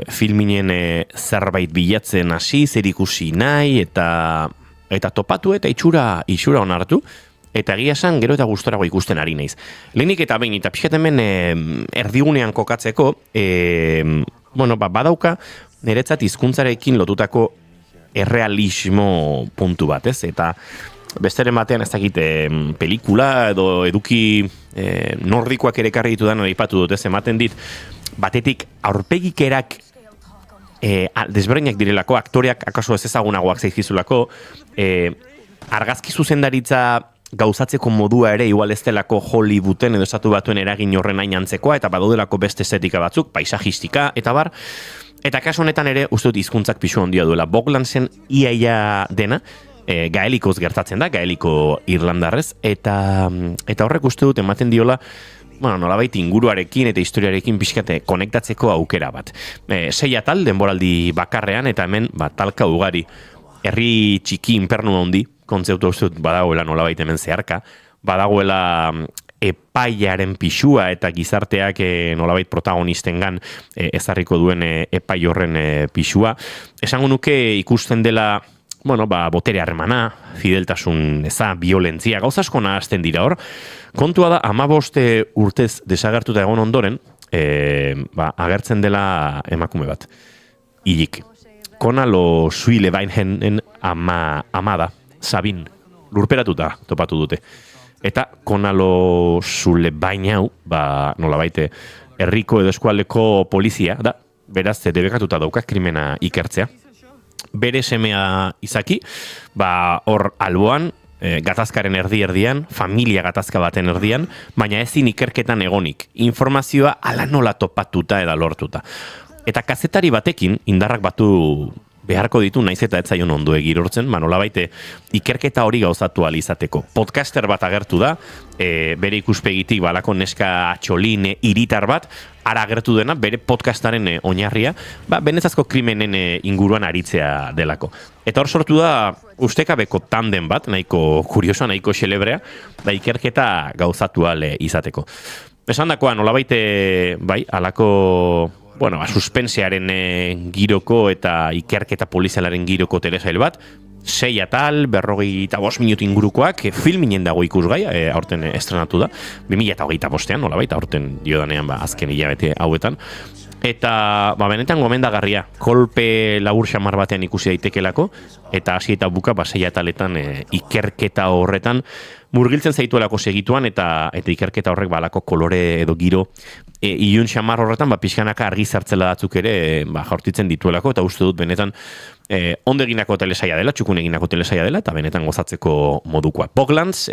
filminen zerbait bilatzen hasi, zer ikusi nahi, eta topatu eta itxura onartu, eta egia esan gero eta gustorago ikusten ari naiz. Lehenik eta behin, eta pixkat hemen erdigunean kokatzeko, badauka niretzat hizkuntzarekin lotutako errealismo puntu bat, ez? Eta besteren batean ez dakit pelikula edo eduki nordikoak ere karri ditudan aipatu dut, ez ematen dit, batetik aurpegikerak desberdinak direlako, aktoreak akaso ez ezagunagoak zaizkizulako, argazki zuzendaritza gauzatzeko modua ere igual ez delako Hollywooden edo estatu batuen eragin horren hain antzekoa, eta badaudelako beste estetika batzuk, paisajistika, eta bar. Eta kasu honetan ere, uste dut hizkuntzak pisu handia duela. Boglandsen iaia dena, gaelikoz gertatzen da, gaeliko irlandarrez, eta horrek uste dut ematen diola, nolabait inguruarekin eta historiarekin pixkate konektatzeko aukera bat. 6 atal denboraldi bakarrean, eta hemen talka ugari, herri txiki inpernu handi, kontzeptu uste dut badagoela nolabait hemen zeharka, badagoela epaiaren pisua eta gizarteak nolabait protagonistengan ezarriko duen epai horren pisua. Esango nuke ikusten dela botere harremana, fideltasun eza, violentzia, gauza asko nahazten dira hor. Kontua da, 15 urtez desagertuta egon ondoren, agertzen dela emakume bat. Hilik. Konalo Suile Bainhenen amada, Sabin, lurperatuta topatu dute. Eta Konalo Suile Bainhau, nolabaite, herriko edo eskualdeko polizia, da, beraz, debekatuta dauka krimena ikertzea. Bere semea izaki, hor alboan, gatazkaren erdi-erdian, familia gatazka baten erdian, baina ezin ikerketan egonik. Informazioa ala nola topatuta eta lortuta. Eta kazetari batekin, indarrak batu beharko ditu, naiz eta etzaion ondo egirortzen, nolabaite ikerketa hori gauzatu alizateko. Podcaster bat agertu da, bere ikuspegitik balako neska atxolin iritar bat, ara agertu dena, bere podcastaren oinarria, benezazko krimenen inguruan aritzea delako. Eta hor sortu da, ustekabeko tanden bat, nahiko kuriosoa, nahiko xelebrea, ikerketa gauzatu izateko. Esan dakoa, nolabaite, alako suspensearen giroko eta ikerketa polizialaren giroko telesail bat, 6 atal, 45 minutu ingurukoak, filminen dago ikusgai, aurten estrenatu da, 2025ean, nolabait, aurten diodanean azken hilabete hauetan. Eta, benetan gomendagarria, kolpe labur xamar batean ikusi daitekelako, eta hasi eta buka, 6 ataletan ikerketa horretan, murgiltzen zaituelako segituan, eta ikerketa horrek balako kolore edo giro ilun xamar horretan, pixkanaka argi zartzela datzuk ere jaurtitzen dituelako, eta uste dut benetan ondo eginako telesaia dela, txukun eginako telesaia dela, eta benetan gozatzeko modukoa. Boglands,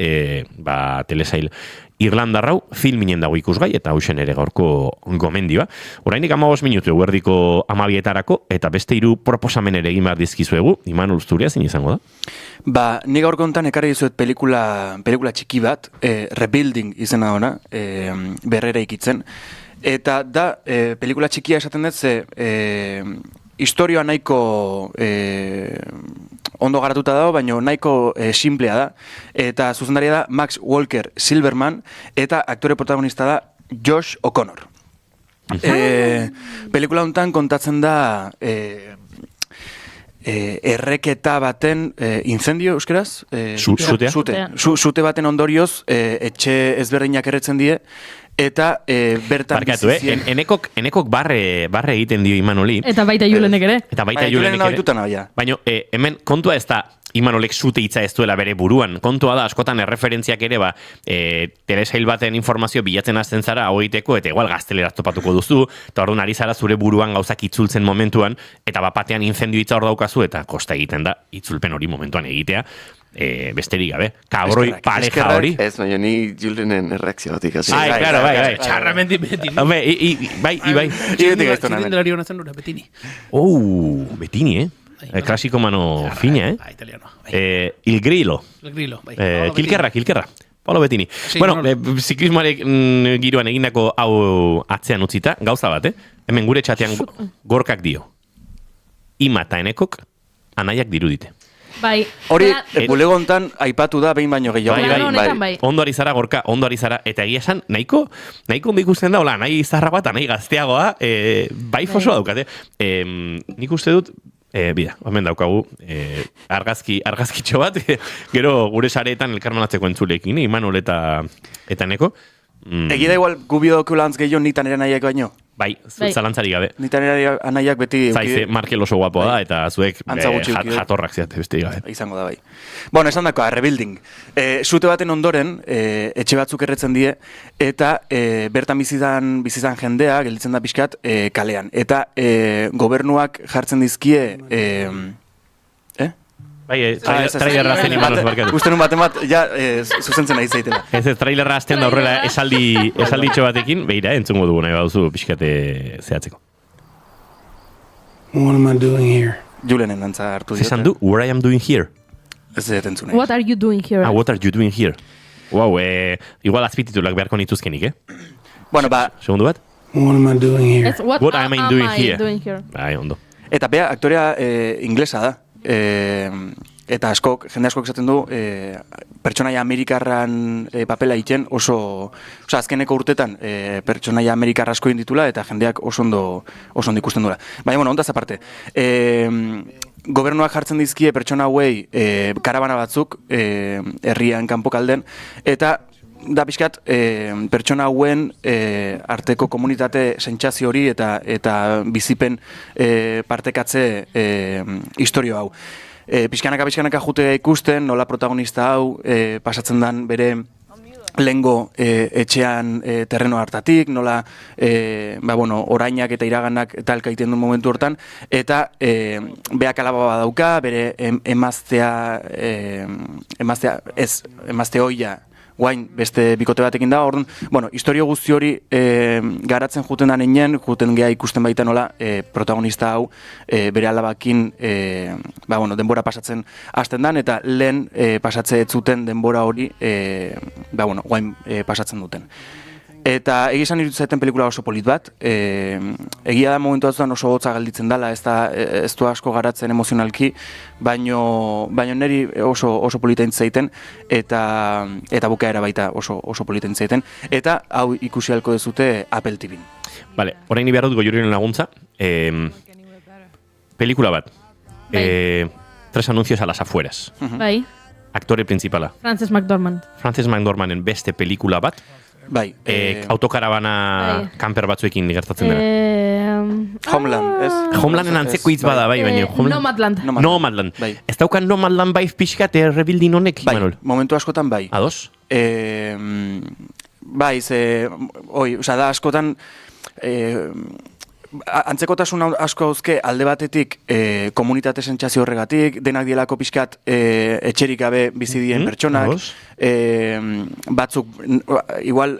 telesail Irlandarrau, filminen dago ikusgai, eta hausen ere gaurko gomendioa. Oraindik 15 minutu eguerdiko 12etarako, eta beste 3 proposamen ere egin behar dizkizuegu, Imanol Zuria, zin izango da? Ni gaur kontan ekarri dizuet pelikula txiki bat, Rebuilding izena ona, berrera ikitzen. Eta da, pelikula txikia esaten dut, historioa nahiko ondo garatuta dago, baina nahiko simplea da. Eta zuzendaria da Max Walker Silverman, eta aktore protagonista da Josh O'Connor. Pelikula honetan kontatzen da erreketa baten incendio, euskeraz? Sutea? Sute baten ondorioz etxe ezberdinak erretzen die, eta bertan bizizien... Enekok barre egiten dio Imanoli. Eta baita Julenek ere. Eta baita Julenek ere. Baina hemen kontua ez da Imanolek zute hitza ez duela bere buruan. Kontua da, askotan erreferentziak ere, telesail baten informazio bilatzen hasten zara hau egiteko, eta igual gazteleraz topatuko duzu, eta orduan ari zara zure buruan gauzak itzultzen momentuan, eta batean incendio hitza hor daukazu, eta kosta egiten da, itzulpen hori momentuan egitea. Besterik gabe. Kabroi pareja hori. Ez, baina ni Julenen erreakzioatik hasi. Claro, bai. Txarramendi Betini. Bai. Txirindulari hona zen dura, Betini. Betini, klasiko mano fina, italiano. Il Grillo. Il Grillo, bai. Kilkerra. Paolo Bettini. Bueno, ziklismoarek giroan egindako hau atzean utzita, gauza bat, hemen gure txatean gorkak dio. Ima eta Enekok anaiak dirudite. Bai. Hori, bulego hontan aipatu da behin baino gehiago. Bai. Ondo ari zara, gorka, ondo ari zara, eta egia esan, nahiko ondo ikusten da, hola, nahi izarragoa eta nahi gazteagoa, bai fosoa daukate. Nik uste dut, hemen daukagu, argazkitxo bat, gero gure sareetan elkarmanatzeko entzulekin, Imanol eta Eneko. Egia da igual, gubio dokulantz gehiago nitan ere nahiak baino. Bai, zalantzari gabe. Nitan ere anaiak beti... Zaize, Markel oso guapoa da, eta zuek jatorrak ziate beste gabe. Izango da, bai. Bueno, esan dako, rebuilding. Zute baten ondoren, etxe batzuk erretzen die, eta bertan bizizan jendea, gelditzen da pixkat, kalean. Eta gobernuak jartzen dizkie... Bai, trailerra azten Imanos barkatu. Uste nun baten bat, ja, zuzentzen nahi zaitela. Ez, trailerra azten da horrela esalditxo batekin, behira, entzungo dugu nahi baduzu pixkate zehatzeko. What am I doing here? Julenen antza hartu diote. Zesan du, what I am doing here? Ez dut entzunei. What are you doing here? What are you doing here? Wow, igual azpititulak beharko nituzkenik, Bueno, segundu bat? What am I doing here? What am I doing here? Bai, ondo. Eta bea, aktorea inglesa da. Eta jende askok esaten du pertsonaia amerikarran papela egiten oso azkeneko urtetan pertsonaia amerikarra asko inditula eta jendeak oso ondo ikusten duela. Baina, bueno, ondaz aparte, gobernuak jartzen dizkie pertsona hauei karabana batzuk herrian kanpokalden, eta da pixkat pertsona hauen arteko komunitate sentsazio hori eta bizipen partekatze historio hau. Pixkanaka jutea ikusten, nola protagonista hau pasatzen dan bere lehengo etxean terreno hartatik, nola orainak eta iraganak talka egiten duen momentu hortan, eta beak alaba dauka, bere emazte hoia guain beste bikote batekin da, orduan, historio guzti hori garatzen juten da neinen, juten geha ikusten baita nola protagonista hau bere alabakin denbora pasatzen hasten dan, eta lehen pasatze ez zuten denbora hori guain pasatzen duten. Eta egizan iruditzen pelikula oso polit bat, egia da momentu batzutan oso hotza gelditzen dela, ez du asko garatzen emozionalki, baino niri oso polita intzaiten, eta bukaera baita oso polita intzaiten, eta hau ikusi halko dezute Apple TV-n. Vale, orain behar dut Goiurinen laguntza, pelikula bat, Tres anuncios a las afueras. Bai. Aktore principala. Frances McDormanden beste pelikula bat. Bai. Autokarabana kamper batzuekin gertatzen dena. Homeland, ez? Homelanden antzeko hitz bada, bai, baina... Nomadland. Ez daukan Nomadland bai pixkat rebuilding honek, Imanol? Momentu askotan bai. Ados? Bai, da askotan... Antzekotasun asko hauzke alde batetik komunitate sentsazio horregatik, denak dielako pixkat etxerik gabe bizi dien pertsonak, batzuk, igual,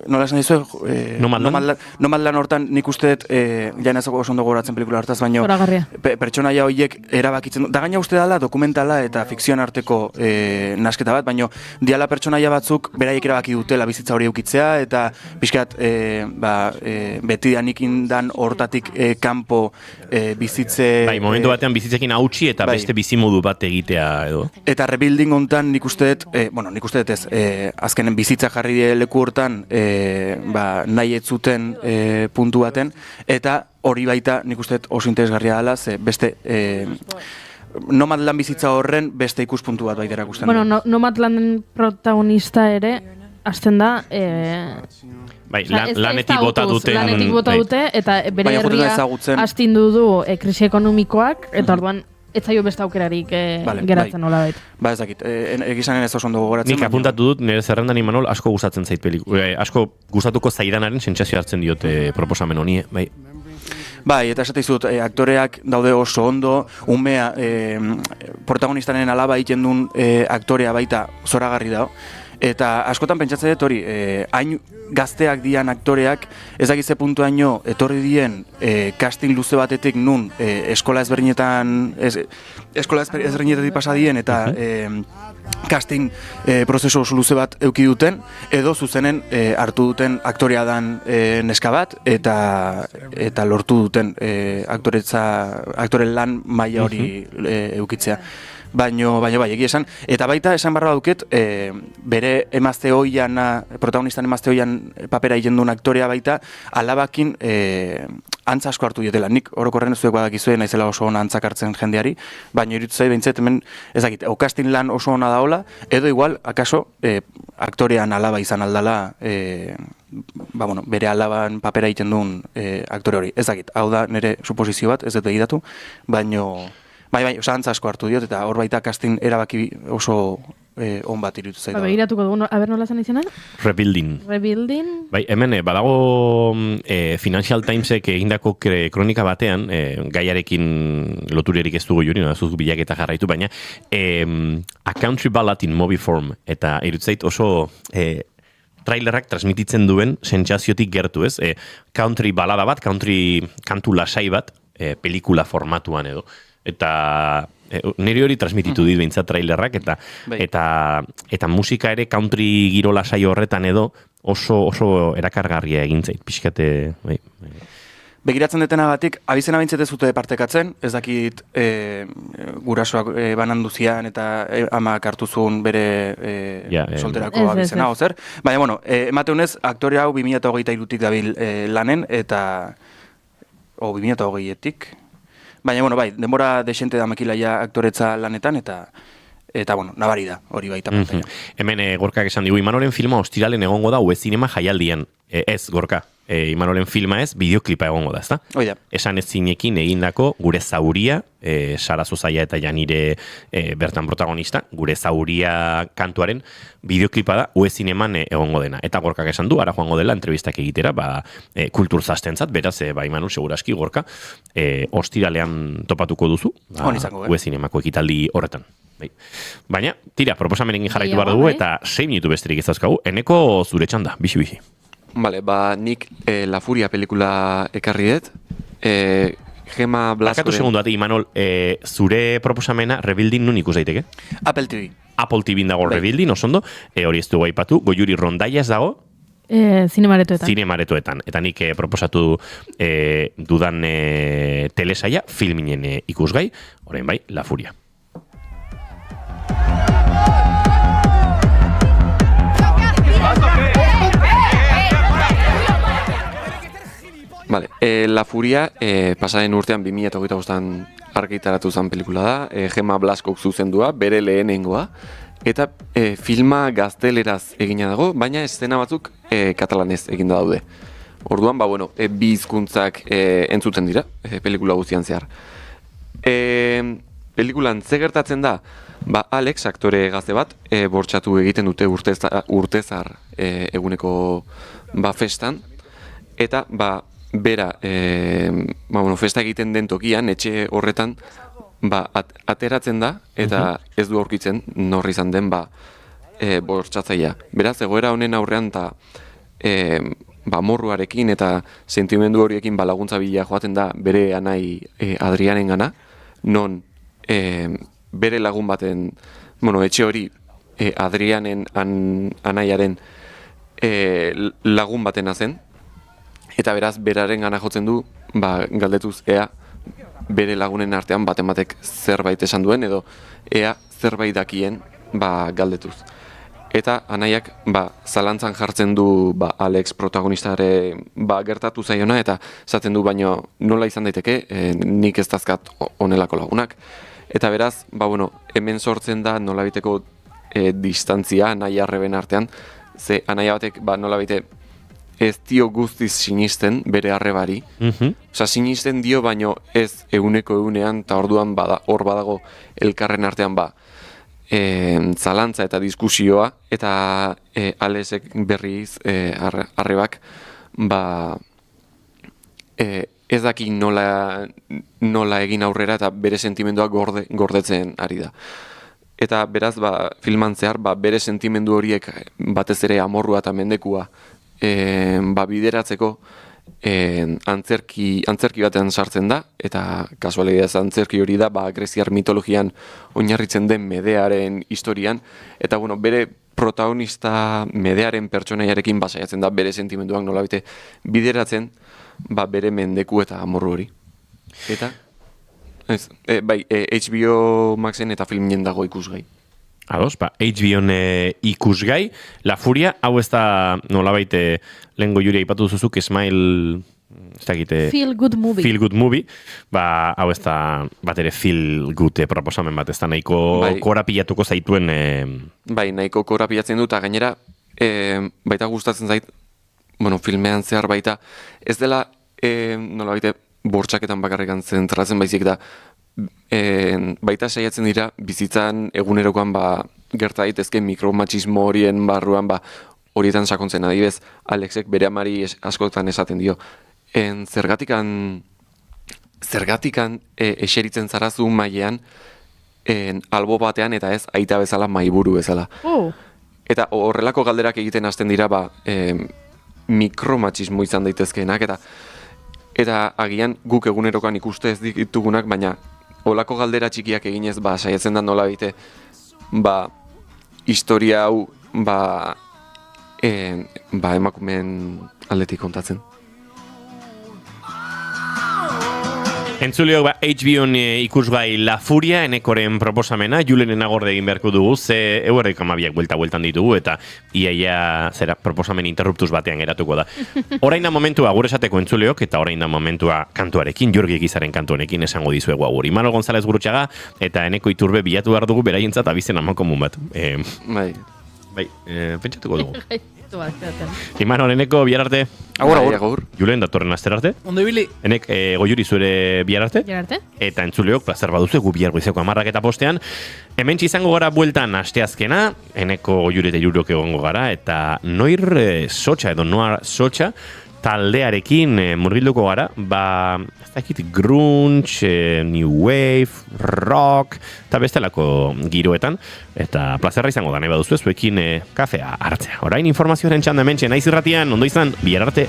nola esan dizu, Nomadland hortan nik usteet, jaina ez oso ondo gogoratzen pelikula hartaz, baino pertsonaia horiek erabakitzen, da gaina uste dala dokumentala eta fikzioan arteko nasketa bat, baino diala pertsonaia batzuk beraiek erabaki dutela bizitza hori eukitzea, eta pixkat beti da nik indan hortatik kanpo bizitze... Bai, momentu batean bizitzekin hautsi eta beste bizimodu bat egitea edo. Eta rebuilding hontan nik uste dut, nik uste dut ez, azkenen bizitza jarri leku hortan nahi ez zuten puntu baten, eta hori baita nik uste dut oso interesgarria dela, ze beste... Nomadland bizitza horren beste ikuspuntu bat baita erakusten. Bueno, Nomadlanden protagonista ere, azten da... Bai, lanetik bota dute. Lanetik bota dute, eta bere herria astindu du krisi ekonomikoak, eta orduan ez zaio beste aukerarik geratzen nola bait. Ba ez dakit, egizanen ez oso ondo gogoratzen. Nik apuntatu dut, nire zerrendan Imanol asko gustatzen zait asko gustatuko zaidanaren sentsazio hartzen diote proposamen honi, bai. Bai, eta esate izut, aktoreak daude oso ondo, umea protagonistaren alaba egiten duen aktorea baita zoragarri dago. Eta askotan pentsatzen dut hori, hain gazteak dian aktoreak, ez dakiz ze puntuaino etorri dien casting luze batetik nun eskola ezberdinetatik pasa dien eta casting prozesu oso luze bat eduki duten, edo zuzenen hartu duten aktorea dan neska bat, eta lortu duten aktore lan maila hori edukitzea. Baina bai, egia esan, eta baita esan barra duket, bere emazte hoian, protagonistan emazte hoian papera egin duen aktorea baita, alabakin antza asko hartu dietela. Nik orokorren ez duek badakizue, naizela oso ona antzak hartzen jendeari, baina irutu zai behintzet hemen, ez dakit, okastin lan oso ona daola, edo igual, akaso, aktorean alaba izan aldala, bere alaban papera egiten duen aktore hori. Ez dakit, hau da nire suposizio bat, ez dut egitatu, baina... Bai, antza asko hartu diot, eta hor baita casting erabaki oso on bat irutu zaitu. Begiratuko dugu, aber nola zen izena? Rebuilding. Bai, hemen badago Financial Timesek egindako kronika batean, gaiarekin loturerik ez dugu juri, zuz bilaketa jarraitu, baina A Country Ballad in Movie Form, eta irutzait oso... trailerrak transmititzen duen sentsaziotik gertu, ez? Country balada bat, kantu lasai bat, pelikula formatuan edo. Eta niri hori transmititu dit behintzat trailerrak, eta musika ere country giro lasai horretan edo oso erakargarria egin zait, pixkate... Begiratzen detenagatik, abizena bintzete zute partekatzen, ez dakit gurasoak bananduzian eta amak hartu zuen bere solterako abizena, ozer? Baina, emateunez, aktore hau 2023-tik dabil lanen, eta... 2023-etik... Baina, bai, denbora desente da makilaia aktoretza lanetan, eta nabari da, hori baita pantaia. Hemen Gorkak esan digu, Imanolen filma ostiralen egongo da UE Zinema jaialdian. Ez, Gorka, Imanolen filma ez, bideoklipa egongo da, ezta? Oida. Esan ez zinekin egindako gure zauria, Sara Zozaia eta Janire bertan protagonista, gure zauria kantuaren bideoklipa da UE Zineman egongo dena. Eta Gorkak esan du, ara joango dela entrevistak egitera, kultur zastentzat, beraz, Imanol, seguraski, Gorka, ostiralean topatuko duzu, UE Zinemako ekitaldi horretan. Baina, tira, proposamenekin jarraitu behar dugu, eta 6 minutu besterik ez dauzkagu, eneko zure txanda, bixi. Vale, nik La Furia pelikula ekarri dut, Gema Blas... Akatu segundu ati, Imanol, zure proposamena Rebuilding nun ikus daiteke? Apple TV. Apple TV dago Rebuilding, osondo, hori ez dugu aipatu, Goiuri Rondaia ez dago? Zinemaretoetan. Eta nik proposatu dudan telesaia, filminen ikusgai, orain bai, La Furia. Vale, La Furia pasaren urtean 2025an argitaratu zen pelikula da, Gema Blaskok zuzendua, bere lehenengoa, eta filma gazteleraz egina dago, baina eszena batzuk katalanez eginda daude. Orduan, bi hizkuntzak entzuten dira, pelikula guztian zehar. Pelikulan ze gertatzen da, Alex, aktore gazte bat, bortxatu egiten dute urtezar eguneko festan, eta bera, festa egiten den tokian, etxe horretan, ateratzen da, eta ez du aurkitzen norri izan den bortxatzaia. Beraz, egoera honen aurrean eta morruarekin eta sentimendu horiekin laguntza bila joaten da bere anai Adrianen gana, non bere lagun baten, etxe hori Adrianen anaiaren lagun batena zen, Eta beraz, beraren gana jotzen du, galdetuz ea, bere lagunen artean baten batek zerbait esan duen, edo ea zerbait dakien galdetuz. Eta anaiak zalantzan jartzen du Alex protagonistare gertatu zaiona, eta esaten du baino nola izan daiteke, nik ez dazkat honelako lagunak. Eta beraz, hemen sortzen da nolabiteko distantzia anaia arreben artean, ze anaia batek nolabite ez dio guztiz sinisten bere arrebari. Osa, sinisten dio, baino ez eguneko egunean, eta orduan hor badago elkarren artean zalantza eta diskusioa, eta Alexek berriz arrebak ez daki nola egin aurrera eta bere sentimenduak gordetzen ari da. Eta beraz, filman zehar, bere sentimendu horiek batez ere amorrua eta mendekua bideratzeko antzerki batean sartzen da, eta kasualidadez antzerki hori da greziar mitologian oinarritzen den Medearen historian, eta bere protagonista Medearen pertsonaiarekin saiatzen da bere sentimenduak nolabite bideratzen bere mendeku eta amorru hori. Eta HBO Maxen eta filmien dago ikusgai. Ados, HBO-n ikusgai. La Furia, hau ez da nolabait lehengo juri aipatu zuzuk, Smile... Feel Good Movie. Feel Good Movie. Hau ez da bat ere feel good proposamen bat, ez da nahiko korapilatuko zaituen... nahiko korapilatzen dut, eta gainera baita gustatzen zait, filmean zehar baita, ez dela nolabait bortxaketan bakarrikan zentratzen baizik da, baita saiatzen dira bizitzan egunerokoan gerta daitezke mikromachismo horien barruan horietan sakontzen. Adibidez, Alexek bere amari askotan esaten dio, zergatikan eseritzen zarazu mailean albo batean eta ez aita bezala maiburu bezala. Eta horrelako galderak egiten hasten dira mikromachismo izan daitezkeenak, eta agian guk egunerokoan ikuste ez ditugunak, baina olako galdera txikiak eginez saiatzen da nola bite historia hau emakumeen aldetik kontatzen. Entzuleok HBO-n ikusgai La Furia, enekoren proposamena, Julenen agorde egin beharko dugu, ze euerrek amabiak bueltan ditugu, eta iaia proposamen interruptuz batean geratuko da. Orain da momentua gure esateko entzuleok, eta orain da momentua kantuarekin, Jorgi Egizaren kantuarekin esango dizuegu agur. Imanol González Gurutxaga, eta eneko Iturbe bilatu behar dugu beraientzat abizen amankomun bat. Pentsatuko dugu. Imanol, eneko bihar arte. Agur. Julen, datorren aster arte. Ondo ibili. Enek goiuri zure bihar arte. Eta entzuleok, plazer baduzu, gu bihar goizeko 10 eta postean. Hementsi izango gara bueltan asteazkena, eneko goiuri eta jurok egongo gara, eta noir sotxa edo noir sotxa taldearekin murgilduko gara, ez dakit grunge, new wave, rock, eta bestelako giroetan, eta plazerra izango da, nahi baduzu zuekin kafea hartzea. Orain informazioaren txanda hementxe, naiz irratian, ondo izan, bihar arte.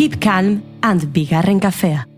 Keep calm and bigarren kafea.